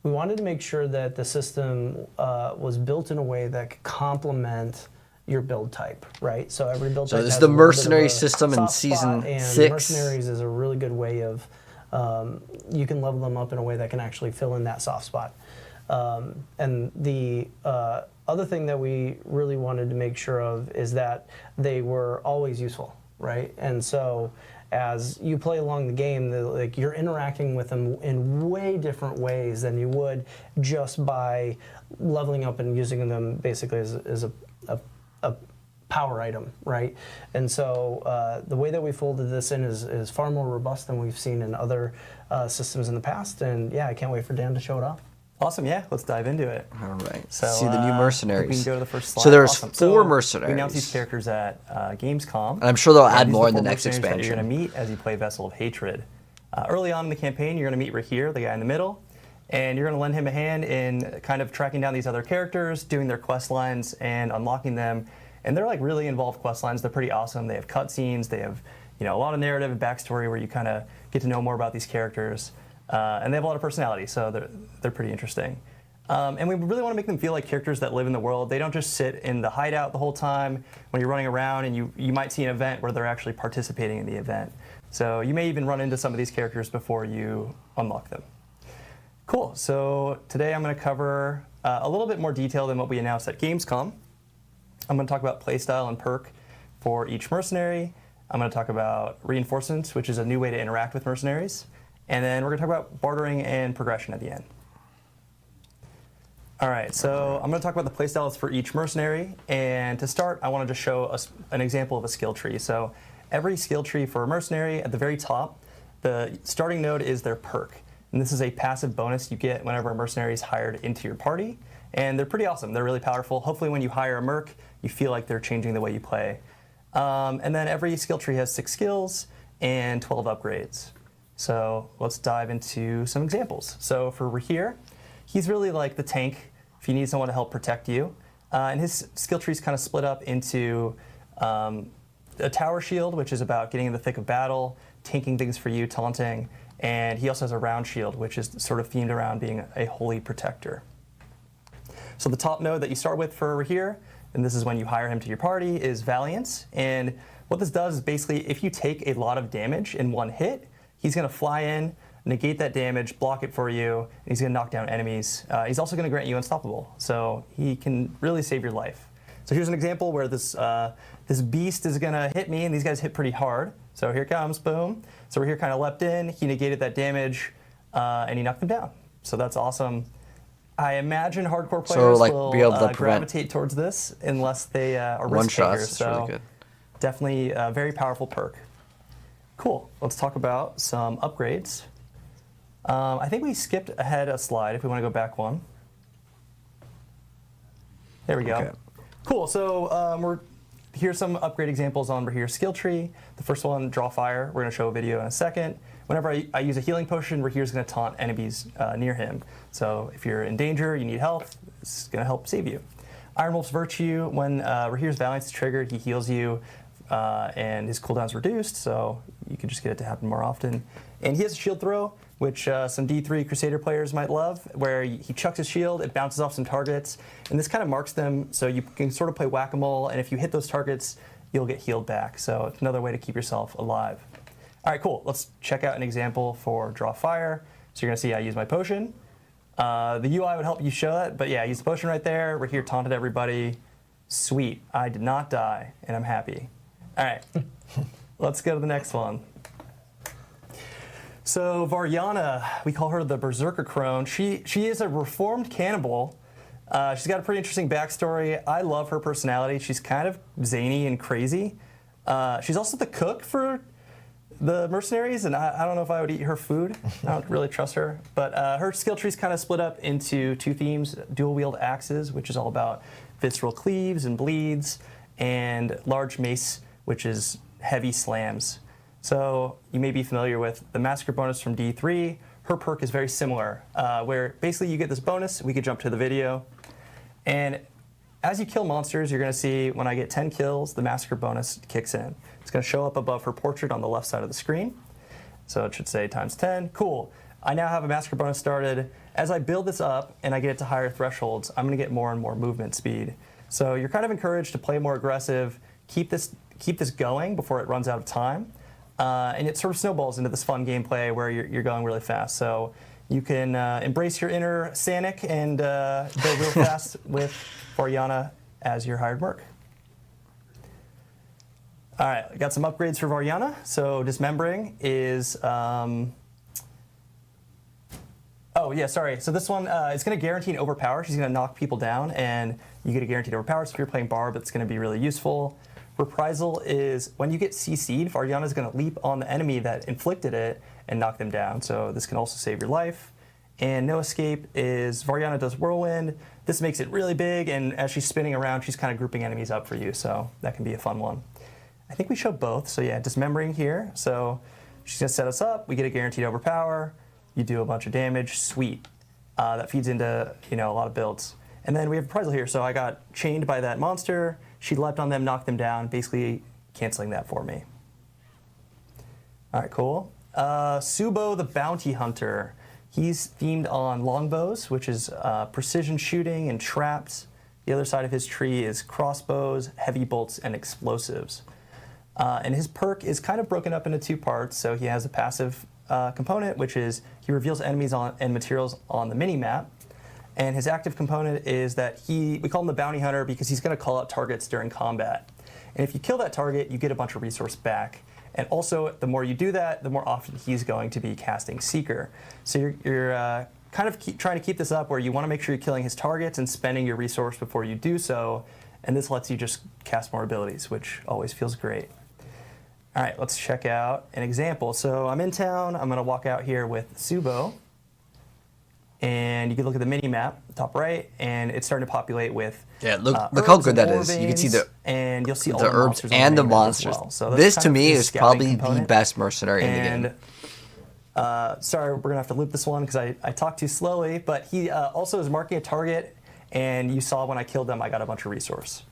we wanted to make sure that the system was built in a way that could complement your build type, right? So every build type. So this is the mercenary system in season 6. Mercenaries is a really good way of you can level them up in a way that can actually fill in that soft spot. And the other thing that we really wanted to make sure of is that they were always useful, right? And so as you play along the game, like you're interacting with them in way different ways than you would just by leveling up and using them basically as a power item, right? And so the way that we folded this in is far more robust than we've seen in other systems in the past. And yeah, I can't wait for Dan to show it off. Awesome, yeah, let's dive into it. All right, so see the new mercenaries. We can go to the first slide. So there's awesome. 4 mercenaries. We announced these characters at Gamescom. And I'm sure they'll add more in the next expansion. That you're going to meet as you play Vessel of Hatred. Early on in the campaign, you're going to meet Rahir, the guy in the middle, and you're going to lend him a hand in kind of tracking down these other characters, doing their quest lines, and unlocking them. And they're like really involved quest lines. They're pretty awesome. They have cutscenes. They have a lot of narrative and backstory where you kind of get to know more about these characters. And they have a lot of personality, so they're pretty interesting. And we really want to make them feel like characters that live in the world. They don't just sit in the hideout the whole time when you're running around, and you might see an event where they're actually participating in the event. So you may even run into some of these characters before you unlock them. Cool. So today I'm going to cover a little bit more detail than what we announced at Gamescom. I'm going to talk about playstyle and perk for each mercenary. I'm going to talk about reinforcements, which is a new way to interact with mercenaries. And then we're going to talk about bartering and progression at the end. All right, so I'm going to talk about the playstyles for each mercenary. And to start, I want to just show an example of a skill tree. So every skill tree for a mercenary, at the very top, the starting node is their perk. And this is a passive bonus you get whenever a mercenary is hired into your party. And they're pretty awesome. They're really powerful. Hopefully when you hire a merc, you feel like they're changing the way you play. And then every skill tree has 6 skills and 12 upgrades. So let's dive into some examples. So for Rahir, he's really like the tank if you need someone to help protect you. And his skill tree is kind of split up into a tower shield, which is about getting in the thick of battle, tanking things for you, taunting. And he also has a round shield, which is sort of themed around being a holy protector. So the top node that you start with for Rahir, and this is when you hire him to your party, is Valiance. And what this does is basically if you take a lot of damage in one hit, he's going to fly in, negate that damage, block it for you, and he's going to knock down enemies. He's also going to grant you Unstoppable, so he can really save your life. So here's an example where this beast is going to hit me, and these guys hit pretty hard. So here it comes, boom. So Rahir kind of leapt in, he negated that damage, and he knocked them down. So that's awesome. I imagine hardcore players will be able to gravitate towards this unless they are risk takers. So really good. Definitely a very powerful perk. Cool. Let's talk about some upgrades. I think we skipped ahead a slide if we want to go back one. There we go. Okay. Cool. So here's some upgrade examples on Rahir's skill tree. The first one, Draw Fire. We're going to show a video in a second. Whenever I use a healing potion, Rahir's going to taunt enemies near him. So if you're in danger, you need health, it's going to help save you. Iron Wolf's Virtue, when Rahir's Valiance is triggered, he heals you and his cooldown's reduced, so you can just get it to happen more often. And he has a shield throw, which some D3 Crusader players might love, where he chucks his shield, it bounces off some targets, and this kind of marks them so you can sort of play whack-a-mole, and if you hit those targets, you'll get healed back. So it's another way to keep yourself alive. All right, cool. Let's check out an example for Draw Fire. So you're going to see I use my potion. The UI would help you show that, but yeah, I used the potion right there. Rahir taunted everybody. Sweet. I did not die, and I'm happy. All right, let's go to the next one. So Varyana, we call her the Berserker Crone. She is a reformed cannibal She's got a pretty interesting backstory. I love her personality. She's kind of zany and crazy. She's also the cook for the mercenaries, and I don't know if I would eat her food. I don't really trust her. But her skill tree's kind of split up into 2 themes: dual wield axes, which is all about visceral cleaves and bleeds, and large mace, which is heavy slams. So you may be familiar with the massacre bonus from D3. Her perk is very similar, where basically you get this bonus. We could jump to the video. And as you kill monsters, you're going to see when I get 10 kills, the massacre bonus kicks in. It's going to show up above her portrait on the left side of the screen. So it should say times 10. Cool. I now have a massacre bonus started. As I build this up and I get it to higher thresholds, I'm going to get more and more movement speed. So you're kind of encouraged to play more aggressive, keep this going before it runs out of time. And it sort of snowballs into this fun gameplay where you're going really fast. So you can embrace your inner Sanic and go real fast with Varyana as your hired merc. All right, I got some upgrades for Varyana. So dismembering is, oh yeah, sorry. So this one, it's going to guarantee an overpower. She's going to knock people down, and you get a guaranteed overpower. So if you're playing Barb, it's going to be really useful. Reprisal is when you get CC'd, Varyana is going to leap on the enemy that inflicted it and knock them down. So this can also save your life. And No Escape is Varyana does Whirlwind. This makes it really big, and as she's spinning around, she's kind of grouping enemies up for you. So that can be a fun one. I think we showed both. So yeah, dismembering here. So she's going to set us up. We get a guaranteed overpower. You do a bunch of damage. Sweet. That feeds into a lot of builds. And then we have Reprisal here. So I got chained by that monster. She leapt on them, knocked them down, basically canceling that for me. All right, cool. Subo the Bounty Hunter. He's themed on longbows, which is precision shooting and traps. The other side of his tree is crossbows, heavy bolts, and explosives. And his perk is kind of broken up into 2 parts. So he has a passive component, which is he reveals enemies and materials on the mini-map. And his active component is that we call him the Bounty Hunter because he's going to call out targets during combat. And if you kill that target, you get a bunch of resource back. And also, the more you do that, the more often he's going to be casting Seeker. So you're kind of trying to keep this up where you want to make sure you're killing his targets and spending your resource before you do so. And this lets you just cast more abilities, which always feels great. All right, let's check out an example. So I'm in town. I'm going to walk out here with Subo. And you can look at the mini map, top right, and it's starting to populate with look how good that is. You can see and you'll see all the herbs and the monsters. Well. So this to me is probably the best mercenary in the game. Sorry, we're gonna have to loop this one because I talked too slowly. But he also is marking a target, and you saw when I killed them, I got a bunch of resource.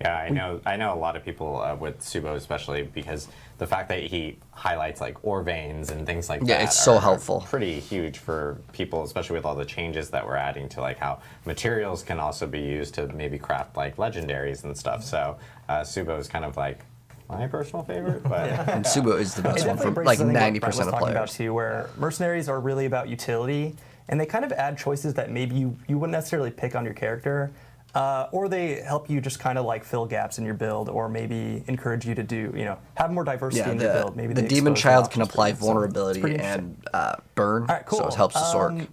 Yeah, I know a lot of people with Subo, especially because the fact that he highlights like ore veins and things like that. Yeah, it's so helpful. Pretty huge for people, especially with all the changes that we're adding to like how materials can also be used to maybe craft like legendaries and stuff. So Subo is kind of like my personal favorite, but and Subo is the best one for like 90% of players. Too, where mercenaries are really about utility, and they kind of add choices that maybe you wouldn't necessarily pick on your character. Or they help you just kind of like fill gaps in your build, or maybe encourage you to do, have more diversity in your build. Maybe the Demon Child can apply vulnerability and burn, all right, cool. So it helps the Sork.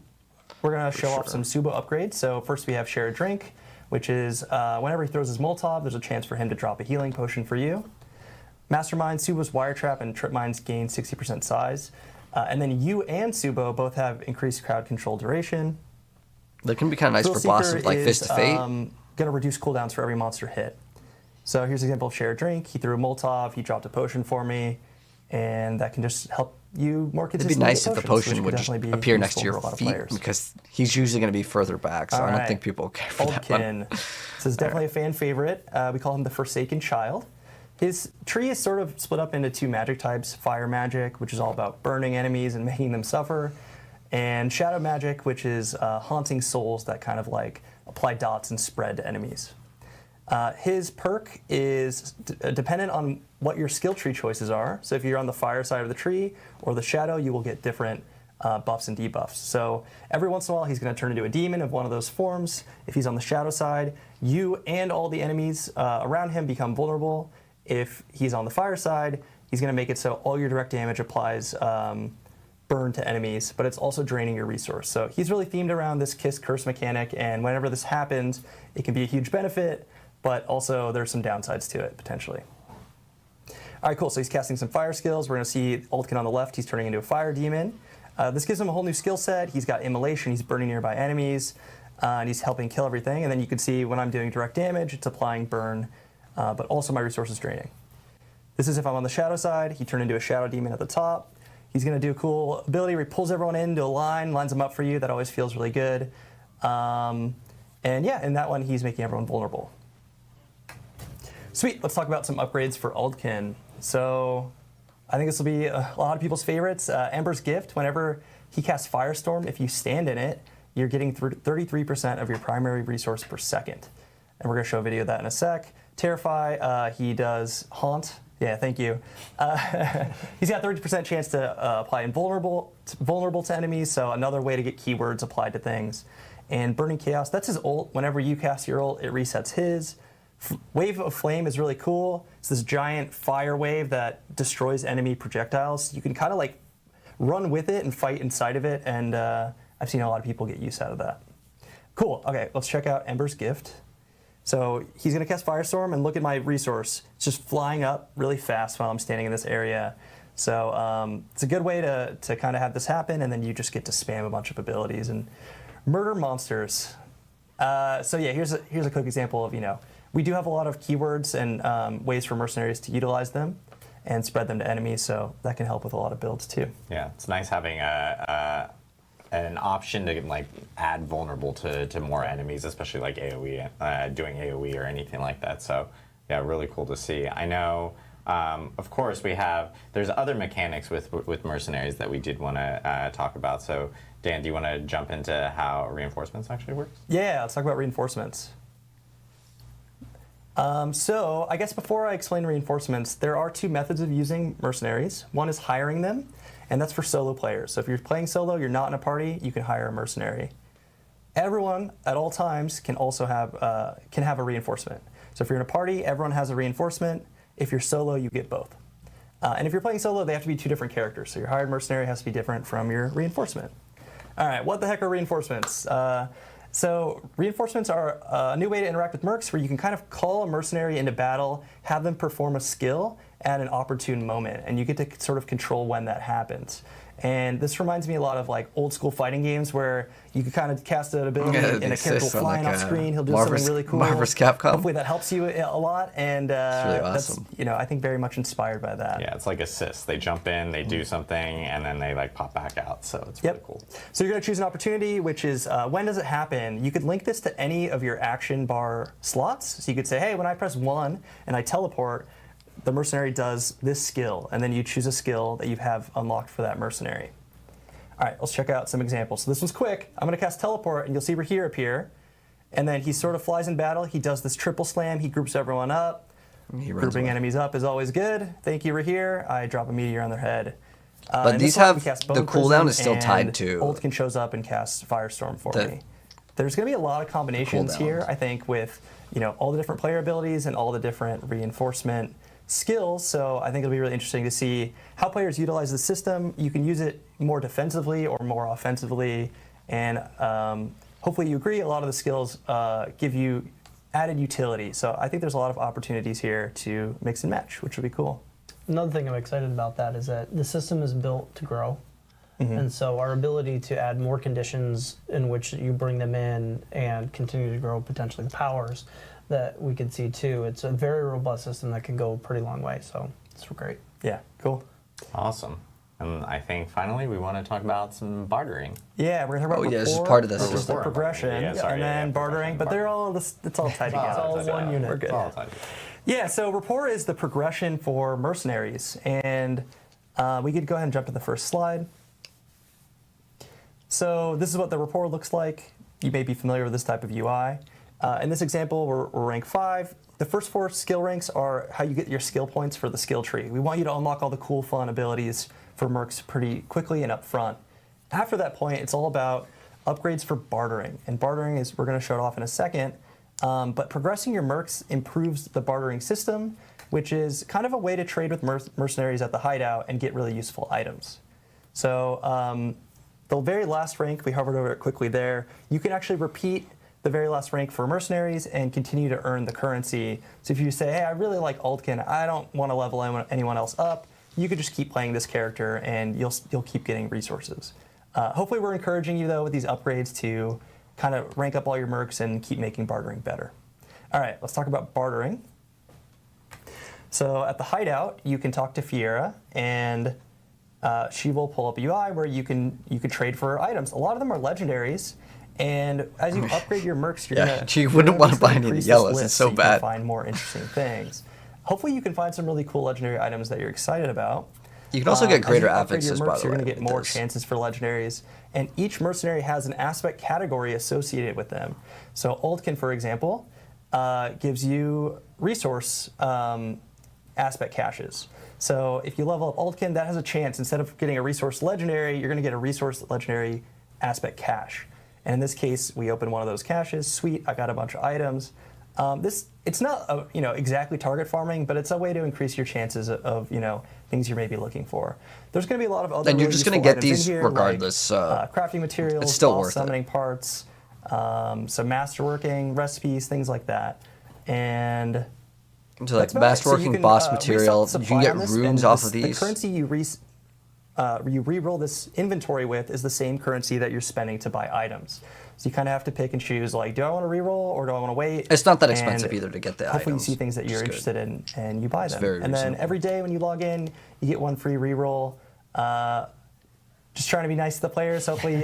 We're going to show off some Subo upgrades. So first we have Share a Drink, which is whenever he throws his Molotov, there's a chance for him to drop a healing potion for you. Mastermind, Subo's Wire Trap and Trip Mines gain 60% size. And then you and Subo both have increased crowd control duration. That can be kind of nice for bosses like Fist of Fate. Going to reduce cooldowns for every monster hit. So here's an example of Share a Drink. He threw a Molotov, he dropped a potion for me, and that can just help you more consistently. It'd be nice if the potion would just appear next to your feet, because he's usually going to be further back, so I don't think people care for that one. This is definitely a fan favorite. We call him the Forsaken Child. His tree is sort of split up into 2 magic types: Fire Magic, which is all about burning enemies and making them suffer, and Shadow Magic, which is haunting souls that kind of like apply dots and spread to enemies. His perk is dependent on what your skill tree choices are. So if you're on the fire side of the tree or the shadow, you will get different buffs and debuffs. So every once in a while, he's going to turn into a demon of one of those forms. If he's on the shadow side, you and all the enemies around him become vulnerable. If he's on the fire side, he's going to make it so all your direct damage applies burn to enemies, but it's also draining your resource. So he's really themed around this Kiss Curse mechanic, and whenever this happens, it can be a huge benefit, but also there's some downsides to it, potentially. All right, cool, so he's casting some fire skills. We're gonna see Altkin on the left, he's turning into a fire demon. This gives him a whole new skill set. He's got immolation, he's burning nearby enemies, and he's helping kill everything. And then you can see when I'm doing direct damage, it's applying burn, but also my resource is draining. This is if I'm on the shadow side. He turned into a shadow demon at the top. He's gonna do a cool ability where he pulls everyone into a line, lines them up for you. That always feels really good. And yeah, in that one, he's making everyone vulnerable. Sweet, let's talk about some upgrades for Aldkin. So I think this will be a lot of people's favorites. Ember's Gift, whenever he casts Firestorm, if you stand in it, you're getting 33% of your primary resource per second. And we're gonna show a video of that in a sec. Terrify, he does Haunt. Yeah, thank you. He's got 30% chance to apply invulnerable to enemies, so another way to get keywords applied to things. And Burning Chaos, that's his ult. Whenever you cast your ult, it resets his. Wave of Flame is really cool. It's this giant fire wave that destroys enemy projectiles. You can kind of like run with it and fight inside of it, and I've seen a lot of people get use out of that. Cool, okay, let's check out Ember's Gift. So he's gonna cast Firestorm, and look at my resource. It's just flying up really fast while I'm standing in this area. So it's a good way to kind of have this happen, and then you just get to spam a bunch of abilities and murder monsters. So yeah, here's a quick example of, we do have a lot of keywords and ways for mercenaries to utilize them and spread them to enemies, so that can help with a lot of builds too. Yeah, it's nice having an option to like add vulnerable to more enemies, especially like AoE, doing AoE or anything like that. So yeah, really cool to see. I know, of course, there's other mechanics with mercenaries that we did want to talk about. So Dan, do you want to jump into how reinforcements actually works? Yeah, let's talk about reinforcements. So I guess before I explain reinforcements, there are two methods of using mercenaries. One is hiring them, and that's for solo players. So if you're playing solo, you're not in a party, you can hire a mercenary. Everyone at all times can also have a reinforcement. So if you're in a party, everyone has a reinforcement. If you're solo, you get both. And if you're playing solo, they have to be two different characters. So your hired mercenary has to be different from your reinforcement. All right, what the heck are reinforcements? So reinforcements are a new way to interact with mercs where you can kind of call a mercenary into battle, have them perform a skill at an opportune moment, and you get to sort of control when that happens. And this reminds me a lot of like old school fighting games where you could kind of cast an ability and a character will fly off screen, he'll do something really cool. Marvel's Capcom. Hopefully that helps you a lot, and it's really awesome. That's, I think very much inspired by that. Yeah, it's like assists. They jump in, they do something, and then they like pop back out, so it's really cool. So you're gonna choose an opportunity, which is when does it happen? You could link this to any of your action bar slots. So you could say, hey, when I press 1 and I teleport, the mercenary does this skill, and then you choose a skill that you have unlocked for that mercenary. All right, let's check out some examples. So this one's quick. I'm gonna cast teleport, and you'll see Rahir appear, and then he sort of flies in battle. He does this triple slam. He groups everyone up. Grouping enemies up is always good. Thank you, Rahir. I drop a meteor on their head. But these have, the cooldown is still tied to... Altkin shows up and casts Firestorm for me. There's gonna be a lot of combinations here, I think, with all the different player abilities and all the different reinforcement skills, so I think it'll be really interesting to see how players utilize the system. You can use it more defensively or more offensively, and hopefully you agree, a lot of the skills give you added utility. So I think there's a lot of opportunities here to mix and match, which would be cool. Another thing I'm excited about that is that the system is built to grow. And so our ability to add more conditions in which you bring them in and continue to grow potentially the powers that we could see too. It's a very robust system that can go a pretty long way, so it's great. Yeah, cool. Awesome. And I think finally we want to talk about some bartering. Yeah, we're going to talk about this is part of this. This is the progression, and then bartering, but they're all, it's all tied together. It's all one unit. We're good. Yeah, so rapport is the progression for mercenaries, and we could go ahead and jump to the first slide. So this is what the rapport looks like. You may be familiar with this type of UI. In this example, we're rank 5. The first 4 skill ranks are how you get your skill points for the skill tree. We want you to unlock all the cool, fun abilities for mercs pretty quickly and up front. After that point, it's all about upgrades for bartering. And bartering is, we're going to show it off in a second, but progressing your mercs improves the bartering system, which is kind of a way to trade with mercenaries at the hideout and get really useful items. So the very last rank, we hovered over it quickly there. You can actually repeat the very last rank for mercenaries and continue to earn the currency. So if you say, hey, I really like Altkin, I don't want to level anyone else up, you could just keep playing this character and you'll keep getting resources. Hopefully we're encouraging you though with these upgrades to kind of rank up all your mercs and keep making bartering better. All right, let's talk about bartering. So at the hideout, you can talk to Fiera, and she will pull up a UI where you can trade for items. A lot of them are legendaries, and as you upgrade your mercs, she wouldn't want to buy any of the yellows. It's so you bad. can find more interesting things. Hopefully, you can find some really cool legendary items that you're excited about. You can also get greater affixes, by the way. You're going to get more this. chances for legendaries, and each mercenary has an aspect category associated with them. So Oldkin, for example, gives you resource aspect caches. So if you level up Oldkin, that has a chance. Instead of getting a resource legendary, you're going to get a resource legendary aspect cache. And in this case, we open one of those caches. Sweet, I got a bunch of items. It's not exactly target farming, but it's a way to increase your chances of things you may be looking for. There's going to be a lot of other. And you're just going to get these here, regardless. Like, crafting materials, it's still worth summoning it. parts, some masterworking recipes, things like that, and. So like masterworking, boss material, you can get runes off of these. The currency you re-roll this inventory with is the same currency that you're spending to buy items. So you kind of have to pick and choose, like, do I want to re-roll or do I want to wait? It's not that expensive either to get the hopefully items. You see things that you're interested in and you buy them. Very and then every day when you log in, you get one free re-roll. Just trying to be nice to the players. Hopefully you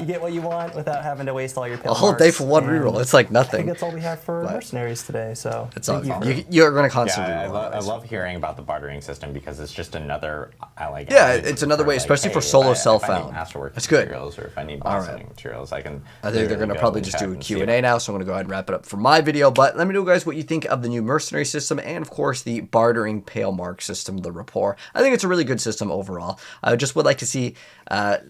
get what you want without having to waste all your pill A whole day for one reroll. It's like nothing. I think that's all we have for mercenaries today. So it's all you're going to constantly. Yeah, I love hearing about the bartering system because it's just another. It's another way, especially for solo self-found. That's good. Or if I need boss materials, I can. I think they're going to probably just do a Q&A now, so I'm going to go ahead and wrap it up for my video. But let me know, guys, what you think of the new mercenary system and, of course, the bartering pale mark system, the rapport. I think it's a really good system overall. I just would like to see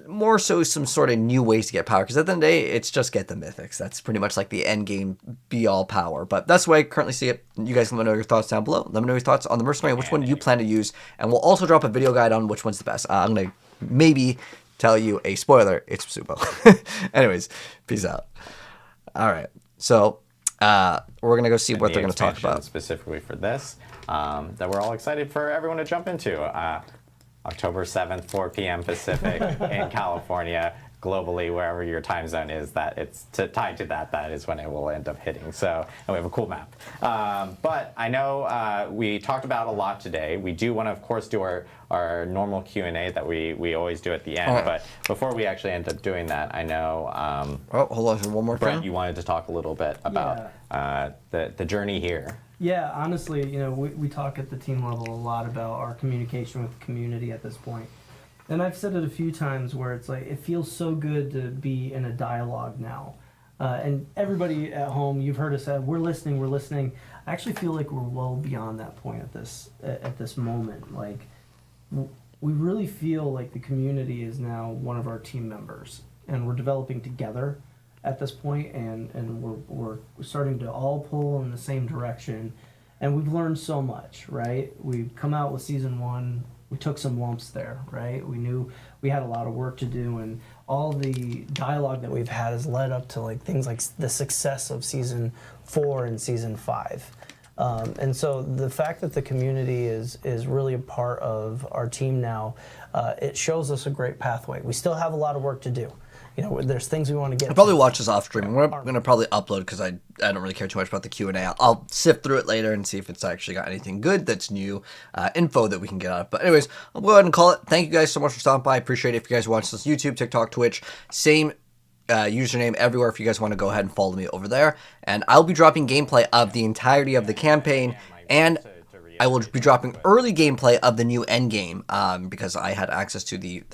more so some sort of new ways to get power, because at the end of the day, it's just get the mythics. That's pretty much like the end game be-all power. But that's the way I currently see it. You guys let me know your thoughts down below. Let me know your thoughts on the mercenary and which one you plan to use. And we'll also drop a video guide on which one's the best. I'm going to maybe tell you a spoiler. It's Subo. Anyways, peace out. All right. So we're going to go see what they're going to talk about. Specifically for this, that we're all excited for everyone to jump into. October 7th, 4 p.m. Pacific in California, globally, wherever your time zone is, that it's tied to that is when it will end up hitting. So, and we have a cool map. But I know we talked about a lot today. We do want to, of course, do our normal Q&A that we always do at the end. But before we actually end up doing that, I know... hold on one more Brent, time. you wanted to talk a little bit about the journey here. Yeah, honestly, we talk at the team level a lot about our communication with the community at this point. And I've said it a few times where it's like, it feels so good to be in a dialogue now. And everybody at home, you've heard us say, we're listening. I actually feel like we're well beyond that point at this moment. Like, we really feel like the community is now one of our team members, and we're developing together at this point, and we're starting to all pull in the same direction, and we've learned so much, right? We've come out with season 1, we took some lumps there, right? We knew we had a lot of work to do, and all the dialogue that we've had has led up to like things like the success of season 4 and season 5. And so the fact that the community is really a part of our team now, it shows us a great pathway. We still have a lot of work to do. There's things we want to get. I'll probably watch this off stream. We're going to probably upload because I don't really care too much about the Q&A. I'll sift through it later and see if it's actually got anything good that's new info that we can get out of. But anyways, I'll go ahead and call it. Thank you guys so much for stopping by. I appreciate it. If you guys watch this on YouTube, TikTok, Twitch, same username everywhere if you guys want to go ahead and follow me over there. And I'll be dropping gameplay of the entirety of the campaign, and I will be dropping early gameplay of the new endgame because I had access to the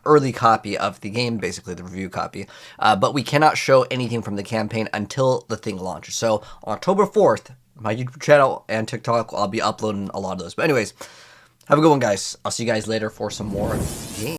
early copy of the game, basically the review copy, but we cannot show anything from the campaign until the thing launches. So on October 4th, my YouTube channel and TikTok, I'll be uploading a lot of those. But anyways, have a good one, guys. I'll see you guys later for some more games.